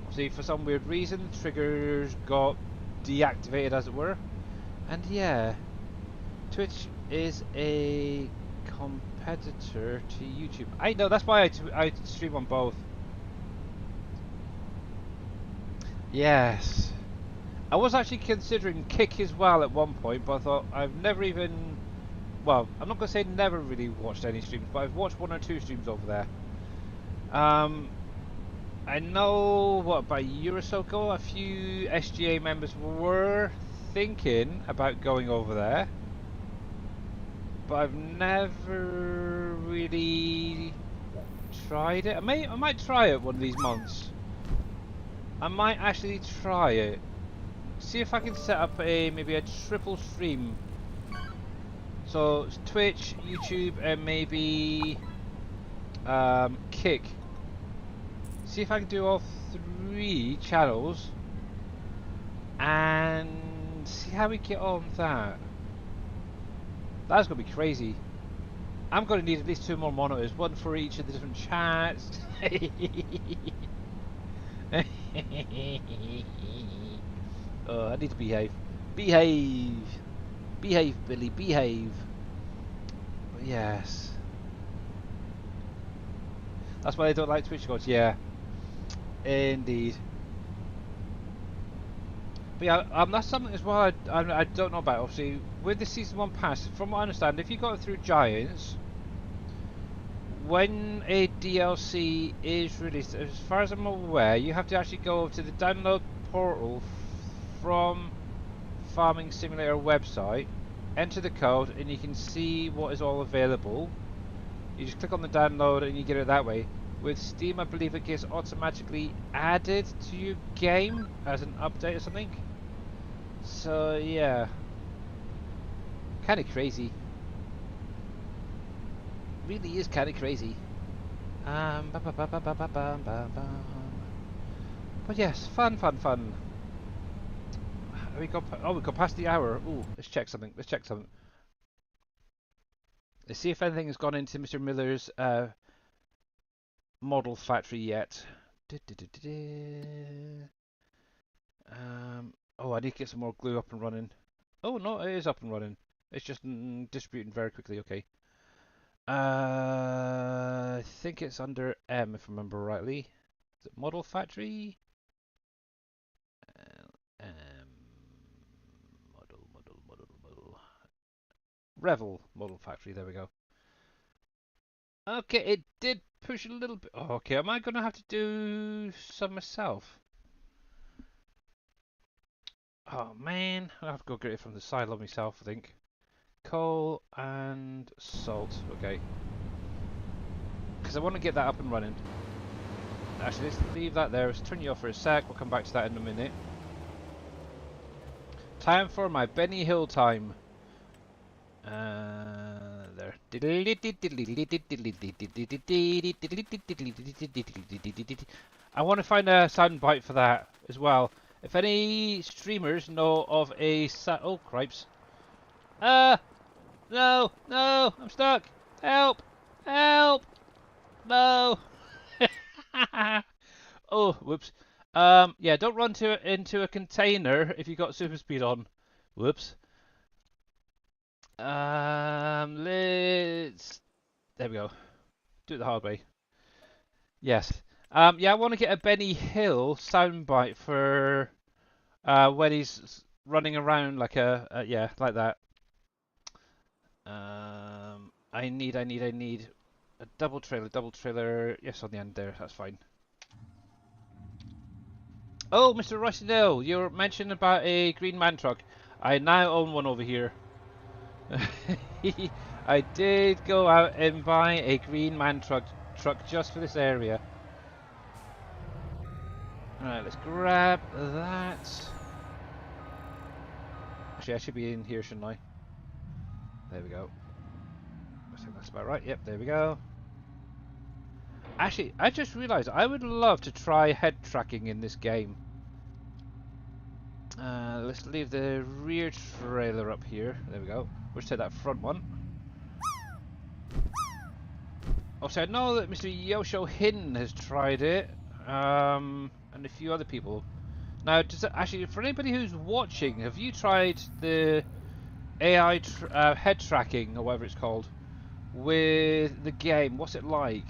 Obviously for some weird reason triggers got deactivated, as it were. And yeah, Twitch is a competitor to YouTube. I know, that's why I stream on both. Yes, I was actually considering Kick as well at one point, but I thought I've never even, well, I'm not going to say never really watched any streams, but I've watched 1 or 2 streams over there. I know, what, about a year or so ago, a few SGA members were thinking about going over there, but I've never really tried it. I might try it one of these months. I might actually try it. See if I can set up maybe a triple stream. So it's Twitch, YouTube, and maybe Kick. See if I can do all 3 channels and see how we get on with that. That's gonna be crazy. I'm gonna need at least 2 more monitors, one for each of the different chats. Oh, I need to behave. Behave! Behave, Billy, behave! But yes. That's why I don't like Twitch gods, yeah. Indeed. But yeah, that's something as well I don't know about. Obviously, with the Season 1 pass, from what I understand, if you got it through Giants, when a DLC is released, as far as I'm aware, you have to actually go to the download portal from Farming Simulator website, enter the code, and you can see what is all available. You just click on the download and you get it that way. With Steam, I believe it gets automatically added to your game as an update or something. So yeah, kind of crazy. Really is kind of crazy. But yes, fun. We got past the hour. Ooh, let's check something. Let's see if anything has gone into Mr. Miller's model factory yet. Oh, I need to get some more glue up and running. Oh no, it is up and running. It's just distributing very quickly. Okay. I think it's under M, if I remember rightly. Is it model factory? Model. Revel model factory. There we go. Okay, it did push a little bit. Oh, okay, am I going to have to do some myself? Oh man, I'll have to go get it from the silo myself, I think. Coal and salt, okay. Because I want to get that up and running. Actually, let's leave that there. Let's turn you off for a sec. We'll come back to that in a minute. Time for my Benny Hill time. There. I want to find a soundbite for that as well. If any streamers know of a oh cripes. No, I'm stuck. Help, no. Oh, whoops. Yeah, don't run into a container if you got super speed on. Whoops. Let's. There we go. Do it the hard way. Yes. Yeah, I want to get a Benny Hill soundbite for when he's running around like yeah, like that. I need a double trailer. Yes, on the end there. That's fine. Oh, Mr. Rushdale, you were mentioning about a green man truck. I now own one over here. I did go out and buy a green man truck just for this area. Alright, let's grab that. Actually, I should be in here, shouldn't I? There we go. I think that's about right. Yep, there we go. Actually, I just realised I would love to try head tracking in this game. Let's leave the rear trailer up here. There we go. We'll take that front one. Also, I know that Mr. Yosho Hin has tried it, and a few other people. Now, actually, for anybody who's watching, have you tried the AI head tracking, or whatever it's called, with the game? What's it like?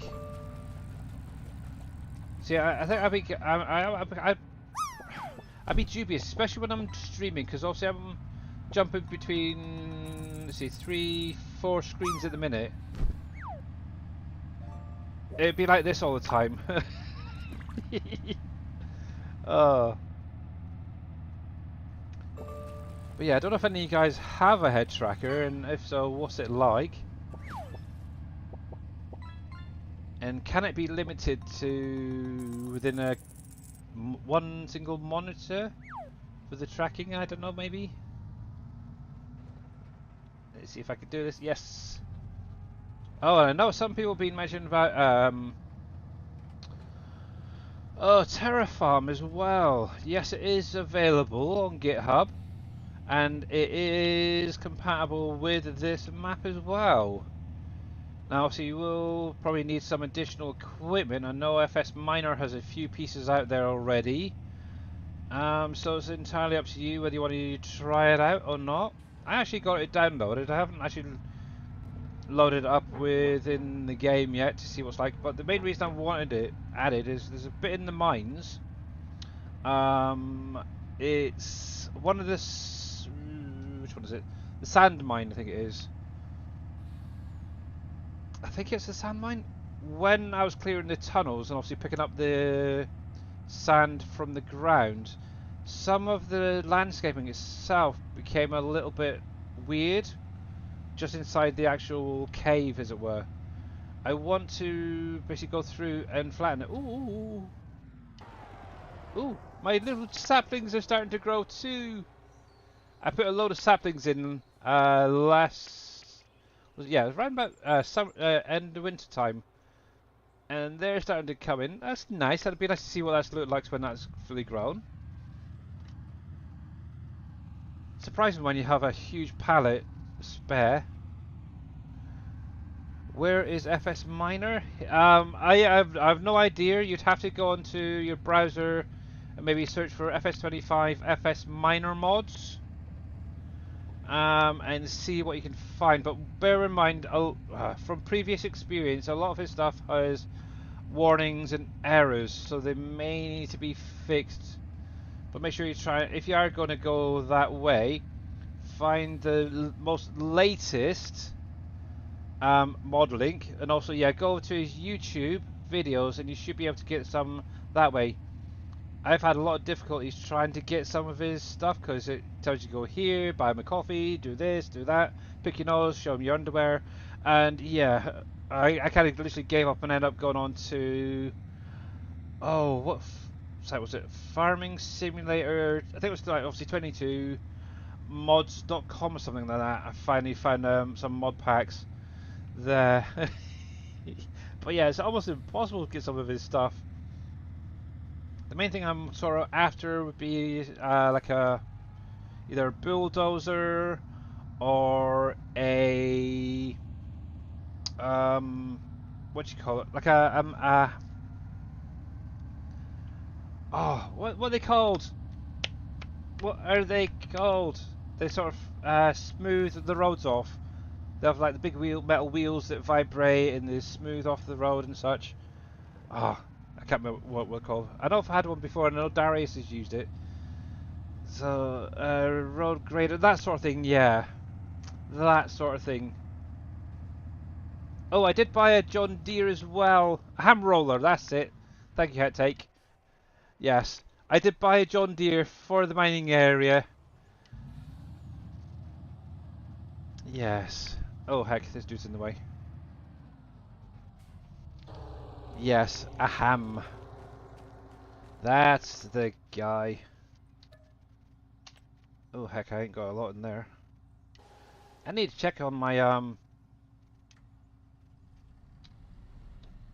See, I think I'd be dubious, especially when I'm streaming, because obviously I'm jumping between, let's see, 3, 4 screens at the minute. It'd be like this all the time. Oh. But yeah, I don't know if any of you guys have a head tracker, and if so, what's it like? And can it be limited to within a one single monitor for the tracking. I don't know, maybe. Let's see if I can do this. Yes. Oh, and I know some people have been mentioning about oh, Terraform as well. Yes, it is available on GitHub, and it is compatible with this map as well. Now, obviously, you will probably need some additional equipment. I know FS Miner has a few pieces out there already. So it's entirely up to you whether you want to try it out or not. I actually got it downloaded. I haven't actually loaded it up within the game yet to see what's like. But the main reason I wanted it added is there's a bit in the mines. It's one of the which one is it? The sand mine, I think it is. I think it's the sand mine. When I was clearing the tunnels and obviously picking up the sand from the ground, some of the landscaping itself became a little bit weird just inside the actual cave, as it were. I want to basically go through and flatten it. Ooh, ooh, my little saplings are starting to grow too. I put a load of saplings in yeah, it was around about end of winter time, and they're starting to come in. That's nice. That'd be nice to see what that's look like when that's fully grown. Surprising when you have a huge pallet spare. Where is FS Miner? I've no idea. You'd have to go onto your browser and maybe search for FS25 FS Miner mods. And see what you can find. But bear in mind, from previous experience, a lot of his stuff has warnings and errors, so they may need to be fixed. But make sure you try, if you are going to go that way, find the most latest mod link, and also go to his YouTube videos, and you should be able to get some that way. I've had a lot of difficulties trying to get some of his stuff because it tells you to go here, buy him a coffee, do this, do that, pick your nose, show him your underwear, and yeah, I kind of literally gave up and ended up going on to, oh, what site was it? Farming Simulator. I think it was like obviously 22 mods.com or something like that. I finally found some mod packs there. But yeah, it's almost impossible to get some of his stuff. The main thing I'm sort of after would be like either a bulldozer or a what do you call it? Like what are they called? What are they called? They sort of smooth the roads off. They have like the big metal wheels that vibrate and they smooth off the road and such. I can't remember what we're called. I know I've had one before, and I know Darius has used it. So, road grader, that sort of thing, yeah. That sort of thing. Oh, I did buy a John Deere as well. A ham roller, that's it. Thank you, Hettake. Yes. I did buy a John Deere for the mining area. Yes. Oh, heck, this dude's in the way. Yes, a ham. That's the guy. Oh, heck, I ain't got a lot in there. I need to check on my,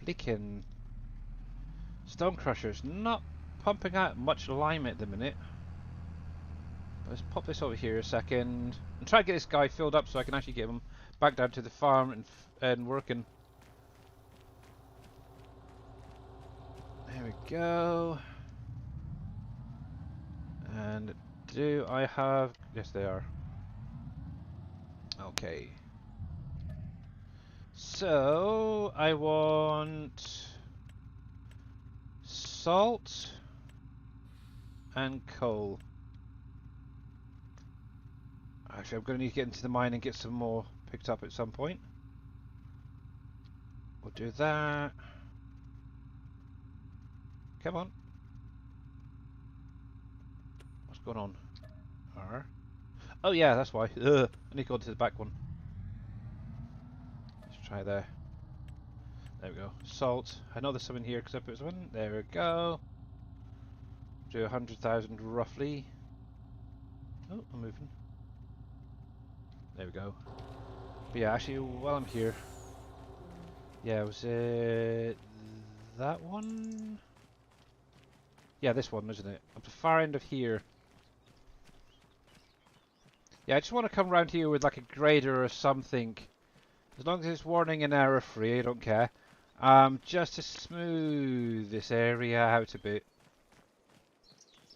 blinking stone crushers. Not pumping out much lime at the minute. Let's pop this over here a second and try to get this guy filled up so I can actually get him back down to the farm and working. There we go. And do I have... Yes, they are. Okay. So, I want salt and coal. Actually, I'm going to need to get into the mine and get some more picked up at some point. We'll do that. Come on. What's going on? Oh yeah, that's why. I need to go to the back one. Let's try there. There we go. Salt. I know there's some in here because I put some in. There we go. to 100,000 roughly. Oh, I'm moving. There we go. But yeah, actually, while I'm here, yeah, was it that one? Yeah, this one, isn't it? Up the far end of here. Yeah, I just want to come around here with like a grader or something. As long as it's warning and error free, I don't care. Just to smooth this area out a bit.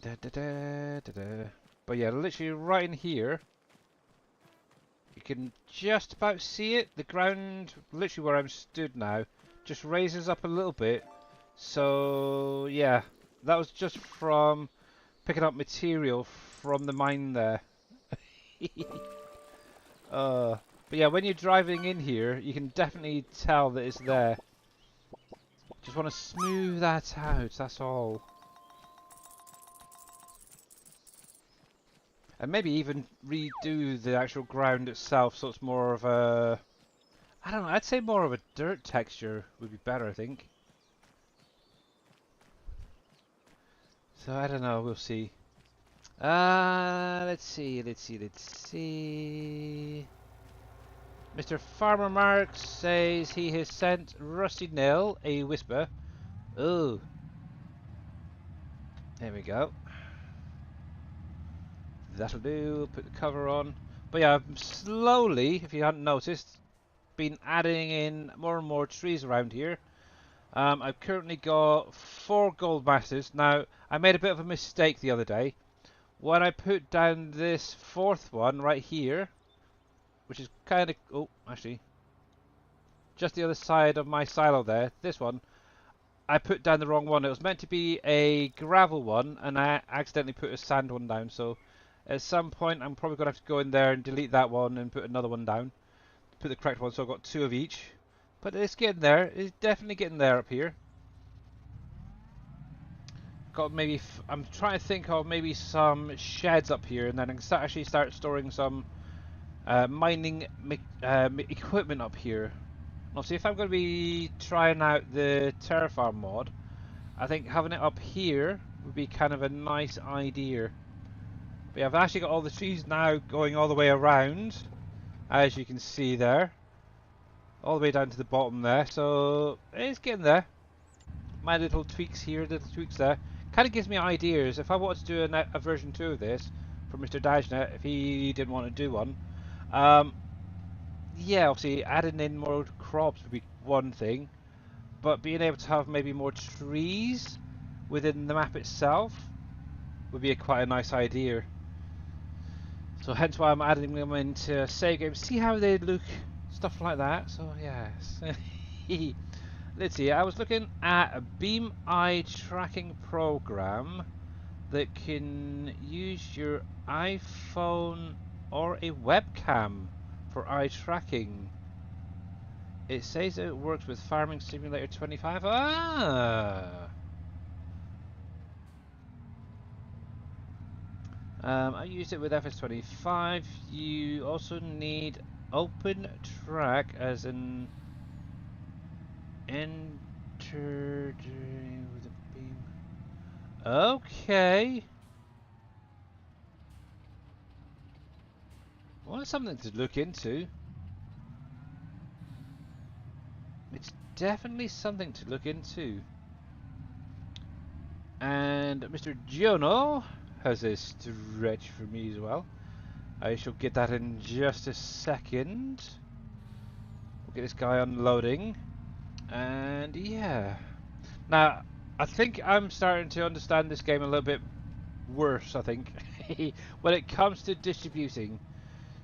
Da, da, da, da, da. But yeah, literally right in here, you can just about see it. The ground, literally where I'm stood now, just raises up a little bit. So yeah, that was just from picking up material from the mine there. uh, but yeah, when you're driving in here, you can definitely tell that it's there. Just want to smooth that out, that's all. And maybe even redo the actual ground itself so it's more of a... I don't know, I'd say more of a dirt texture would be better, I think. So I don't know, we'll see. Let's see. Mr. Farmer Mark says he has sent Rusty Nail a whisper. Oh, there we go. That'll do. Put the cover on. But yeah, I've slowly, if you hadn't noticed, been adding in more and more trees around here. I've currently got 4 gold masters. Now, I made a bit of a mistake the other day. When I put down this 4th one right here, which is kind of... Oh, actually, just the other side of my silo there, this one, I put down the wrong one. It was meant to be a gravel one, and I accidentally put a sand one down. So at some point, I'm probably going to have to go in there and delete that one and put another one down. Put the correct one, so I've got 2 of each. But it's getting there. It's definitely getting there up here. Got maybe... I'm trying to think of maybe some sheds up here, and then I can actually start storing some mining equipment up here. Now, see, if I'm going to be trying out the Terraform mod, I think having it up here would be kind of a nice idea. But yeah, I've actually got all the trees now going all the way around, as you can see there. All the way down to the bottom there, so it's getting there. My little tweaks here, little tweaks there. Kind of gives me ideas. If I wanted to do a version 2 of this, for Mr. Dajnet, if he didn't want to do one, yeah, obviously adding in more crops would be one thing, but being able to have maybe more trees within the map itself would be quite a nice idea. So hence why I'm adding them into save games, see how they look, stuff like that. So yes. Let's see, I was looking at a beam eye tracking program that can use your iPhone or a webcam for eye tracking. It says it works with Farming Simulator 25. Ah! I used it with FS25. You also need open track as an enter with a beam. Okay. Well, that's something to look into. It's definitely something to look into. And Mr. Giono has a stretch for me as well. I shall get that in just a second. We'll get this guy unloading. And yeah. Now, I think I'm starting to understand this game a little bit worse, I think, when it comes to distributing.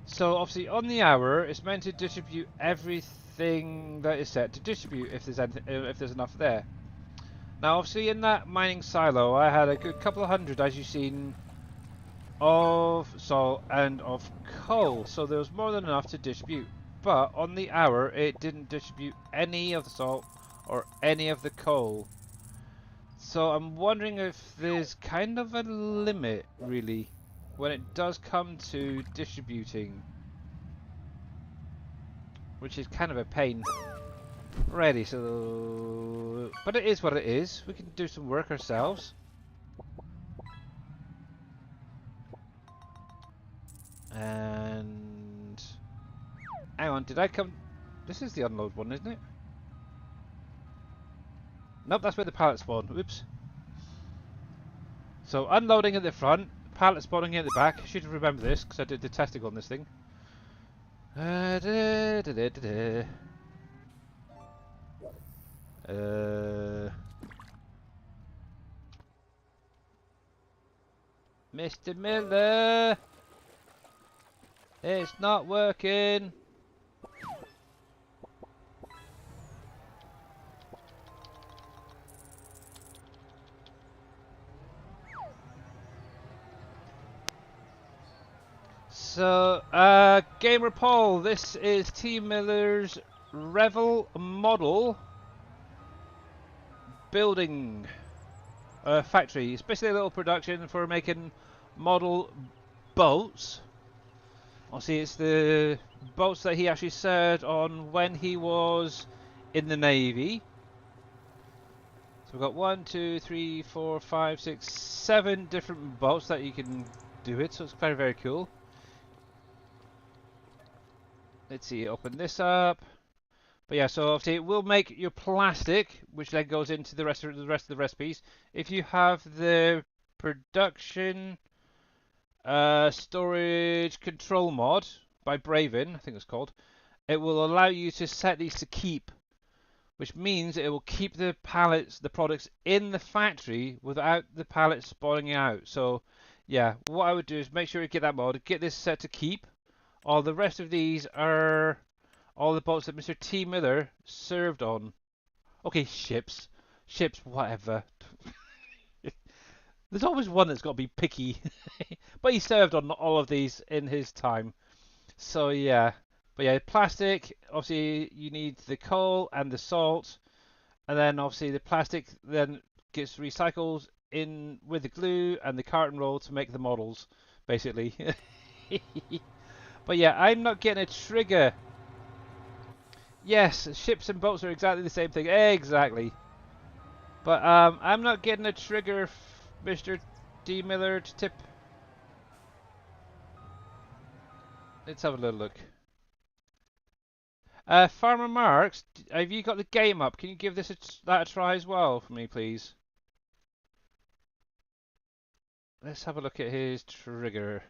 So obviously on the hour, it's meant to distribute everything that is set to distribute if there's enough there. Now obviously in that mining silo, I had a good couple of hundred, as you've seen, of salt and of coal, so there was more than enough to distribute. But on the hour, it didn't distribute any of the salt or any of the coal. So I'm wondering if there's kind of a limit, really, when it does come to distributing, which is kind of a pain. Ready, so... But it is what it is. We can do some work ourselves. And hang on, did I come? This is the unload one, isn't it? Nope, that's where the pallet spawn. Oops. So unloading at the front, pallet spawning at the back. I should have remembered this because I did the testing on this thing. Mr. Miller, it's not working. So, Gamer Paul, this is T Miller's Revel model building factory. It's basically a little production for making model boats. Obviously, it's the boats that he actually served on when he was in the Navy. So we've got 1, 2, 3, 4, 5, 6, 7 different boats that you can do it. So it's very, very cool. Let's see, open this up. But yeah, so obviously it will make your plastic, which then goes into the rest of the recipes. If you have the production storage control mod by Braven, I think it's called, it will allow you to set these to keep, which means it will keep the pallets, the products in the factory without the pallets spawning out. So yeah, what I would do is make sure you get that mod, get this set to keep. All the rest of these are all the boats that Mr. T. Miller served on. Okay, ships. Ships, whatever. There's always one that's got to be picky. But he served on all of these in his time. So yeah. But yeah, plastic, obviously you need the coal and the salt. And then obviously the plastic then gets recycled in with the glue and the carton roll to make the models, basically. But yeah, I'm not getting a trigger. Yes, ships and boats are exactly the same thing. Exactly. But I'm not getting a trigger, Mr. D. Miller, to tip. Let's have a little look. Farmer Marks, have you got the game up? Can you give this that a try as well for me, please? Let's have a look at his trigger.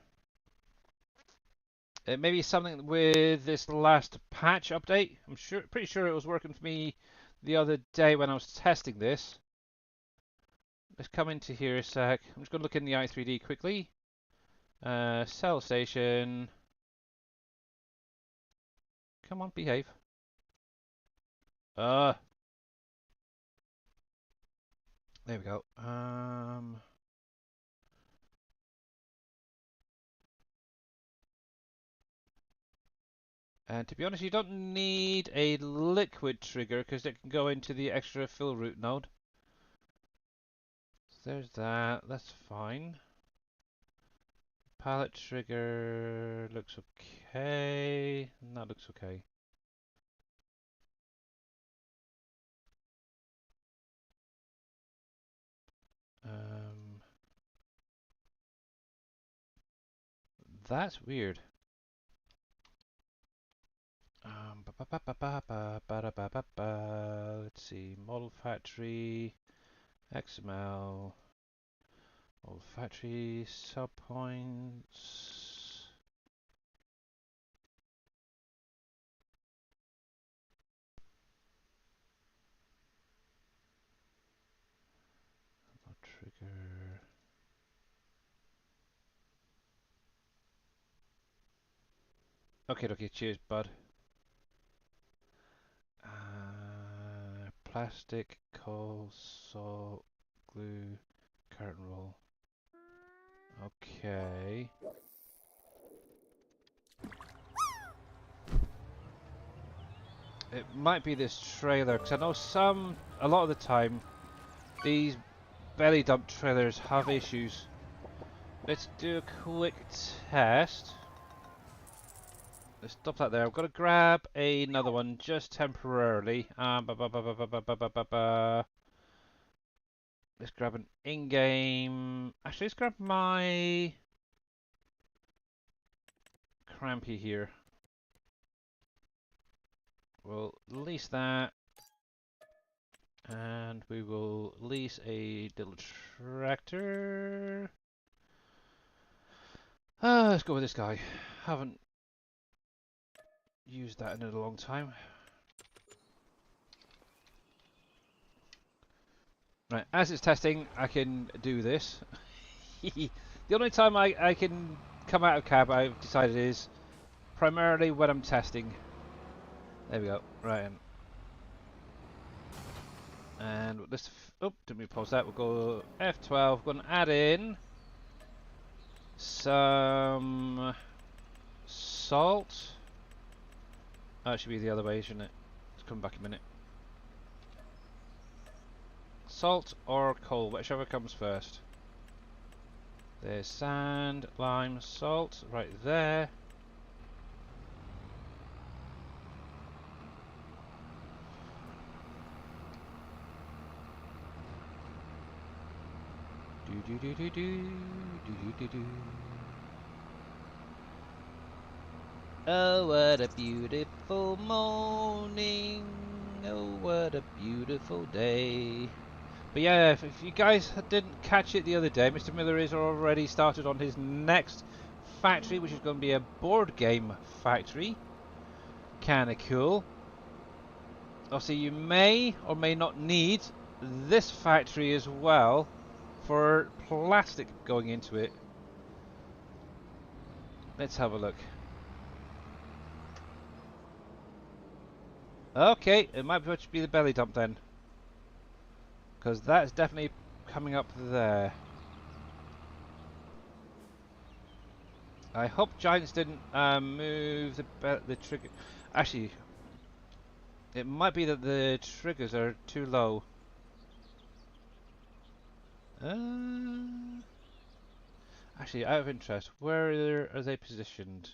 It may be something with this last patch update. I'm pretty sure it was working for me the other day when I was testing this. Let's come into here a sec. I'm just going to look in the i3D quickly. Cell station. Come on, behave. There we go. And to be honest, you don't need a liquid trigger because it can go into the extra fill route node. So there's that. That's fine. Pallet trigger looks okay. That looks okay. That's weird. Let's see. Model factory, XML, model factory, subpoints. Trigger. Okay, cheers, bud. Plastic, coal, salt, glue, carton roll. Okay. It might be this trailer, because I know a lot of the time, these belly dump trailers have issues. Let's do a quick test. Let's stop that there. I've got to grab another one just temporarily. Let's grab an in-game. Actually, let's grab my. crampy here. We'll lease that. And we will lease a little tractor. Let's go with this guy. Haven't used that in a long time. Right, as it's testing, I can do this. The only time I can come out of cab, I've decided, is primarily when I'm testing. There we go. Right. And let's... Oh, didn't we pause that? We'll go F12. We're going to add in some salt. Oh, it should be the other way, shouldn't it? Let's come back a minute. Salt or coal, whichever comes first. There's sand, lime, salt, right there. Do do do do do do do do do. Oh, what a beautiful morning! Oh, what a beautiful day! But yeah, if you guys didn't catch it the other day, Mr. Miller is already started on his next factory, which is going to be a board game factory. Kinda cool. Obviously, you may or may not need this factory as well for plastic going into it. Let's have a look. Okay, it might be the belly dump then, because that's definitely coming up there. I hope Giants didn't move the trigger. Actually, it might be that the triggers are too low. Actually, out of interest, where are they positioned?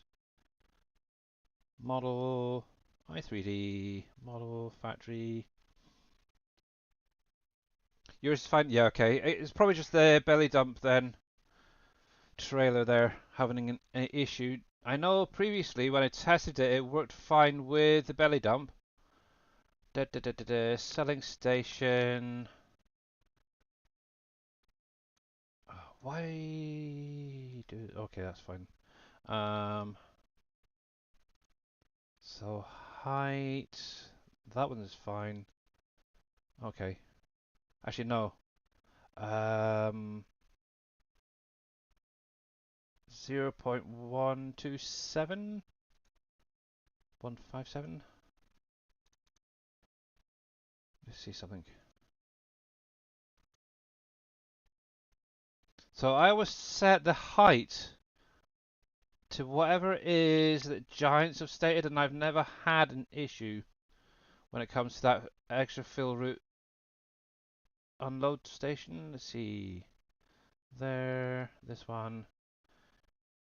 Model, i3D, model, factory. Yours is fine? Yeah, okay. It's probably just the belly dump then. Trailer there having an issue. I know previously when I tested it, it worked fine with the belly dump. Selling station. Why do... Okay, that's fine. So height... That one is fine. Okay. Actually, no. 0.127? 157? Let's see something. So I always set the height to whatever it is that Giants have stated, and I've never had an issue when it comes to that extra fill route unload station. Let's see. There, this one.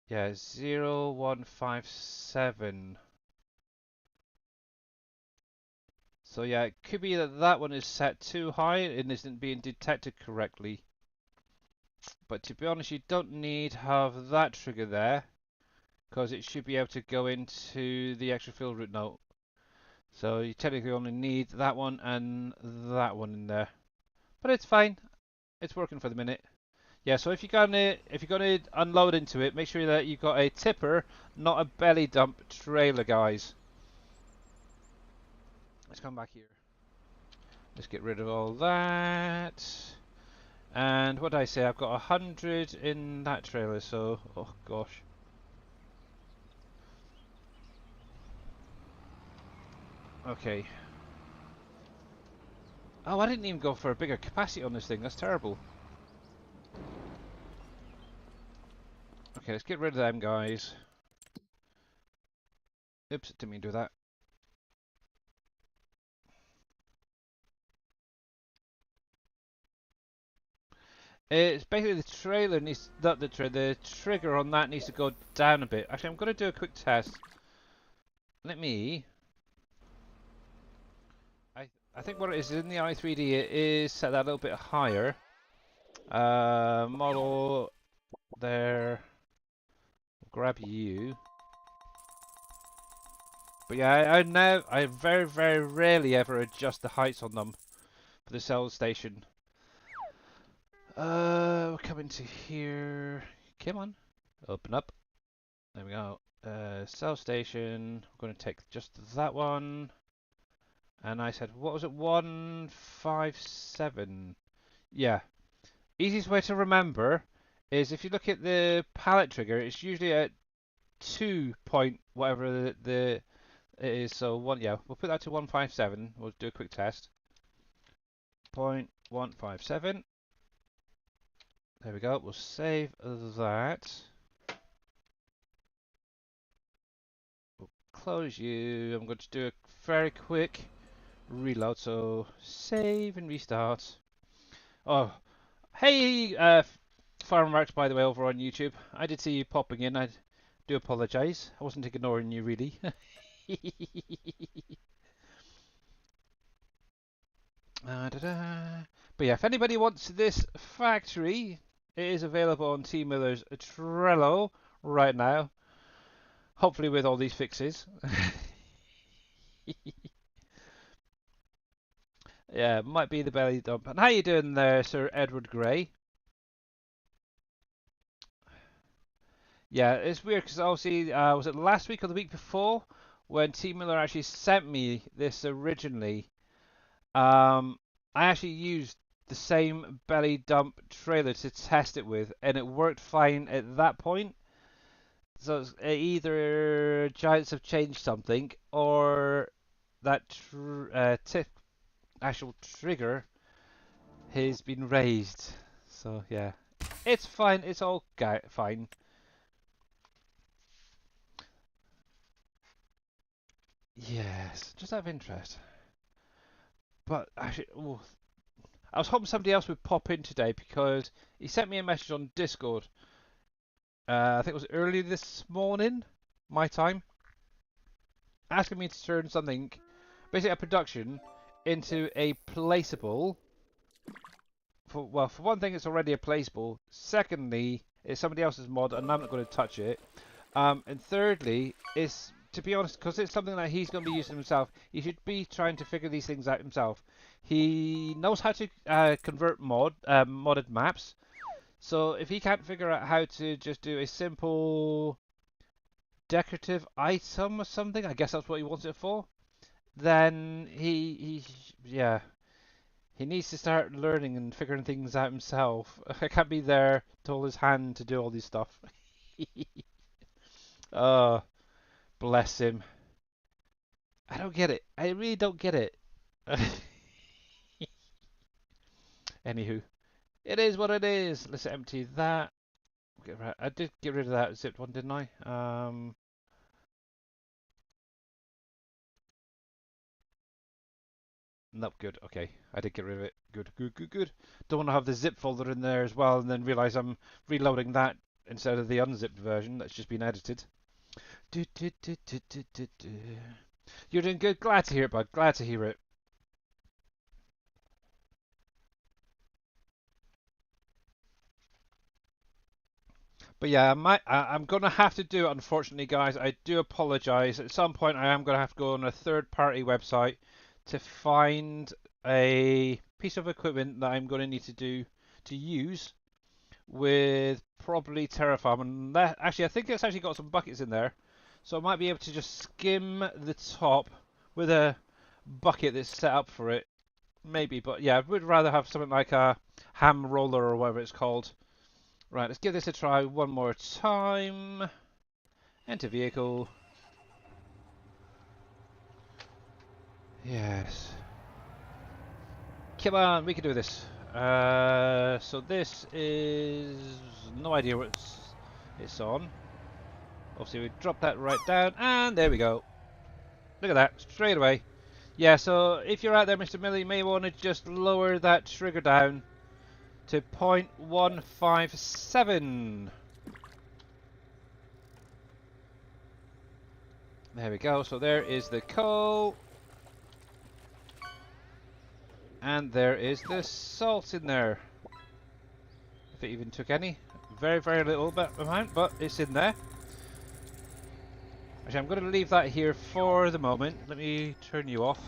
Yeah, 0157. So yeah, it could be that that one is set too high and isn't being detected correctly. But to be honest, you don't need to have that trigger there, because it should be able to go into the extra fill route note. So you technically only need that one and that one in there. But it's fine. It's working for the minute. Yeah, so if you're gonna unload into it, make sure that you've got a tipper, not a belly dump trailer, guys. Let's come back here. Let's get rid of all that. And what did I say? I've got 100 in that trailer, so oh gosh. Okay. Oh, I didn't even go for a bigger capacity on this thing. That's terrible. Okay, let's get rid of them guys. Oops, didn't mean to do that. It's basically the trailer needs, not the trigger on that needs to go down a bit. Actually, I'm going to do a quick test. Let me... I think what it is in the i3D, it is set that a little bit higher. Model there. Grab you. But yeah, I very, very rarely ever adjust the heights on them for the cell station. We're coming to here. Come on, open up. There we go. Cell station. We're going to take just that one. And I said, what was it? 157. Yeah. Easiest way to remember is if you look at the pallet trigger, it's usually at 2 point whatever the it is. So one, yeah, we'll put that to 157. We'll do a quick test. 0.157. There we go. We'll save that. We'll close you. I'm going to do a very quick reload. So save and restart. Oh, hey, Farm Rex, by the way, over on YouTube. I did see you popping in. I do apologise. I wasn't ignoring you, really. But yeah, if anybody wants this factory, it is available on T Miller's Trello right now. Hopefully with all these fixes. Yeah, might be the belly dump. And how you doing there, Sir Edward Gray? Yeah, it's weird because obviously, was it last week or the week before when T Miller actually sent me this originally? I actually used the same belly dump trailer to test it with, and it worked fine at that point. So it's either Giants have changed something, or that actual trigger has been raised. So yeah, it's fine. It's all fine. Yes, just out of interest. But actually, ooh, I was hoping somebody else would pop in today because he sent me a message on Discord. I think it was early this morning, my time, asking me to turn something, basically a production, into a placeable. Well, for one thing, it's already a placeable. Secondly, it's somebody else's mod, and I'm not going to touch it. And thirdly, it's, to be honest, because it's something that he's going to be using himself, he should be trying to figure these things out himself. He knows how to convert modded maps. So if he can't figure out how to just do a simple decorative item or something, I guess that's what he wants it for, then he needs to start learning and figuring things out himself. I can't be there to hold his hand to do all these stuff. Oh, bless him. I don't get it. I really don't get it. Anywho, it is what it is. Let's empty that. I did get rid of that zipped one, didn't I? Nope, good. Okay, I did get rid of it. Good, good, good, good. Don't want to have the zip folder in there as well and then realise I'm reloading that instead of the unzipped version that's just been edited. You're doing good. Glad to hear it, bud. Glad to hear it. But yeah, I'm going to have to do it, unfortunately, guys. I do apologise. At some point, I am going to have to go on a third-party website to find a piece of equipment that I'm going to need to use with probably Terraform. And that, actually, I think it's actually got some buckets in there. So I might be able to just skim the top with a bucket that's set up for it. Maybe, but yeah, I would rather have something like a ham roller or whatever it's called. Right, let's give this a try one more time. Enter vehicle. Yes. Come on, we can do this. So this is no idea what it's on. Obviously, we drop that right down, and there we go. Look at that, straight away. Yeah, so if you're out there, Mr. Miller, you may want to just lower that trigger down to 0.157. There we go. So there is the coal. And there is the salt in there. If it even took any. Very, very little bit amount, but it's in there. Actually, I'm going to leave that here for the moment. Let me turn you off.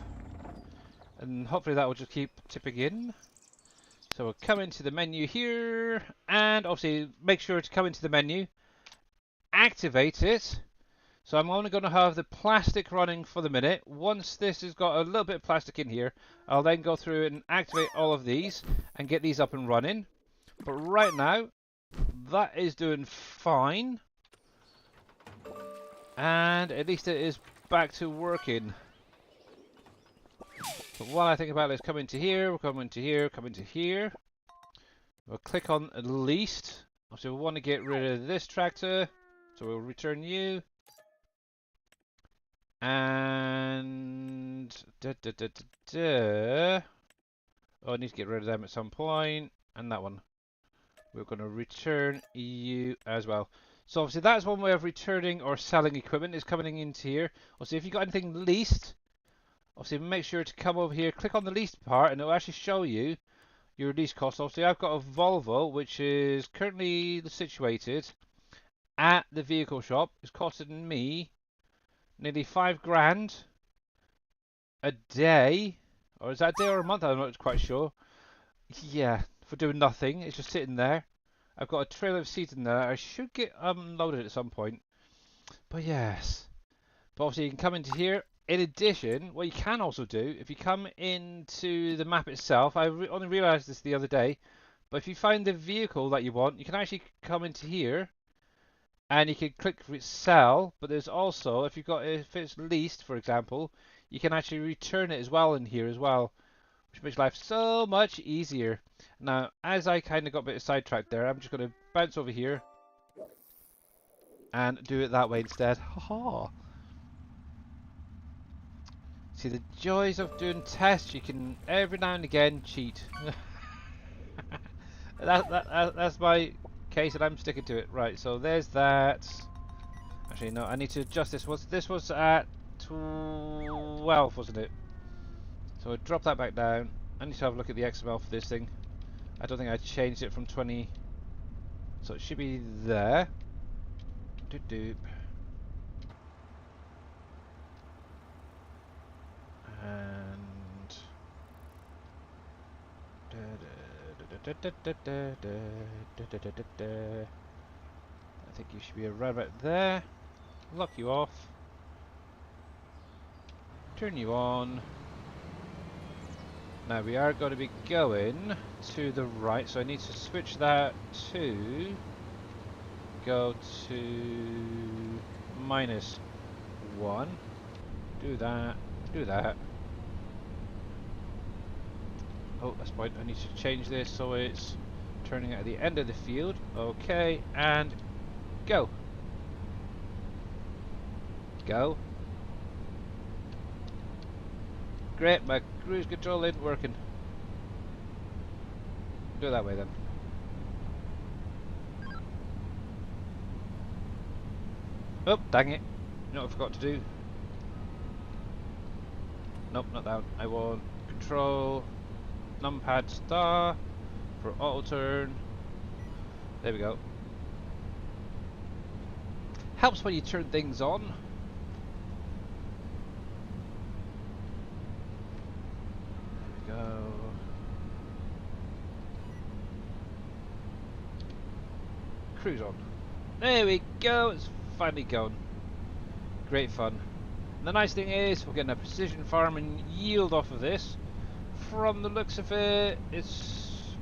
And hopefully that will just keep tipping in. So we'll come into the menu here. And obviously make sure to come into the menu. Activate it. So I'm only going to have the plastic running for the minute. Once this has got a little bit of plastic in here, I'll then go through and activate all of these and get these up and running. But right now, that is doing fine. And at least it is back to working. But while I think about it, let's come into here, we'll come into here, come into here. We'll click on least. So we want to get rid of this tractor. So we'll return you. And oh, I need to get rid of them at some point. And that one. We're going to return you as well. So obviously that's one way of returning or selling equipment, is coming into here. Obviously if you've got anything leased, obviously make sure to come over here, click on the leased part, and it'll actually show you your lease cost. Obviously I've got a Volvo which is currently situated at the vehicle shop. It's costing me nearly £5,000 a day, or is that a day or a month? I'm not quite sure. Yeah, for doing nothing. It's just sitting there. I've got a trailer of seats in there. I should get unloaded at some point. But yes. But obviously you can come into here. In addition, what you can also do, if you come into the map itself, I only realised this the other day, but if you find the vehicle that you want, you can actually come into here and you can click sell. But there's also, if it's leased, for example, you can actually return it as well in here as well, which makes life so much easier. Now, as I kind of got a bit sidetracked there, I'm just going to bounce over here and do it that way instead. Haha. See, the joys of doing tests, you can every now and again cheat. That's my case, and I'm sticking to it. Right, so there's that. Actually, no, I need to adjust this. This was at 12, wasn't it? So I drop that back down. I need to have a look at the XML for this thing. I don't think I changed it from 20. So it should be there. Doop doop. And I think you should be around about there. Lock you off. Turn you on. Now we are going to be going to the right, so I need to switch that to go to -1. Do that. Do that. Oh, that's point. I need to change this so it's turning at the end of the field. Okay, and go. Go. Great, my cruise control isn't working. Do it that way then. Oh, dang it. You know what I forgot to do? Nope, not that one. I want control numpad star for auto turn. There we go. Helps when you turn things on. There we go. Cruise on. There we go. It's finally going. Great fun. And the nice thing is we're getting a precision farming yield off of this. From the looks of it, it's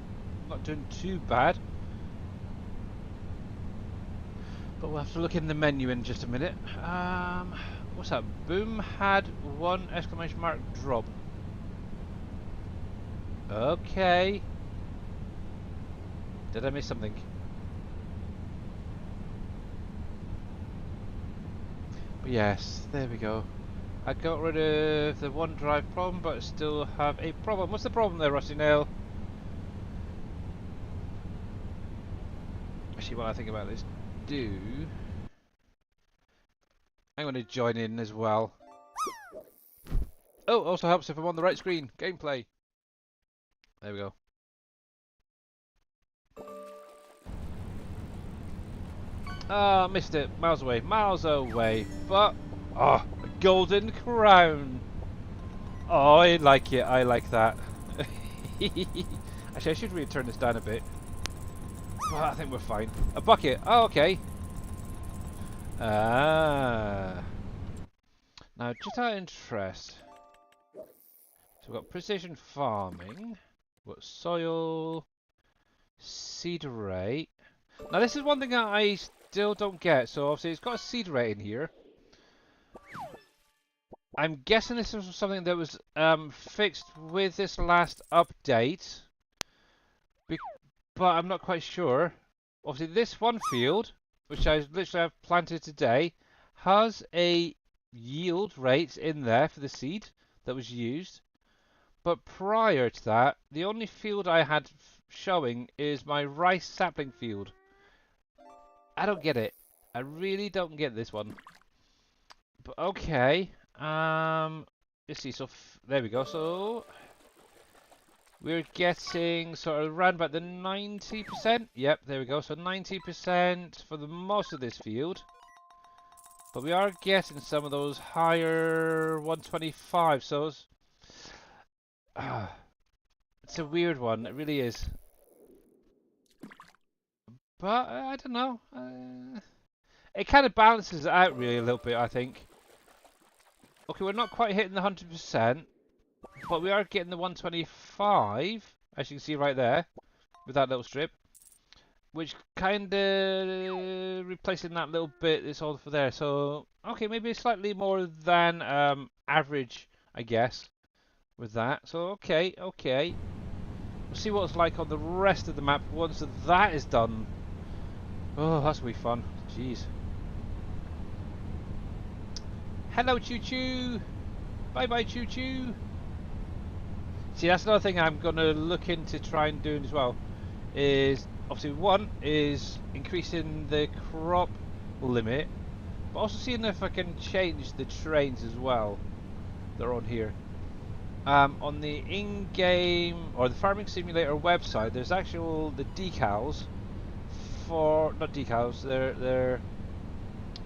not doing too bad. But we'll have to look in the menu in just a minute. What's that? Boom had one exclamation mark drop. Okay. Did I miss something? But yes, there we go. I got rid of the OneDrive problem, but I still have a problem. What's the problem there, Rusty Nail? Actually, what I think about this, I'm going to join in as well. Oh, also helps if I'm on the right screen. Gameplay. There we go. Ah, missed it. Miles away. Miles away. But Oh, a golden crown. Oh, I like it. I like that. Actually, I should really turn this down a bit. But I think we're fine. A bucket. Oh, okay. Ah. Now, just out of interest. So we've got precision farming. We've got soil. Seed rate. Now, this is one thing that I still don't get. So, obviously, it's got a seed rate in here. I'm guessing this was something that was fixed with this last update. But I'm not quite sure. Obviously, this one field, which I literally have planted today, has a yield rate in there for the seed that was used. But prior to that, the only field I had showing is my rice sapling field. I don't get it. I really don't get this one. But okay. Let's see. So there we go. So we're getting sort of around about the 90%. Yep, there we go. So 90% for the most of this field. But we are getting some of those higher 125. So it's a weird one. It really is. But I don't know. It kind of balances it out really a little bit, I think. Okay, we're not quite hitting the 100%. But we are getting the 125, as you can see right there, with that little strip. Which kind of replacing that little bit that's all for there. So, okay, maybe slightly more than average, I guess, with that. So, okay. We'll see what it's like on the rest of the map once that is done. Oh, that's going to be fun. Jeez. Hello, Choo Choo. Bye-bye, Choo Choo. See, that's another thing I'm going to look into trying doing as well. Is obviously one is increasing the crop limit, but also seeing if I can change the trains as well. They're on here. On the in-game or the Farming Simulator website, there's actual the decals for not decals. They're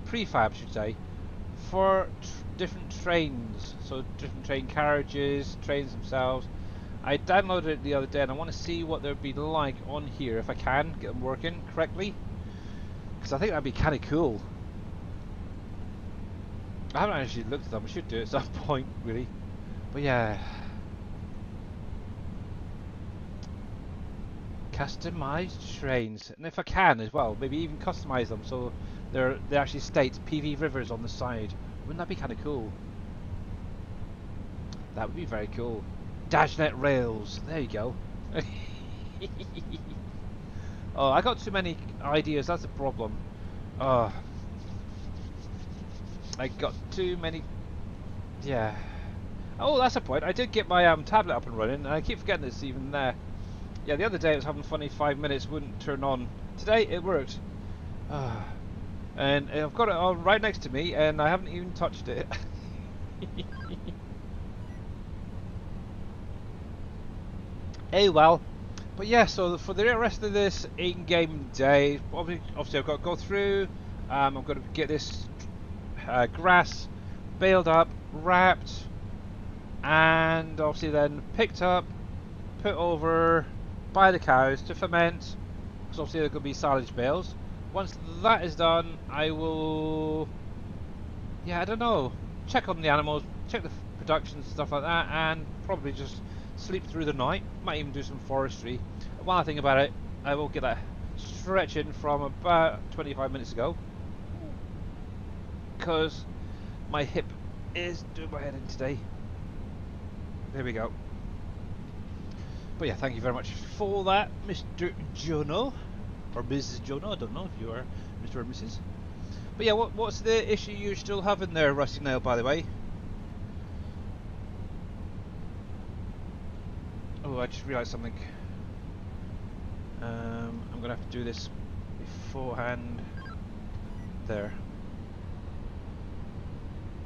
prefab, I should say, for different trains. So different train carriages, trains themselves. I downloaded it the other day and I want to see what they'd be like on here if I can get them working correctly, because I think that'd be kind of cool. I haven't actually looked at them. I should do it at some point, really. But yeah, customized trains, and if I can as well, maybe even customize them so they actually state PV Rivers on the side. Wouldn't that be kind of cool? That would be very cool. Dashnet rails. There you go. Oh, I got too many ideas. That's the problem. Oh, I got too many. Yeah. Oh, that's a point. I did get my tablet up and running, and I keep forgetting it's even there. Yeah, the other day it was having funny 5 minutes, wouldn't turn on. Today it worked. And I've got it on right next to me, and I haven't even touched it. Hey, well. But yeah, so for the rest of this in-game day, obviously I've got to go through. I'm going to get this grass baled up, wrapped, and obviously then picked up, put over by the cows to ferment, because obviously they're going to be silage bales. Once that is done, I will, yeah, I don't know, check on the animals, check the production, stuff like that, and probably just sleep through the night. Might even do some forestry. One other thing about it, I will get that stretching from about 25 minutes ago, because my hip is doing my head in today. There we go. But yeah, thank you very much for that, Mr. Jono, or Mrs. Jono. I don't know if you are Mr. or Mrs. But yeah, what's the issue you're still having there, Rusty Nail, by the way? Oh, I just realised something. I'm gonna have to do this beforehand. There.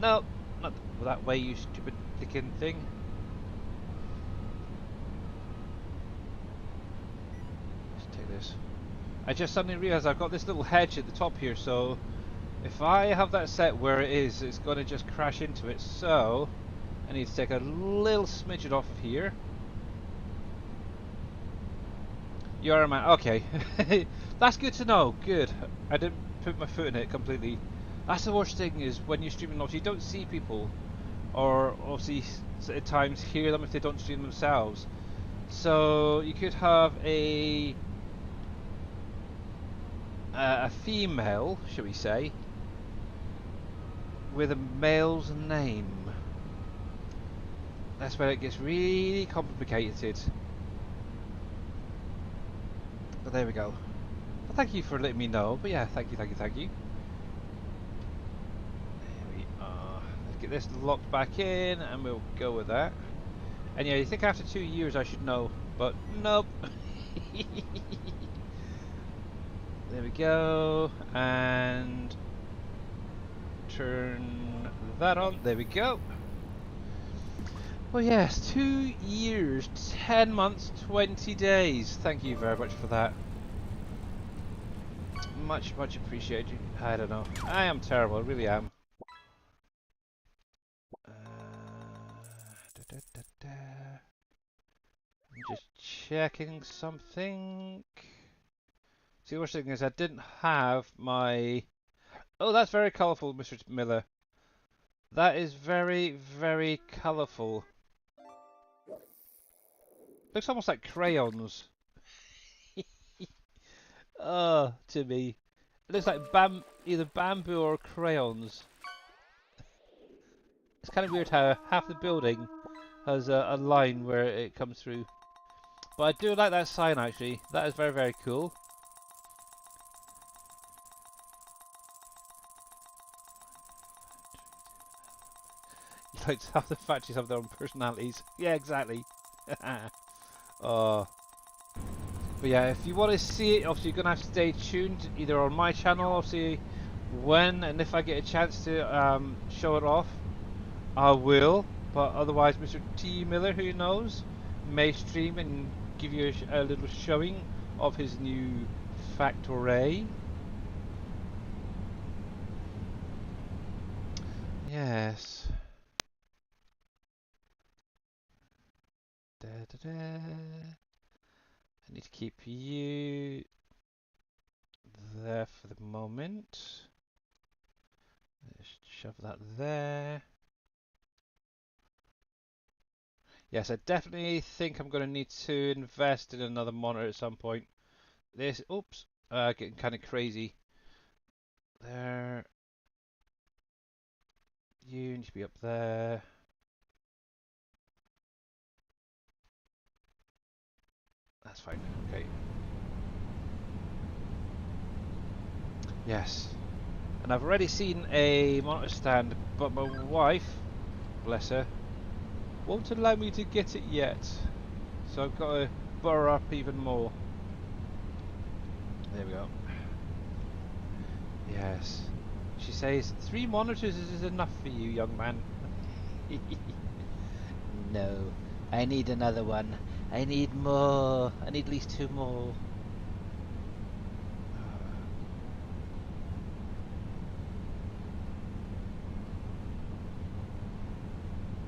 No, not that way, you stupid thinking thing. Let's take this. I just suddenly realised I've got this little hedge at the top here, so If I have that set where it is, it's going to just crash into it, so I need to take a little smidgen off of here. You're a man. Okay. That's good to know. Good. I didn't put my foot in it completely. That's the worst thing, is when you're streaming, obviously you don't see people, or obviously at times hear them if they don't stream themselves. So you could have a female, shall we say, with a male's name. That's where it gets really complicated. But there we go. Well, thank you for letting me know. But yeah, thank you. There we are. Let's get this locked back in and we'll go with that. And yeah, you think after 2 years I should know, but nope. There we go. And turn that on. There we go. Well, yes, 2 years, 10 months, 20 days. Thank you very much for that. Much appreciated. I don't know. I am terrible, I really am. I'm just checking something. See, the worst thing is I didn't have my... Oh, that's very colourful, Mr. Miller. That is very colourful. Looks almost like crayons. Oh, to me. It looks like either bamboo or crayons. It's kind of weird how half the building has a line where it comes through. But I do like that sign, actually. That is very cool. You like to have the factories have their own personalities. Yeah, exactly. Oh. But yeah, if you want to see it, obviously you're going to have to stay tuned either on my channel, obviously when and if I get a chance to show it off, I will. But otherwise, Mr. T. Miller, who knows, may stream and give you a little showing of his new factory. Yes. I need to keep you there for the moment. Let's shove that there. Yes, I definitely think I'm going to need to invest in another monitor at some point. This, oops, getting kind of crazy. There. You need to be up there. That's fine, okay. Yes. And I've already seen a monitor stand, but my wife, bless her, won't allow me to get it yet. So I've got to burr up even more. There we go. Yes. She says, 3 monitors is enough for you, young man. No. I need another one. I need more. I need at least 2 more.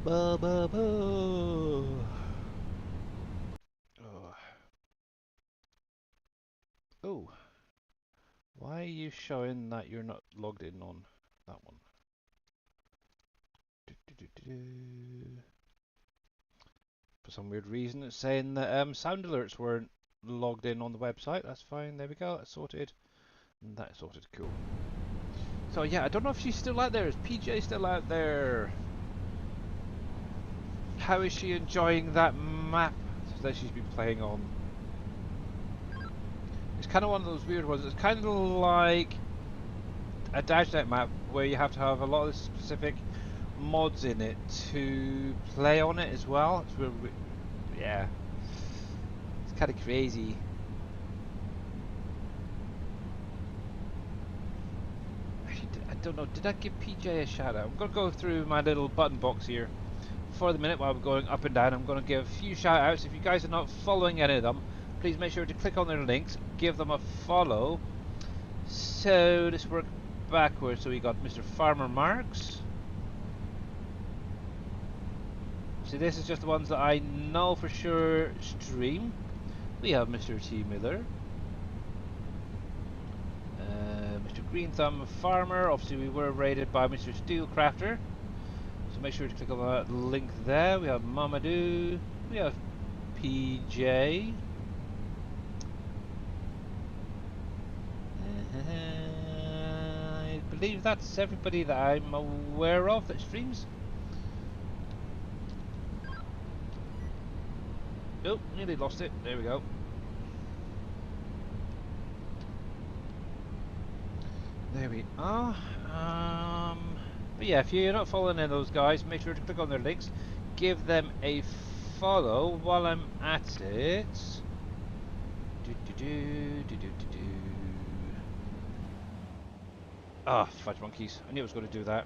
Ba ba ba. Oh. Oh. Why are you showing that you're not logged in on that one? For some weird reason, it's saying that sound alerts weren't logged in on the website. That's fine. There we go. That's sorted. And that's sorted. Cool. So yeah, I don't know if she's still out there. Is PJ still out there? How is she enjoying that map that she's been playing on? It's kind of one of those weird ones. It's kind of like a Dashnet map where you have to have a lot of specific mods in it to play on it as well. It's really, yeah, it's kind of crazy. Actually, I don't know. Did I give PJ a shout out? I'm gonna go through my little button box here for the minute while we're going up and down. I'm going to give a few shout outs. If you guys are not following any of them, please make sure to click on their links, give them a follow. So this work backwards. So we got Mr. Farmer Marks. See, this is just the ones that I know for sure stream. We have Mr. T. Miller. Mr. Green Thumb Farmer. Obviously we were rated by Mr. Steelcrafter. So make sure to click on that link there. We have Mamadou. We have PJ. I believe that's everybody that I'm aware of that streams. Oh, nearly lost it. There we go. There we are. But yeah, if you're not following any of those guys, make sure to click on their links. Give them a follow while I'm at it. Ah, fudge monkeys. I knew I was going to do that.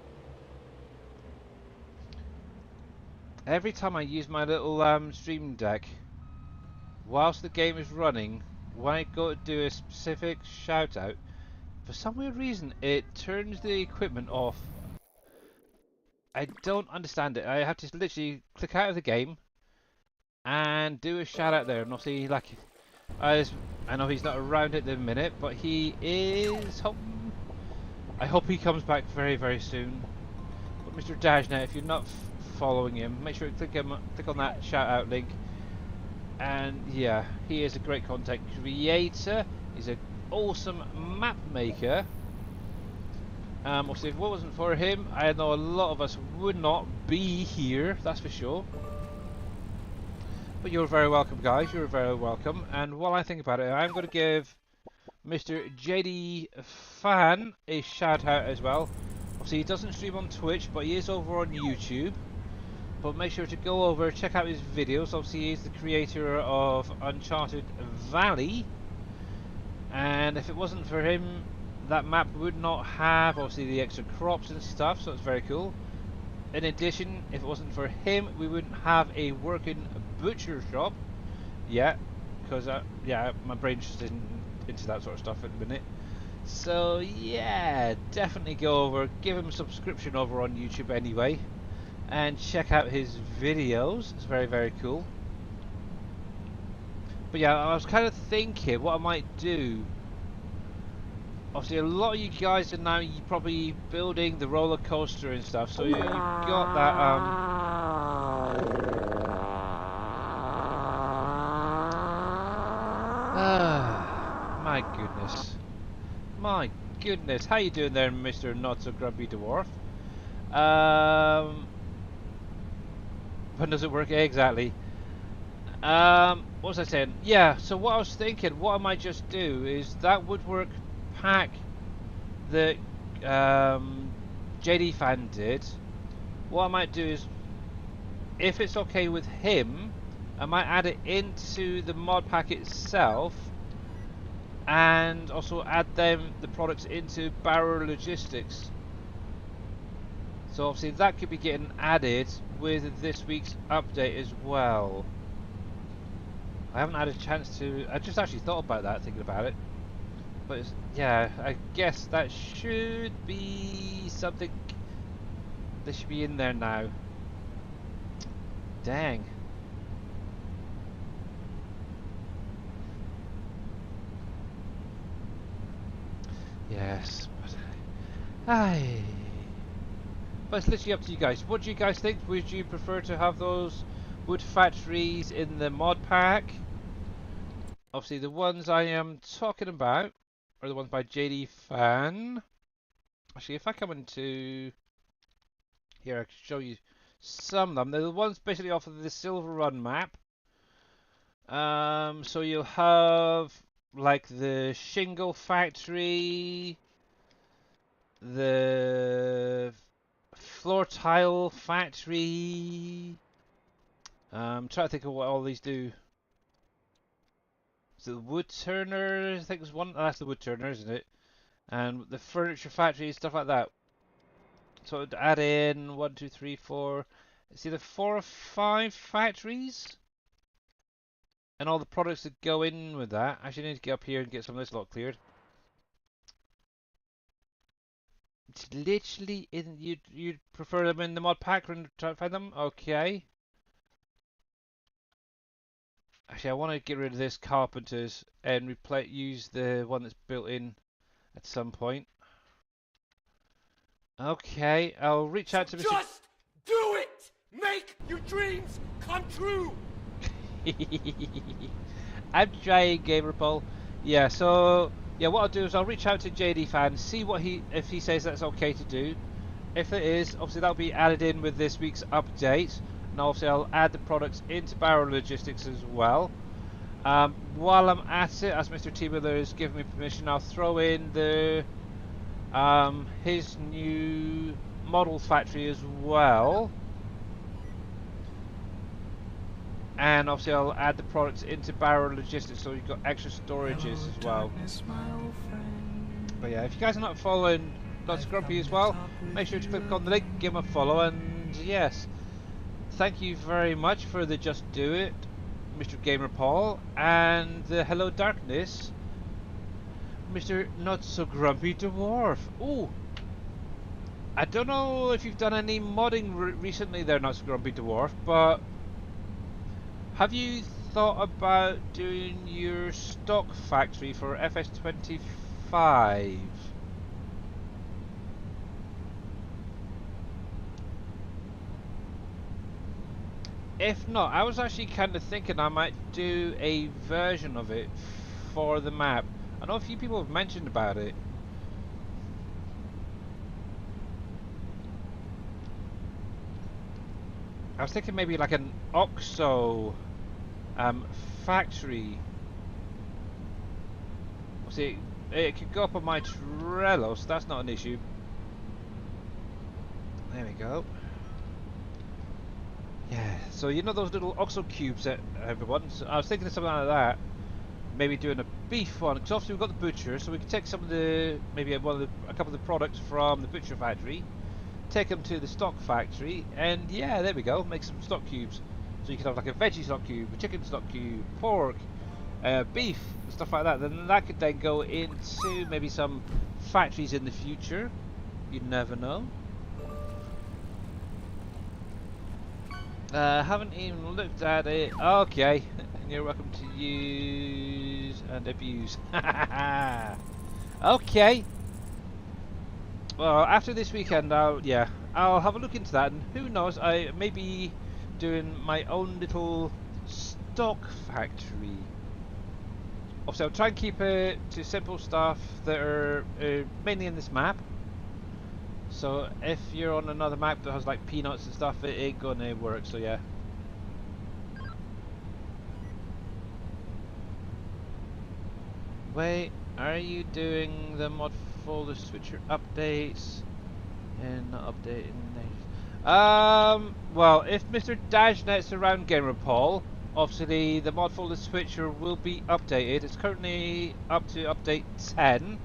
Every time I use my little stream deck, whilst the game is running, when I go to do a specific shout out, for some weird reason it turns the equipment off. I don't understand it. I have to literally click out of the game and do a shout out there, and obviously, like, I know he's not around at the minute, but he is home. I hope he comes back very, very soon. But Mr. Dajna, if you're not following him, make sure to click on that shout out link. And yeah, he is a great content creator. He's an awesome map maker. Obviously, if it wasn't for him, I know a lot of us would not be here, that's for sure. But you're very welcome, guys. You're very welcome. And while I think about it, I'm going to give Mr. JD Fan a shout out as well. Obviously, he doesn't stream on Twitch, but he is over on YouTube. But make sure to go over, check out his videos. Obviously, he is the creator of Uncharted Valley. And if it wasn't for him, that map would not have, obviously, the extra crops and stuff, so it's very cool. In addition, if it wasn't for him, we wouldn't have a working butcher shop yet, because yeah, my brain's just into that sort of stuff at the minute. So yeah, definitely go over, give him a subscription over on YouTube anyway, and check out his videos. It's very, very cool. But yeah, I was kind of thinking what I might do. Obviously, a lot of you guys are now probably building the roller coaster and stuff, so you've got that. My goodness, my goodness, how you doing there, Mr. Not So Grumpy Dwarf? When does it work exactly? What was I saying? Yeah. So what I was thinking, what I might just do is that woodwork pack that JD Fan did. What I might do is, if it's okay with him, I might add it into the mod pack itself, and also add the products into Barrow Logistics. So obviously that could be getting added with this week's update as well. I haven't had a chance to. I just actually thought about that, thinking about it. But it's, yeah, I guess that should be something that should be in there now. Dang. Yes, but but it's literally up to you guys. What do you guys think? Would you prefer to have those wood factories in the mod pack? Obviously, the ones I am talking about are the ones by JD Fan. Actually, if I come into here, I can show you some of them. They're the ones basically off of the Silver Run map. So you'll have like the shingle factory, the floor tile factory. Try to think of what all these do. So the wood turner, I think there's one. That's the wood turner, isn't it? And the furniture factory, stuff like that. So to add in 1, 2, 3, 4. It's either 4 or 5 factories, and all the products that go in with that. Actually, I need to get up here and get some of this lot cleared. It's literally in. You prefer them in the mod pack and try to find them? Okay. Actually, I want to get rid of this Carpenter's and use the one that's built in at some point. Okay, I'll reach out to Mr. Just do it! Make your dreams come true! I'm trying, Gamer Paul. Yeah, so yeah, what I'll do is I'll reach out to JD Fan, see what if he says that's okay to do. If it is, obviously that'll be added in with this week's update, and obviously I'll add the products into Barrel Logistics as well. While I'm at it, as Mr. T Miller has given me permission, I'll throw in the his new model factory as well. And obviously I'll add the products into Barrel Logistics so you've got extra storages as well. But yeah, if you guys are not following Lots Grumpy as well, make sure to click on the link, give him a follow, and yes, thank you very much for the Just Do It, Mr. Gamer Paul, and the Hello Darkness, Mr. Not So Grumpy Dwarf. Ooh, I don't know if you've done any modding recently there, Not So Grumpy Dwarf, but have you thought about doing your stock factory for FS25? If not, I was actually kind of thinking I might do a version of it for the map. I know a few people have mentioned about it. I was thinking maybe like an OXO factory. See, it could go up on my Trello, so that's not an issue. There we go. Yeah, so you know those little OXO cubes that everyone. So I was thinking of something like that. Maybe doing a beef one, because obviously we've got the butcher, so we can take some of the, maybe a couple of the products from the butcher factory, take them to the stock factory, and yeah, there we go, make some stock cubes. So you could have like a veggie stock cube, a chicken stock cube, pork, beef, and stuff like that. Then that could then go into maybe some factories in the future. You never know. Haven't even looked at it. Okay, and you're welcome to use and abuse. Okay. Well, after this weekend, I'll have a look into that, and who knows, I may be doing my own little stock factory. Obviously, I'll try and keep it to simple stuff that are mainly in this map. So if you're on another map that has like peanuts and stuff, it ain't gonna work, so yeah. Wait, are you doing the mod folder switcher updates? And not updating well, if Mr. Dajnet's around, Gamer Paul, obviously the mod folder switcher will be updated. It's currently up to update 10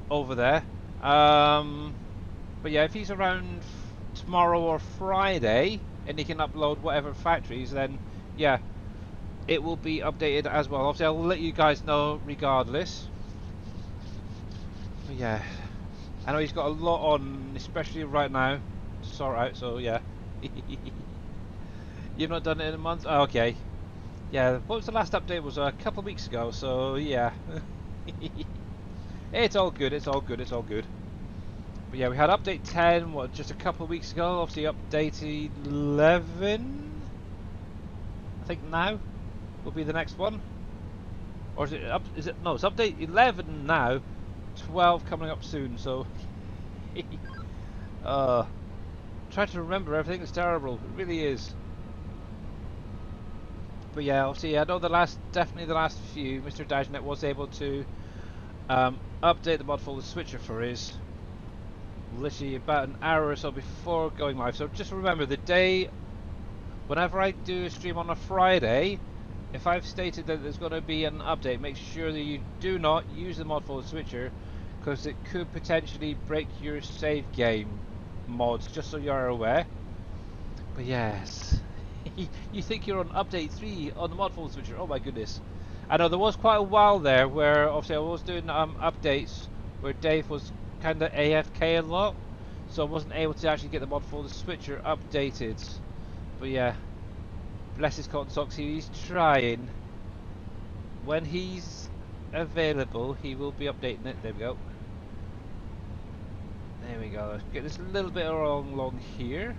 over there. But yeah, if he's around tomorrow or Friday and he can upload whatever factories, then yeah, it will be updated as well. Obviously, I'll let you guys know regardless. But yeah, I know he's got a lot on, especially right now, to sort out, so yeah. You've not done it in a month? Oh, okay. Yeah, what was the last update? It was a couple of weeks ago, so yeah. It's all good, it's all good, it's all good. But yeah, we had update 10, what, just a couple of weeks ago. Obviously update 11, I think now will be the next one. Or is it up, no, it's update 11 now, 12 coming up soon, so try to remember everything. It's terrible, it really is. But yeah, obviously I know definitely the last few, Mr. Dajnet was able to update the mod folder switcher for his literally about an hour or so before going live. So just remember, the day whenever I do a stream on a Friday, if I've stated that there's going to be an update, make sure that you do not use the mod folder switcher, because it could potentially break your save game mods, just so you're aware. But yes, you think you're on update 3 on the mod folder switcher, oh my goodness. I know there was quite a while there where obviously I was doing updates where Dave was kind of AFK a lot, so I wasn't able to actually get the mod for the switcher updated. But yeah, bless his cotton socks, he's trying. When he's available, he will be updating it. There we go. There we go. Let's get this a little bit along here.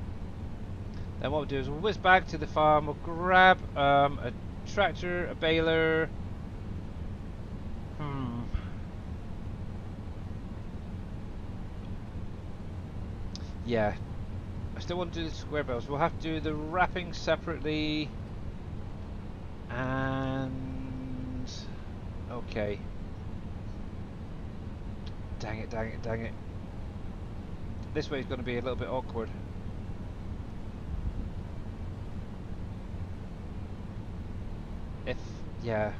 Then what we'll do is we'll whiz back to the farm. We'll grab a tractor, a baler. Yeah, I still want to do the square bales. We'll have to do the wrapping separately. And okay. Dang it, dang it, dang it. This way is going to be a little bit awkward. Yeah.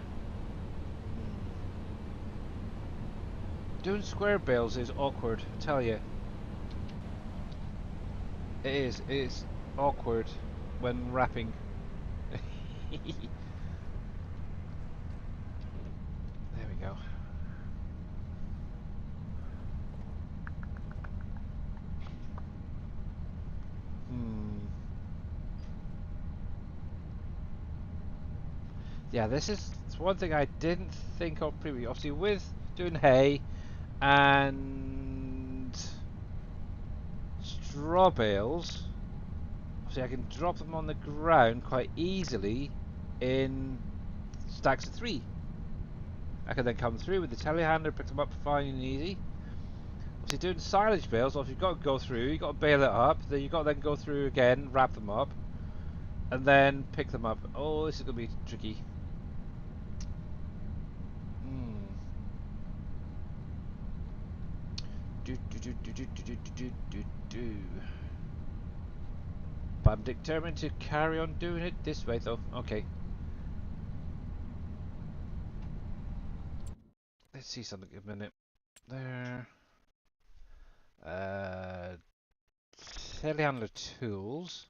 Doing square bales is awkward, I tell you. It is. It's awkward when wrapping. There we go. Yeah, this is one thing I didn't think of previously. Obviously, with doing hay and straw bales, obviously I can drop them on the ground quite easily in stacks of 3. I can then come through with the telehandler, pick them up fine and easy. Obviously, doing silage bales, obviously you've got to go through, you've got to bale it up, then you've got to then go through again, wrap them up, and then pick them up. Oh, this is going to be tricky. But I'm determined to carry on doing it this way though. Okay. Let's see something a minute. There. Telehandler tools.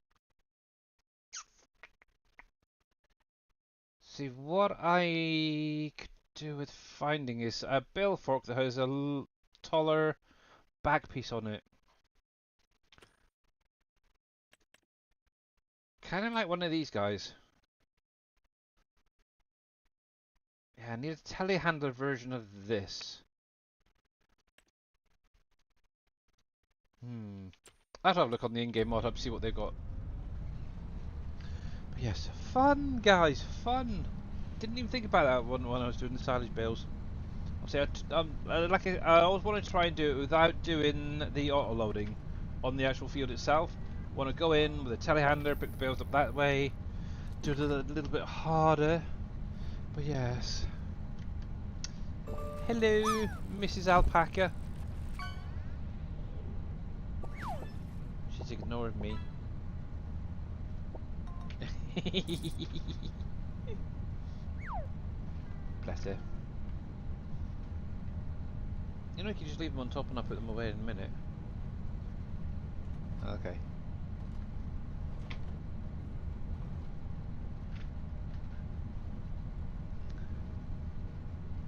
See, what I could do with finding is a bale fork that has a taller back piece on it. Kind of like one of these guys. Yeah, I need a telehandler version of this. I'll have a look on the in-game mod hub, see what they've got. But yes, fun, guys, fun. Didn't even think about that when I was doing the silage bales. Obviously, I always want to try and do it without doing the auto loading on the actual field itself. Want to go in with a telehandler, pick the bales up that way, do it a little bit harder. But yes. Hello, Mrs. Alpaca. She's ignoring me. Bless her. You know, you can just leave them on top and I'll put them away in a minute. Okay.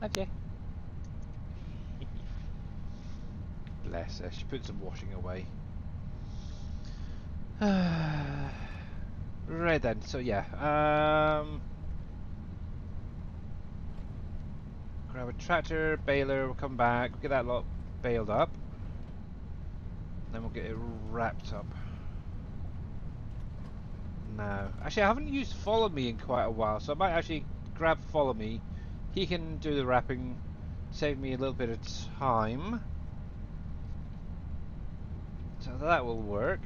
Love you. Bless her. She put some washing away. Right then. So yeah. Grab a tractor, baler. We'll come back. We'll get that lot baled up. Then we'll get it wrapped up. No. Actually, I haven't used Follow Me in quite a while, so I might actually grab Follow Me. He can do the wrapping, save me a little bit of time. So that will work.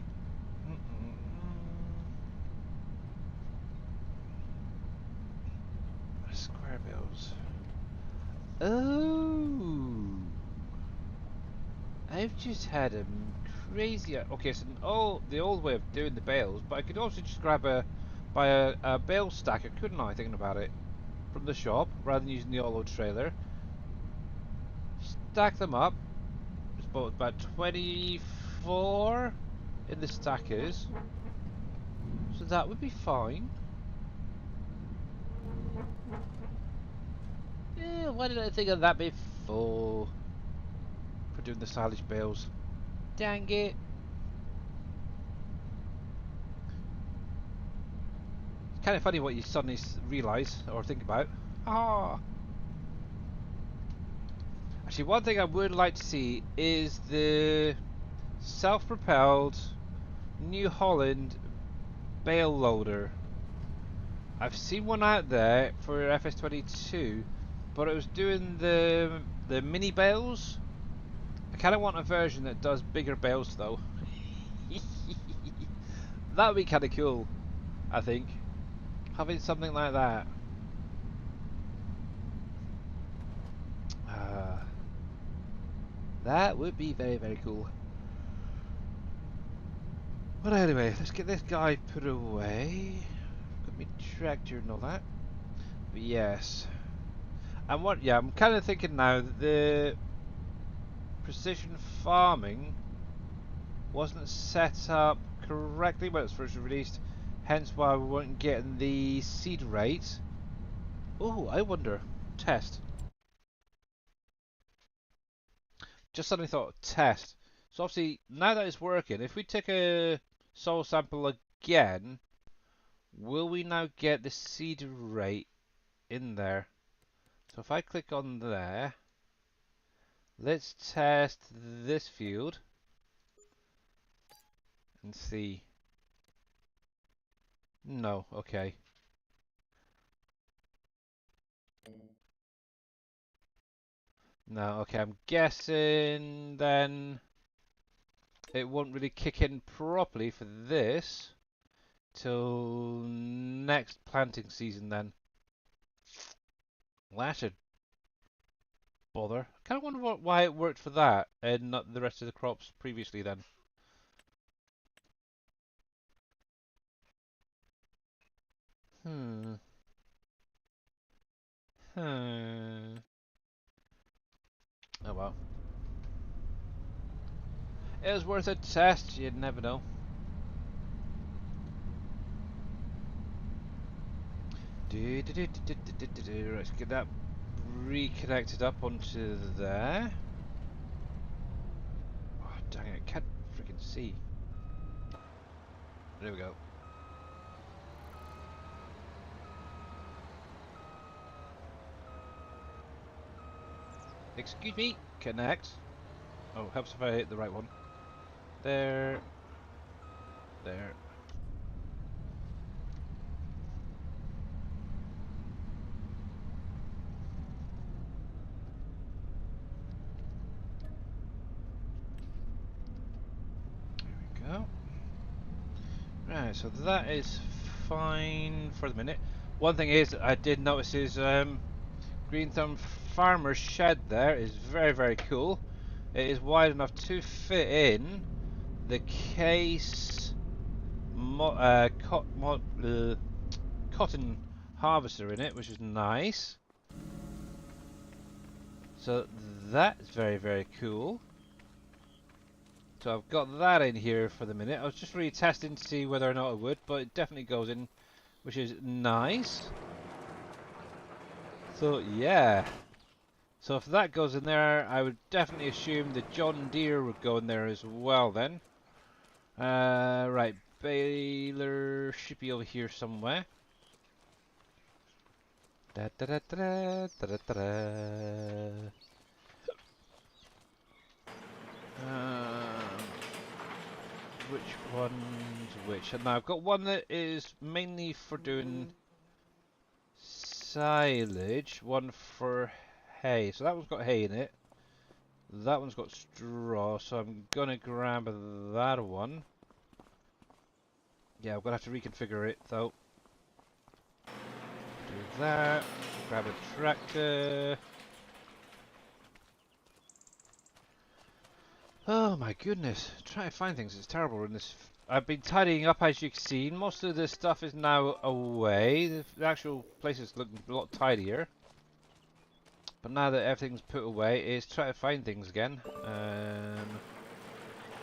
Square bills. Oh! I've just had a crazy... Okay, so the old way of doing the bales, but I could also just buy a bale stacker, couldn't I, thinking about it? From the shop, rather than using the all-load trailer. Stack them up. It's about 24 in the stackers. So that would be fine. Yeah, why did I think of that before? doing the silage bales. Dang it. It's kind of funny what you suddenly realise or think about. Ah. Actually, one thing I would like to see is the self-propelled New Holland bale loader. I've seen one out there for FS22, but it was doing the mini bales. I kind of want a version that does bigger bales though. That would be kind of cool, I think. Having something like that. That would be very, very cool. But anyway, let's get this guy put away. Got me tractor and all that. But yes. And what, yeah, I'm kind of thinking now that the precision farming wasn't set up correctly when it was first released, hence why we weren't getting the seed rate. Oh, I wonder. Test. Just suddenly thought, test. So obviously, now that it's working, if we take a soil sample again, will we now get the seed rate in there? So if I click on there, let's test this field and see. No, okay. No, okay, I'm guessing then it won't really kick in properly for this till next planting season then. Well, that should bother. I kind of wonder why it worked for that and not the rest of the crops previously then. Hmm. Hmm. Oh well. It was worth a test, you'd never know. Let's get that reconnected up onto there. Oh, dang it, I can't freaking see. There we go. Excuse me, connect. Oh, helps if I hit the right one. There. There. There we go. Right, so that is fine for the minute. One thing is, I did notice is Green Thumb Farmer's shed there is very, very cool. It is wide enough to fit in the case cotton harvester in it, which is nice. So that's very, very cool. So I've got that in here for the minute. I was just really testing to see whether or not it would, but it definitely goes in, which is nice. So yeah. So if that goes in there, I would definitely assume the John Deere would go in there as well then. Right, baler should be over here somewhere. Da da da da da da da da. Which one's which? And now I've got one that is mainly for doing silage, one for hay. So that one's got hay in it. That one's got straw, so I'm gonna grab that one. Yeah, I'm gonna have to reconfigure it though. Do that. Grab a tractor. Oh my goodness, trying to find things is terrible in this. I've been tidying up, as you can see. Most of this stuff is now away. The actual place is looking a lot tidier. But now that everything's put away, it's trying to find things again.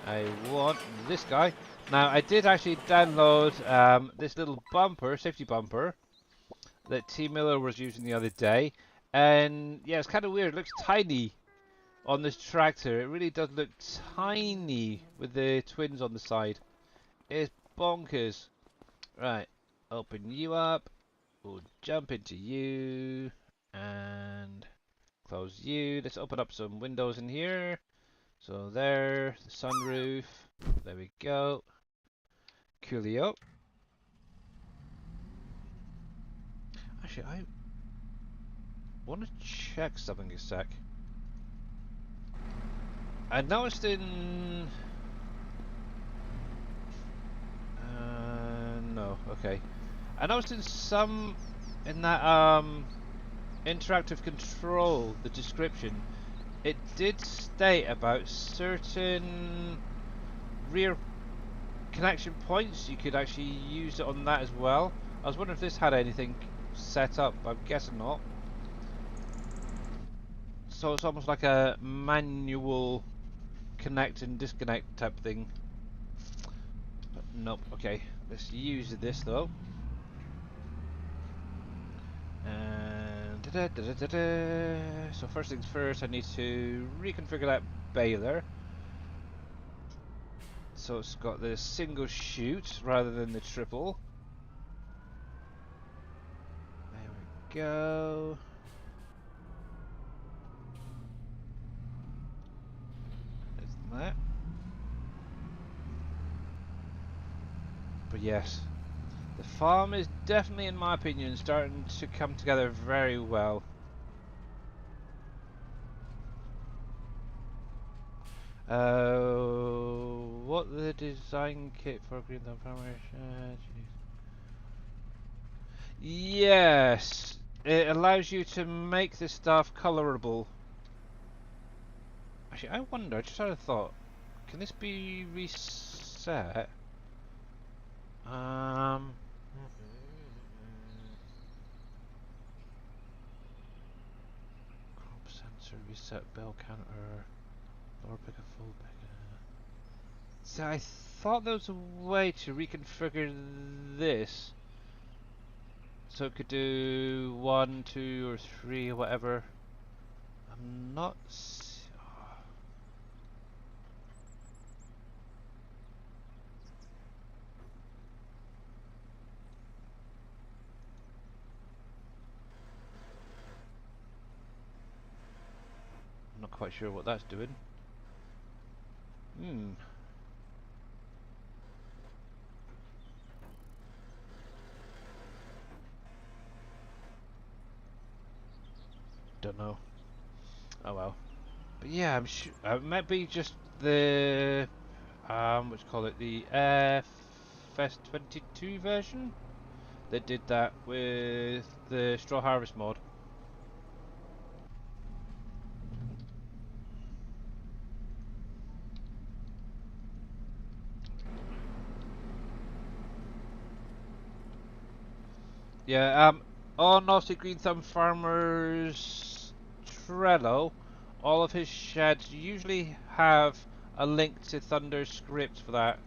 I want this guy. Now, I did actually download this little bumper, safety bumper, that T. Miller was using the other day. And yeah, it's kind of weird. It looks tiny on this tractor. It really does look tiny with the twins on the side. It's bonkers. Right, open you up. We'll jump into you and close you. Let's open up some windows in here. So there, the sunroof. There we go. Coolio. Actually, I want to check something a sec. I noticed in... no, okay. I noticed in some... in that, interactive control, the description, it did state about certain rear connection points. You could actually use it on that as well. I was wondering if this had anything set up. I'm guessing not. So it's almost like a manual connect and disconnect type thing. But nope. Okay, let's use this though. And so first things first, I need to reconfigure that baler. So it's got the single chute rather than the triple. There we go. There's that. But yes, the farm is definitely, in my opinion, starting to come together very well. What the design kit for Green Thumb Farmer? Yes, it allows you to make this stuff colorable. Actually, I wonder, I just had a thought. Can this be reset? Crop sensor, reset bell counter, lower picker, full picker. So I thought there was a way to reconfigure this. So it could do 1, 2, or 3, or whatever. I'm not. I'm not quite sure what that's doing. Don't know. Oh well. But yeah, I'm sure it might be just the what you call it, the FS22 version that did that with the Straw Harvest mod. Yeah, on Aussie Green Thumb Farmer's Trello, all of his sheds usually have a link to Thunder's script for that.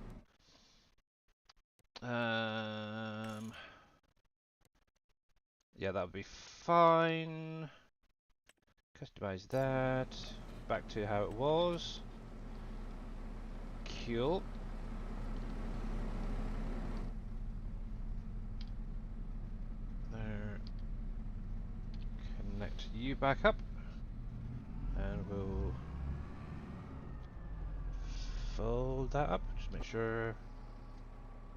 Yeah, that would be fine. Customize that. Back to how it was. Cool. There. Connect you back up. And we'll fold that up. Just make sure.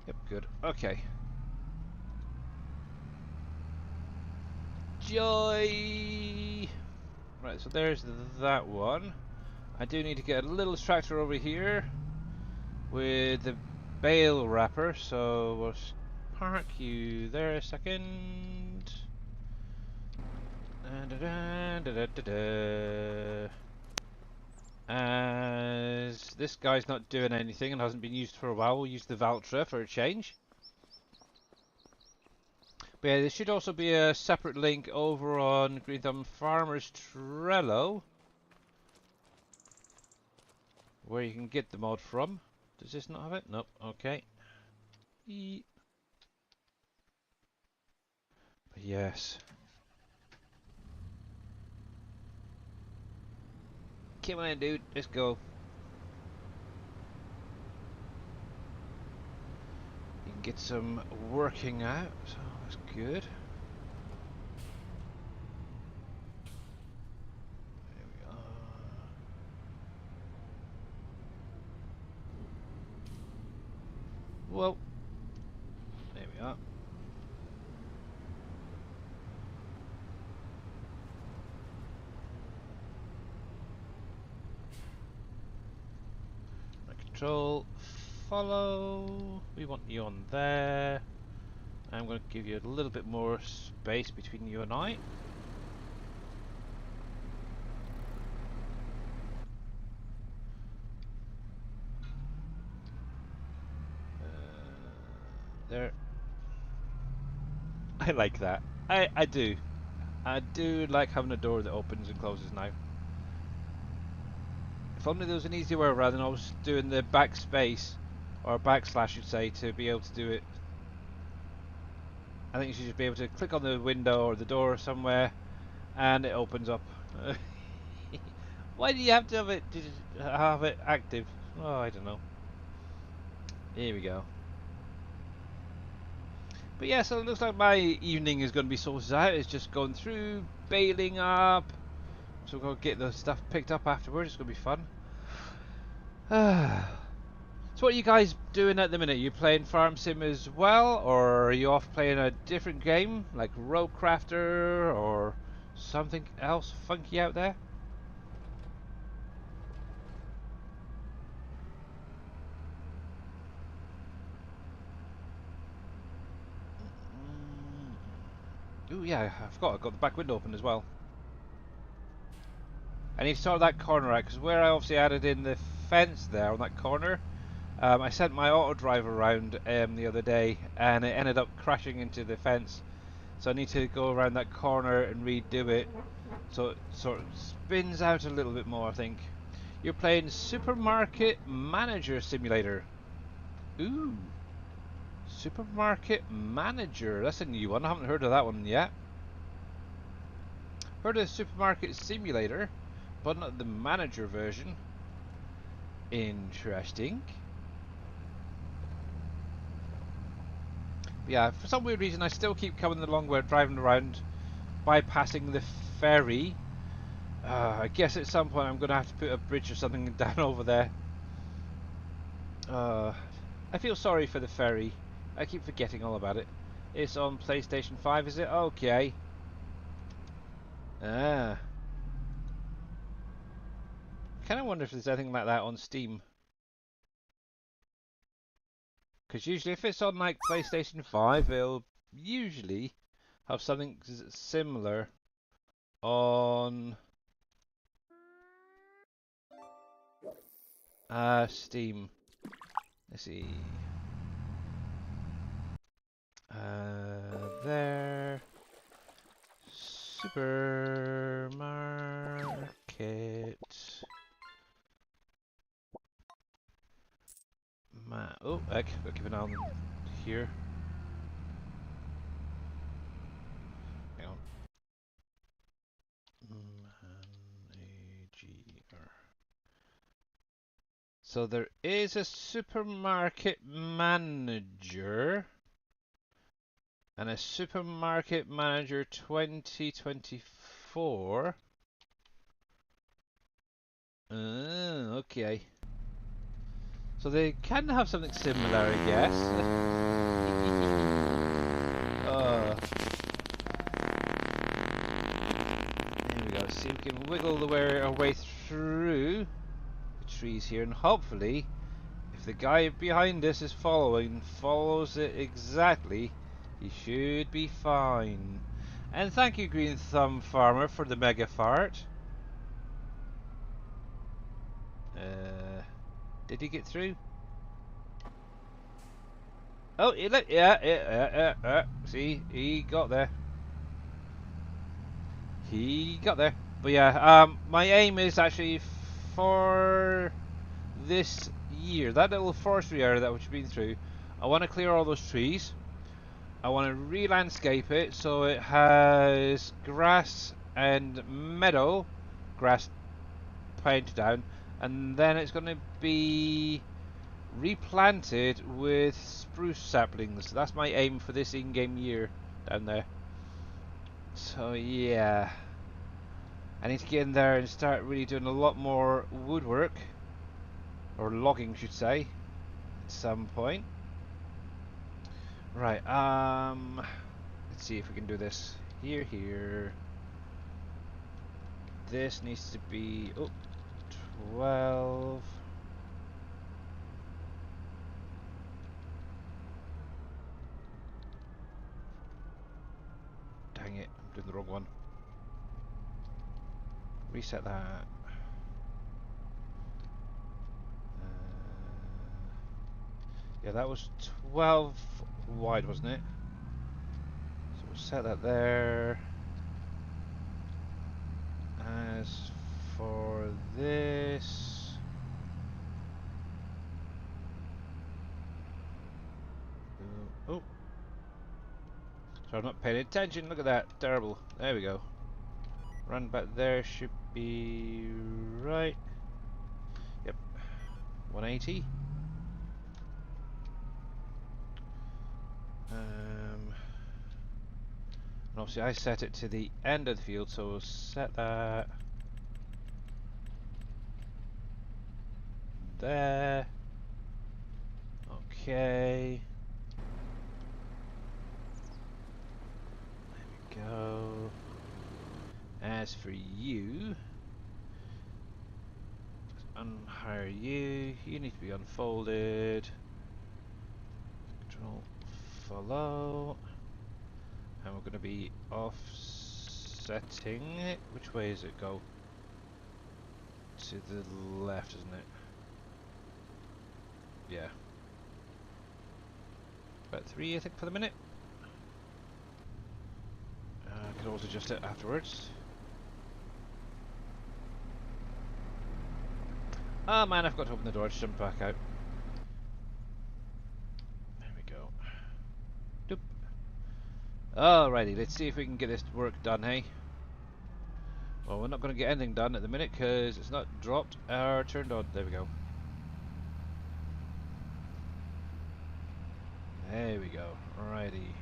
Yep, good. Okay. Joy! Right, so there's that one. I do need to get a little tractor over here with the bale wrapper, so we'll park you there a second. As this guy's not doing anything and hasn't been used for a while, we'll use the Valtra for a change. But yeah, there should also be a separate link over on Green Thumb Farmer's Trello where you can get the mod from. Does this not have it? Nope. Okay. But yes. Come on, dude. Let's go. You can get some working out, so that's good. There we are. Well, there we are. Control, follow. We want you on there. I'm going to give you a little bit more space between you and I. There. I like that. I do. I do like having a door that opens and closes now. If only there was an easier way rather than always doing the backspace, or backslash I should say, to be able to do it. I think you should just be able to click on the window or the door somewhere and it opens up. Why do you have to have it active? Oh, I don't know. Here we go. But yeah, so it looks like my evening is going to be sorted out. It's just going through, bailing up. So we're going to get the stuff picked up afterwards. It's going to be fun. So what are you guys doing at the minute? Are you playing Farm Sim as well? Or are you off playing a different game? Like Road Crafter or something else funky out there? Ooh, yeah, I forgot I've got the back window open as well. I need to sort that corner out, because where I obviously added in the fence there on that corner, I sent my auto driver around the other day, and it ended up crashing into the fence. So I need to go around that corner and redo it, so it sort of spins out a little bit more, I think. You're playing Supermarket Manager Simulator. Ooh. Supermarket Manager. That's a new one. I haven't heard of that one yet. Heard of Supermarket Simulator, but not the manager version. Interesting. But yeah, for some weird reason I still keep coming the long way driving around, bypassing the ferry. I guess at some point I'm going to have to put a bridge or something down over there. I feel sorry for the ferry. I keep forgetting all about it. It's on PlayStation 5, is it? Okay. Ah. Kind of wonder if there's anything like that on Steam. Because usually if it's on like PlayStation 5, it'll usually have something similar on Steam. Let's see. There. Supermarket. Oh, heck, I'll keep an eye on here. Hang on. M-A-G-R. So there is a supermarket manager and a supermarket manager 2024. Okay. So they can have something similar, I guess. Here we go. See if we can wiggle our way through the trees here, and hopefully, if the guy behind us is follows it exactly, he should be fine. And thank you, Green Thumb Farmer, for the mega fart. Did he get through? Oh, yeah. See, he got there. He got there. But yeah, my aim is actually for this year, that little forestry area that we've been through, I want to clear all those trees. I want to re-landscape it so it has grass and meadow, grass painted down, and then it's going to be replanted with spruce saplings. That's my aim for this in-game year down there. So yeah, I need to get in there and start really doing a lot more woodwork, or logging, should say, at some point. Right. Let's see if we can do this. Here. This needs to be 12. Dang it, I'm doing the wrong one. Reset that. Yeah, that was 12 wide, wasn't it? So we'll set that there. As for this... Oh! So I'm not paying attention, look at that. Terrible. There we go. Run back there should be right. Yep. 180. And obviously I set it to the end of the field, so we'll set that there. Okay. There we go. As for you, unhire you. You need to be unfolded. Control follow. And we're going to be offsetting it. Which way does it go? To the left, isn't it? Yeah. About 3, I think, for the minute. I can always adjust it afterwards. Oh man, I forgot to open the door. I just jumped back out. There we go. Doop. Alrighty, let's see if we can get this work done, hey? Well, we're not going to get anything done at the minute because it's not dropped or turned on. There we go. There we go. Alrighty.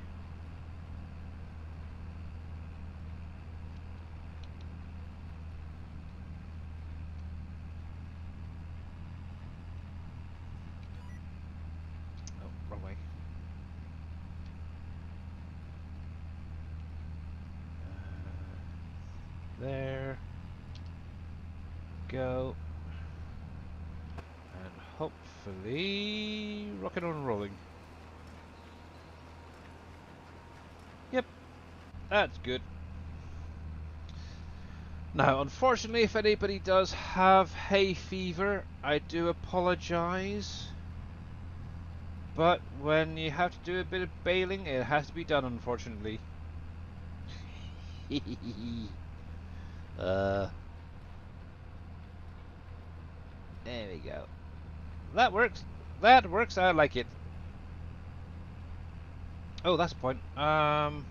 Oh, wrong way. There. Go. And hopefully rocking and rolling. Yep. That's good. Now, unfortunately, if anybody does have hay fever, I do apologise. But when you have to do a bit of baling, it has to be done, unfortunately. There we go. That works. That works. I like it. Oh, that's the point. Dang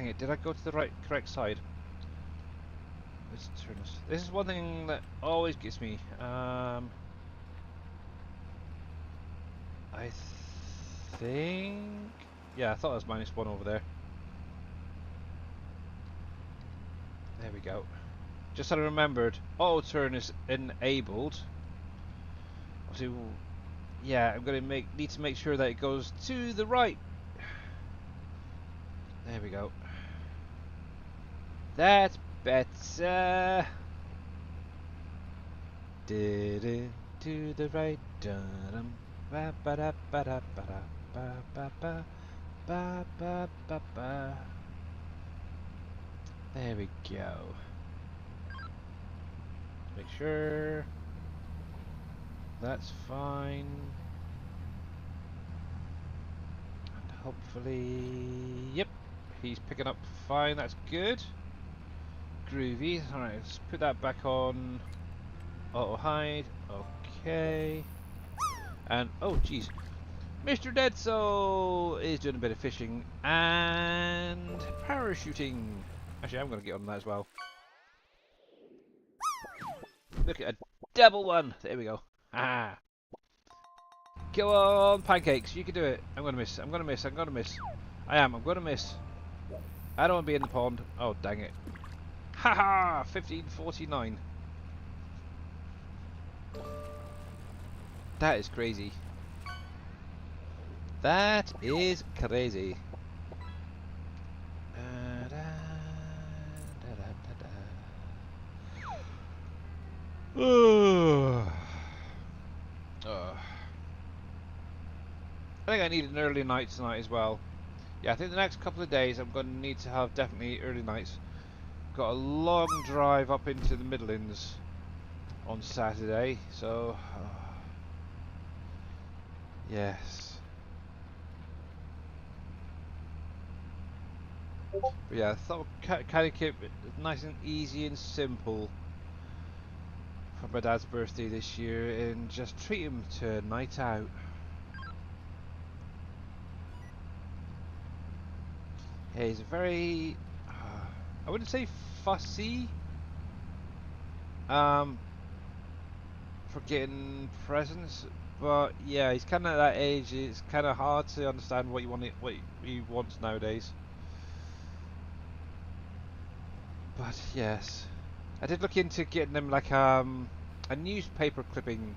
it! Did I go to the correct side? Let's turn this. This is one thing that always gets me. I think. Yeah, I thought it was -1 over there. There we go. Just had I remembered, auto turn is enabled. Obviously, yeah, I'm gonna need to make sure that it goes to the right. There we go. That's better. Did it to the right? Dum ba ba da ba da ba da ba ba ba ba ba ba ba. There we go. Make sure that's fine. And hopefully, yep, he's picking up fine. That's good. Groovy. Alright, let's put that back on. Auto hide. Okay. And oh jeez, Mr. Dead Soul is doing a bit of fishing and parachuting. Actually, I'm going to get on that as well. Look at a double one. There we go. Ah. Go on, pancakes. You can do it. I'm going to miss. I'm going to miss. I'm going to miss. I'm going to miss. I don't want to be in the pond. Oh, dang it. Haha! 1549. That is crazy. That is crazy. Oh. I think I need an early night tonight as well. Yeah, I think the next couple of days I'm going to need to have definitely early nights. Got a long drive up into the Midlands on Saturday, so yes. But yeah, I thought kind of keep it nice and easy and simple for my dad's birthday this year and just treat him to a night out. Yeah, he's very, I wouldn't say fussy, for getting presents, but yeah, he's kind of at that age. It's kind of hard to understand what he wants nowadays. But yes, I did look into getting him like a newspaper clipping,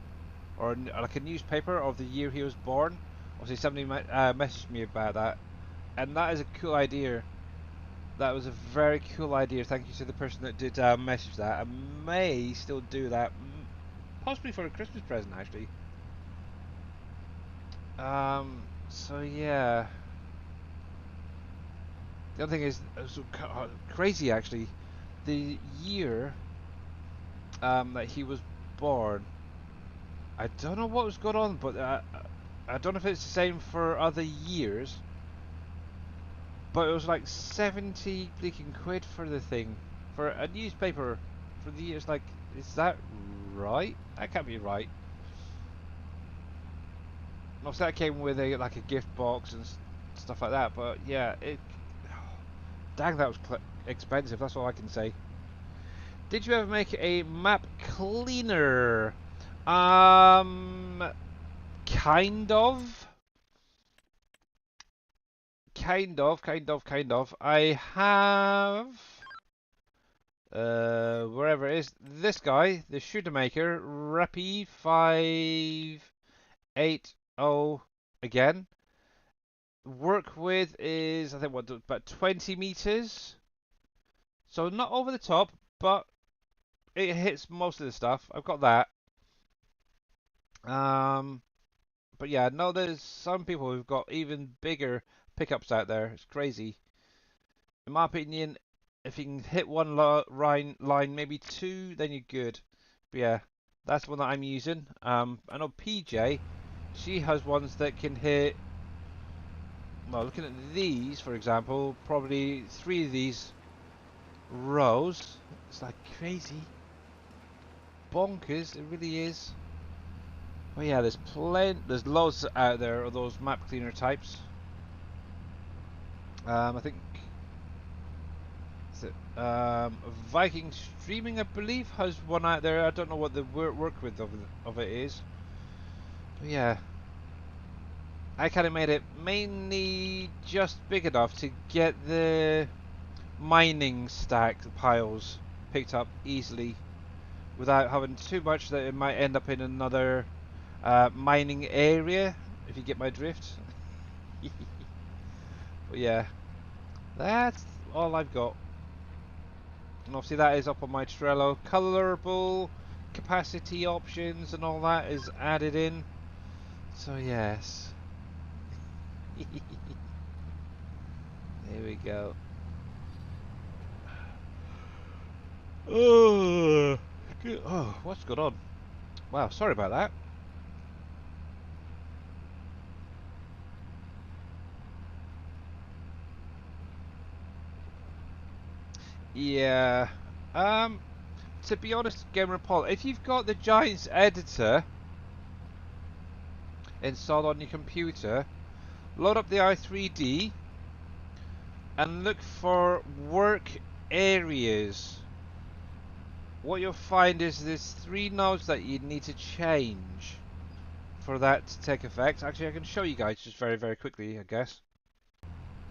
or like a newspaper of the year he was born. Obviously, somebody messaged me about that, and that is a cool idea. That was a very cool idea. Thank you to the person that did message that. I may still do that, possibly for a Christmas present actually. So yeah. The other thing is so crazy actually. The year that he was born, I don't know what was going on, but I don't know if it's the same for other years. But it was like 70 bleaking quid for the thing, for a newspaper for the years. Like, is that right? That can't be right. Obviously, that came with a like a gift box and stuff like that. But yeah, dang, that was expensive. That's all I can say. Did you ever make a map cleaner? Kind of. Kind of. I have, wherever it is, this guy, the shooter maker, Reppy 580 again. Work with is, I think, what, about 20 meters. So not over the top, but it hits most of the stuff. I've got that. But yeah, no, there's some people who've got even bigger pickups out there. It's crazy. In my opinion, if you can hit one line, maybe two, then you're good. But yeah, that's the one that I'm using. I know PJ, she has ones that can hit, well, looking at these, for example, probably 3 of these rows. It's like crazy. Bonkers, it really is. But yeah, there's loads out there of those map cleaner types. I think Viking Streaming, I believe, has one out there. I don't know what the work with of it is. But yeah, I kind of made it mainly just big enough to get the mining stack piles picked up easily without having too much that it might end up in another mining area, if you get my drift. But yeah, that's all I've got. And obviously that is up on my Trello. Colorable capacity options and all that is added in. So yes. There we go. Oh, good. Oh, what's going on? Wow, sorry about that. Yeah. To be honest, Gamer Paul, if you've got the Giants editor installed on your computer, load up the i3D and look for work areas. what you'll find is there's 3 nodes that you need to change for that to take effect. Actually, I can show you guys just very, very quickly, I guess.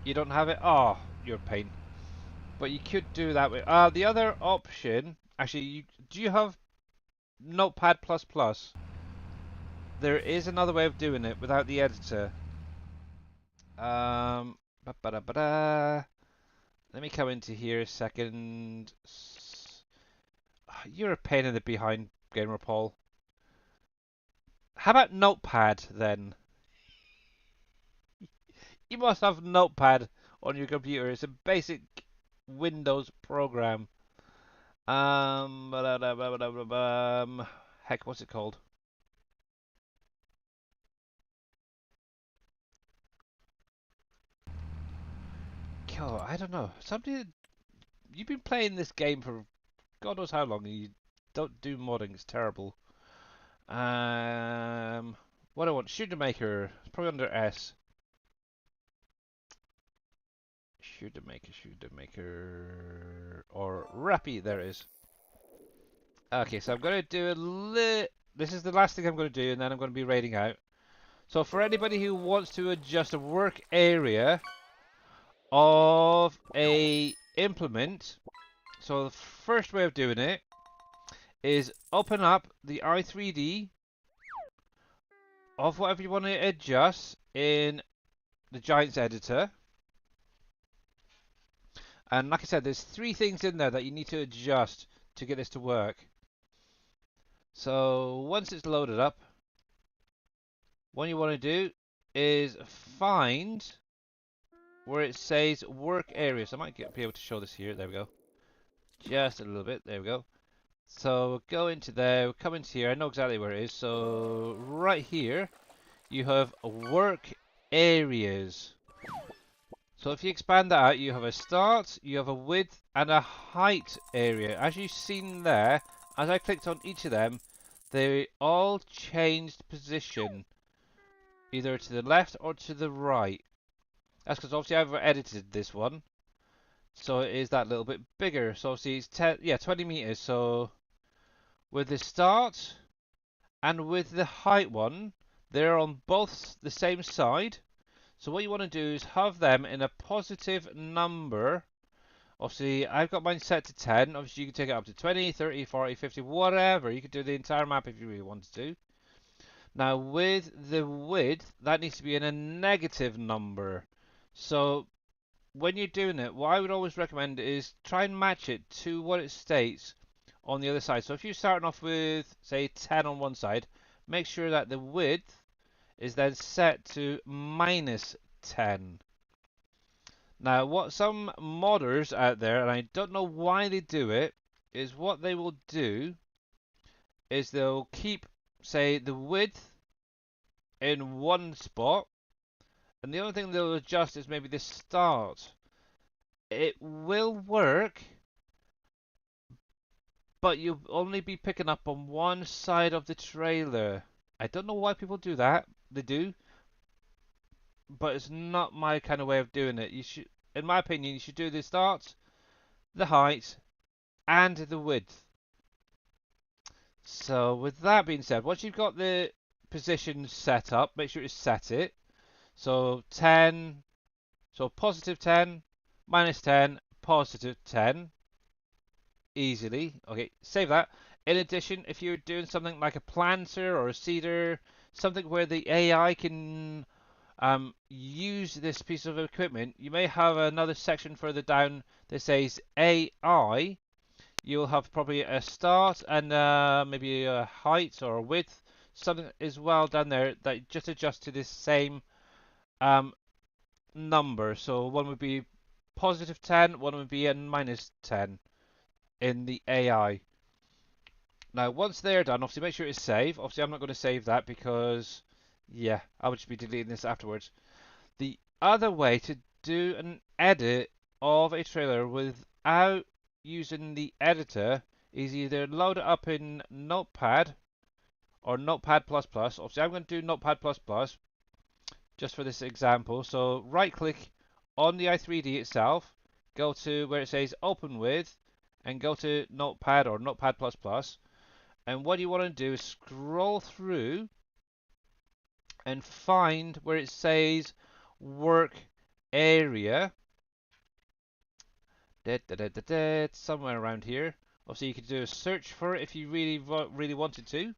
You don't have it? Oh, you're a pain. But you could do that way. The other option, actually, do you have Notepad++? There is another way of doing it without the editor. Ba-ba-da-ba-da. Let me come into here a second. You're a pain in the behind, Gamer Paul. How about Notepad then? You must have Notepad on your computer. It's a basic Windows program. Heck, what's it called? Oh, I don't know. You've been playing this game for God knows how long, and you don't do modding. It's terrible. What I want? Shooter Maker. It's probably under S. Shooter Maker, or Rappy. There it is. Okay, so I'm going to do this is the last thing I'm going to do, and then I'm going to be raiding out. So for anybody who wants to adjust a work area of a implement, so the first way of doing it is open up the i3D of whatever you want to adjust in the Giants editor. And like I said, there's 3 things in there that you need to adjust to get this to work. So once it's loaded up, what you want to do is find where it says work area. So I might be able to show this here. There we go. Just a little bit. There we go. So go into there, come into here. I know exactly where it is. So right here, you have work areas. So if you expand that out, you have a start, you have a width, and a height area. As you've seen there, as I clicked on each of them, they all changed position, either to the left or to the right. That's because obviously I've edited this one, so it is that little bit bigger. So obviously it's 20 meters. So with the start and with the height one, they're on both the same side. So what you want to do is have them in a positive number. Obviously, I've got mine set to 10. Obviously, you can take it up to 20, 30, 40, 50, whatever. You could do the entire map if you really wanted to. Now, with the width, that needs to be in a negative number. So, when you're doing it, what I would always recommend is try and match it to what it states on the other side. So, if you're starting off with, say, 10 on one side, make sure that the width is then set to -10. Now, what some modders out there, and I don't know why they do it, is what they will do is they'll keep, say, the width in one spot, and the only thing they'll adjust is maybe the start. It will work, but you'll only be picking up on one side of the trailer. I don't know why people do that. They do, but it's not my kind of way of doing it. You should, in my opinion, you should do the start, the height, and the width. So with that being said, once you've got the position set up, make sure you set it. So 10, so positive 10, -10, positive 10. Easily. Okay, save that. In addition, if you're doing something like a planter or a seeder, something where the AI can use this piece of equipment, you may have another section further down that says AI. You'll have probably a start and maybe a height or a width, something as well down there that just adjusts to this same number. So one would be positive 10, one would be a -10 in the AI. Now, once they're done, obviously make sure it's save. Obviously, I'm not going to save that because, yeah, I would just be deleting this afterwards. The other way to do an edit of a trailer without using the editor is either load it up in Notepad or Notepad++. Obviously, I'm going to do Notepad++ just for this example. So right click on the i3D itself, go to where it says open with, and go to Notepad or Notepad++. And what you want to do is scroll through and find where it says work area. Somewhere around here. Obviously, you could do a search for it if you really wanted to.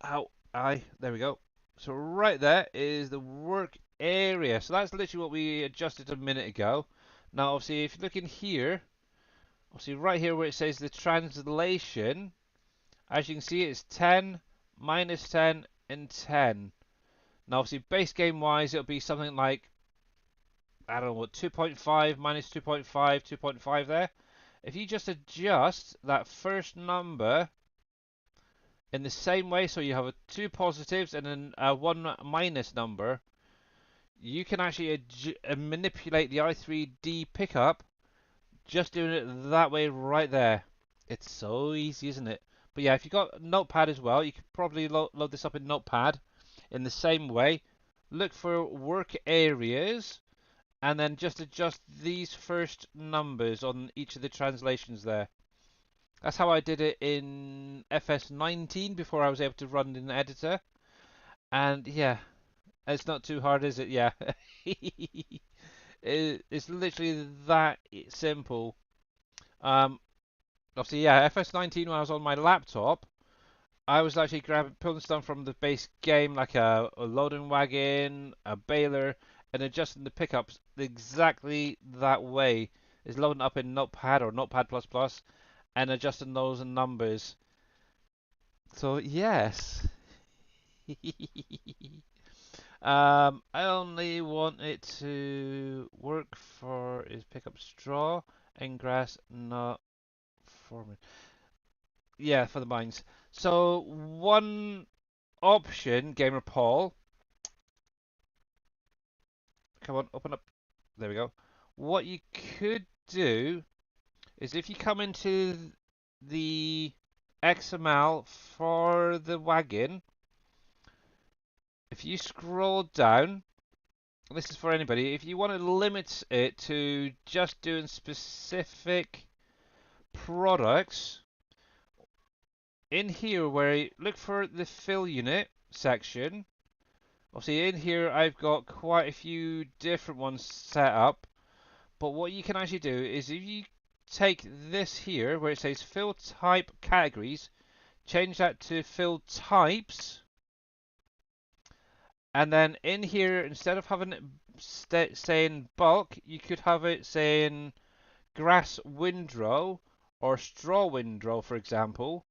There we go. So right there is the work area. So that's literally what we adjusted a minute ago. Now, obviously, if you look in here, obviously right here where it says the translation, as you can see, it's 10, minus 10, and 10. Now, obviously, base game wise, it'll be something like, I don't know what, 2.5 minus 2.5, 2.5 there. If you just adjust that first number in the same way, so you have two positives and then one minus number, you can actually manipulate the i3D pickup just doing it that way right there. It's so easy, isn't it? But yeah, if you've got Notepad as well, you could probably load this up in Notepad in the same way. Look for work areas and then just adjust these first numbers on each of the translations there. That's how I did it in FS19 before I was able to run in the editor. And yeah, it's not too hard, is it? Yeah. It's literally that simple. Obviously, yeah, FS19 when I was on my laptop, I was actually pulling stuff from the base game, like a loading wagon, a baler, and adjusting the pickups exactly that way. Is loading up in Notepad or Notepad++, and adjusting those numbers. So yes. I only want it to work for is pick up straw and grass, not farming. Yeah, for the mines. So one option, Gamer Paul. Come on, open up. There we go. What you could do is if you come into the XML for the wagon, if you scroll down, this is for anybody, if you want to limit it to just doing specific products, in here where you look for the fill unit section, obviously in here I've got quite a few different ones set up, but what you can actually do is if you take this here where it says fill type categories, change that to fill types, and then in here instead of having it saying bulk, you could have it saying grass windrow or straw windrow, for example.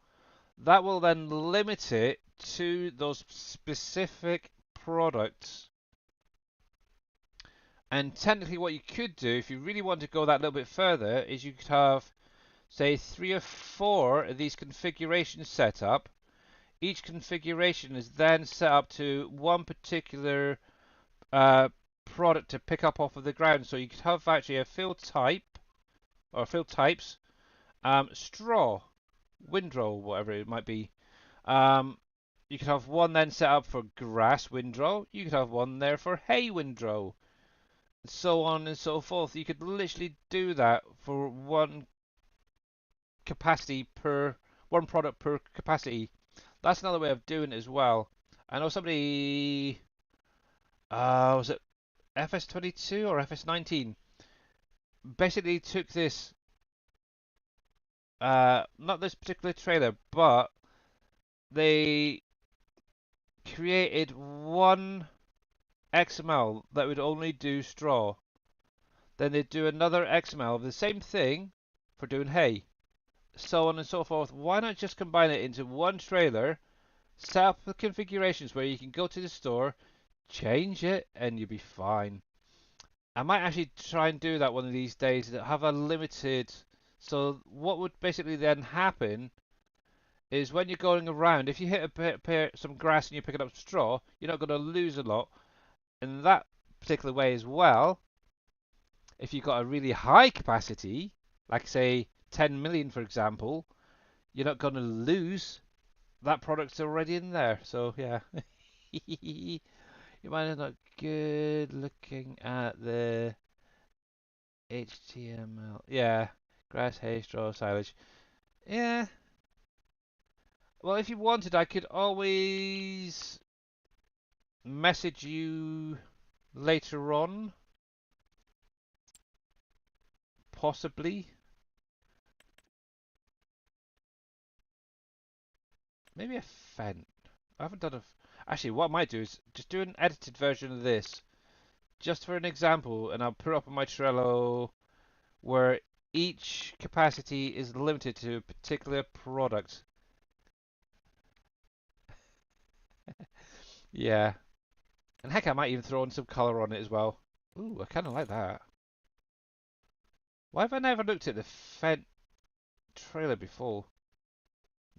That will then limit it to those specific products. And technically what you could do, if you really want to go that little bit further, is you could have, say, 3 or 4 of these configurations set up. Each configuration is then set up to one particular product to pick up off of the ground. So you could have actually a field type, or field types, straw, windrow, whatever it might be. You could have one then set up for grass windrow. You could have one there for hay windrow. So on and so forth. You could literally do that for one capacity per one product per capacity. That's another way of doing it as well. I know somebody, was it FS22 or FS19? Basically took this, not this particular trailer, but they created one XML that would only do straw. Then they'd do another XML of the same thing for doing hay. So on and so forth. Why not just combine it into one trailer, set up the configurations where you can go to the store, change it, and you'll be fine. I might actually try and do that one of these days, have a limited. So what would basically then happen is when you're going around, if you hit some grass and you're picking up straw, you're not going to lose a lot. In that particular way as well, if you've got a really high capacity, like say 10 million for example, you're not going to lose. That product's already in there. So yeah, you might have not good looking at the HTML. Yeah, Grass, hay, straw, silage. Yeah. Well, if you wanted, I could always message you later on. Possibly. Maybe a fence. I haven't done a... Actually, what I might do is just do an edited version of this. Just for an example, and I'll put it up on my Trello where each capacity is limited to a particular product. Yeah. And heck, I might even throw in some colour on it as well. Ooh, I kind of like that. Why have I never looked at the Fed trailer before?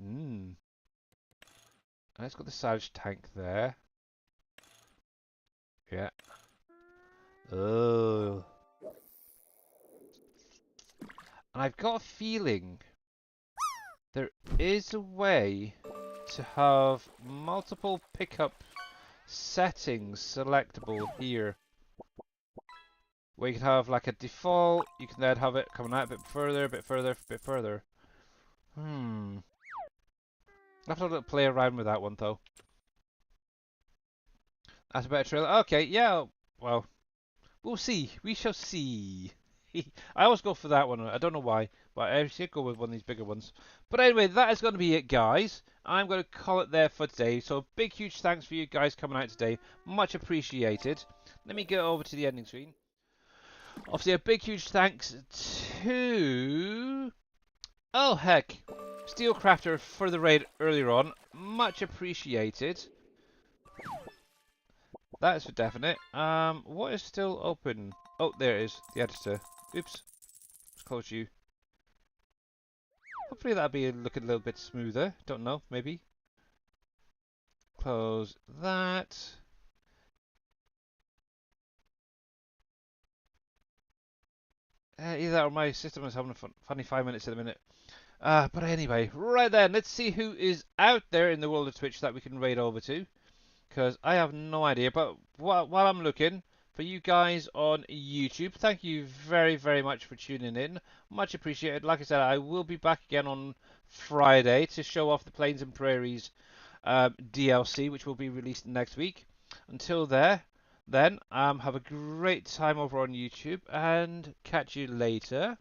Hmm. And it's got the Savage tank there. Yeah. Oh. And I've got a feeling there is a way to have multiple pickup settings selectable here. Where you can have like a default, you can then have it coming out a bit further, a bit further, a bit further. Hmm. I'll have to play around with that one though. That's a better trailer. Okay, yeah, well, we'll see. We shall see. I always go for that one. I don't know why, but I should go with one of these bigger ones. But anyway, that is going to be it, guys. I'm going to call it there for today. So big, huge thanks for you guys coming out today. Much appreciated. Let me go over to the ending screen. Obviously, a big, huge thanks to... Oh, heck. Steelcrafter for the raid earlier on. Much appreciated. That is for definite. What is still open? Oh, there it is. The editor. Oops. Let's close you. Hopefully that'll be looking a little bit smoother. Don't know. Maybe. Close that. Either that or my system is having a funny 5 minutes in a minute. But anyway, right then, let's see who is out there in the world of Twitch that we can raid over to. Because I have no idea. But while I'm looking for you guys on YouTube, thank you very, very much for tuning in. Much appreciated. Like I said, I will be back again on Friday to show off the Plains and Prairies DLC, which will be released next week. Until then, have a great time over on YouTube and catch you later.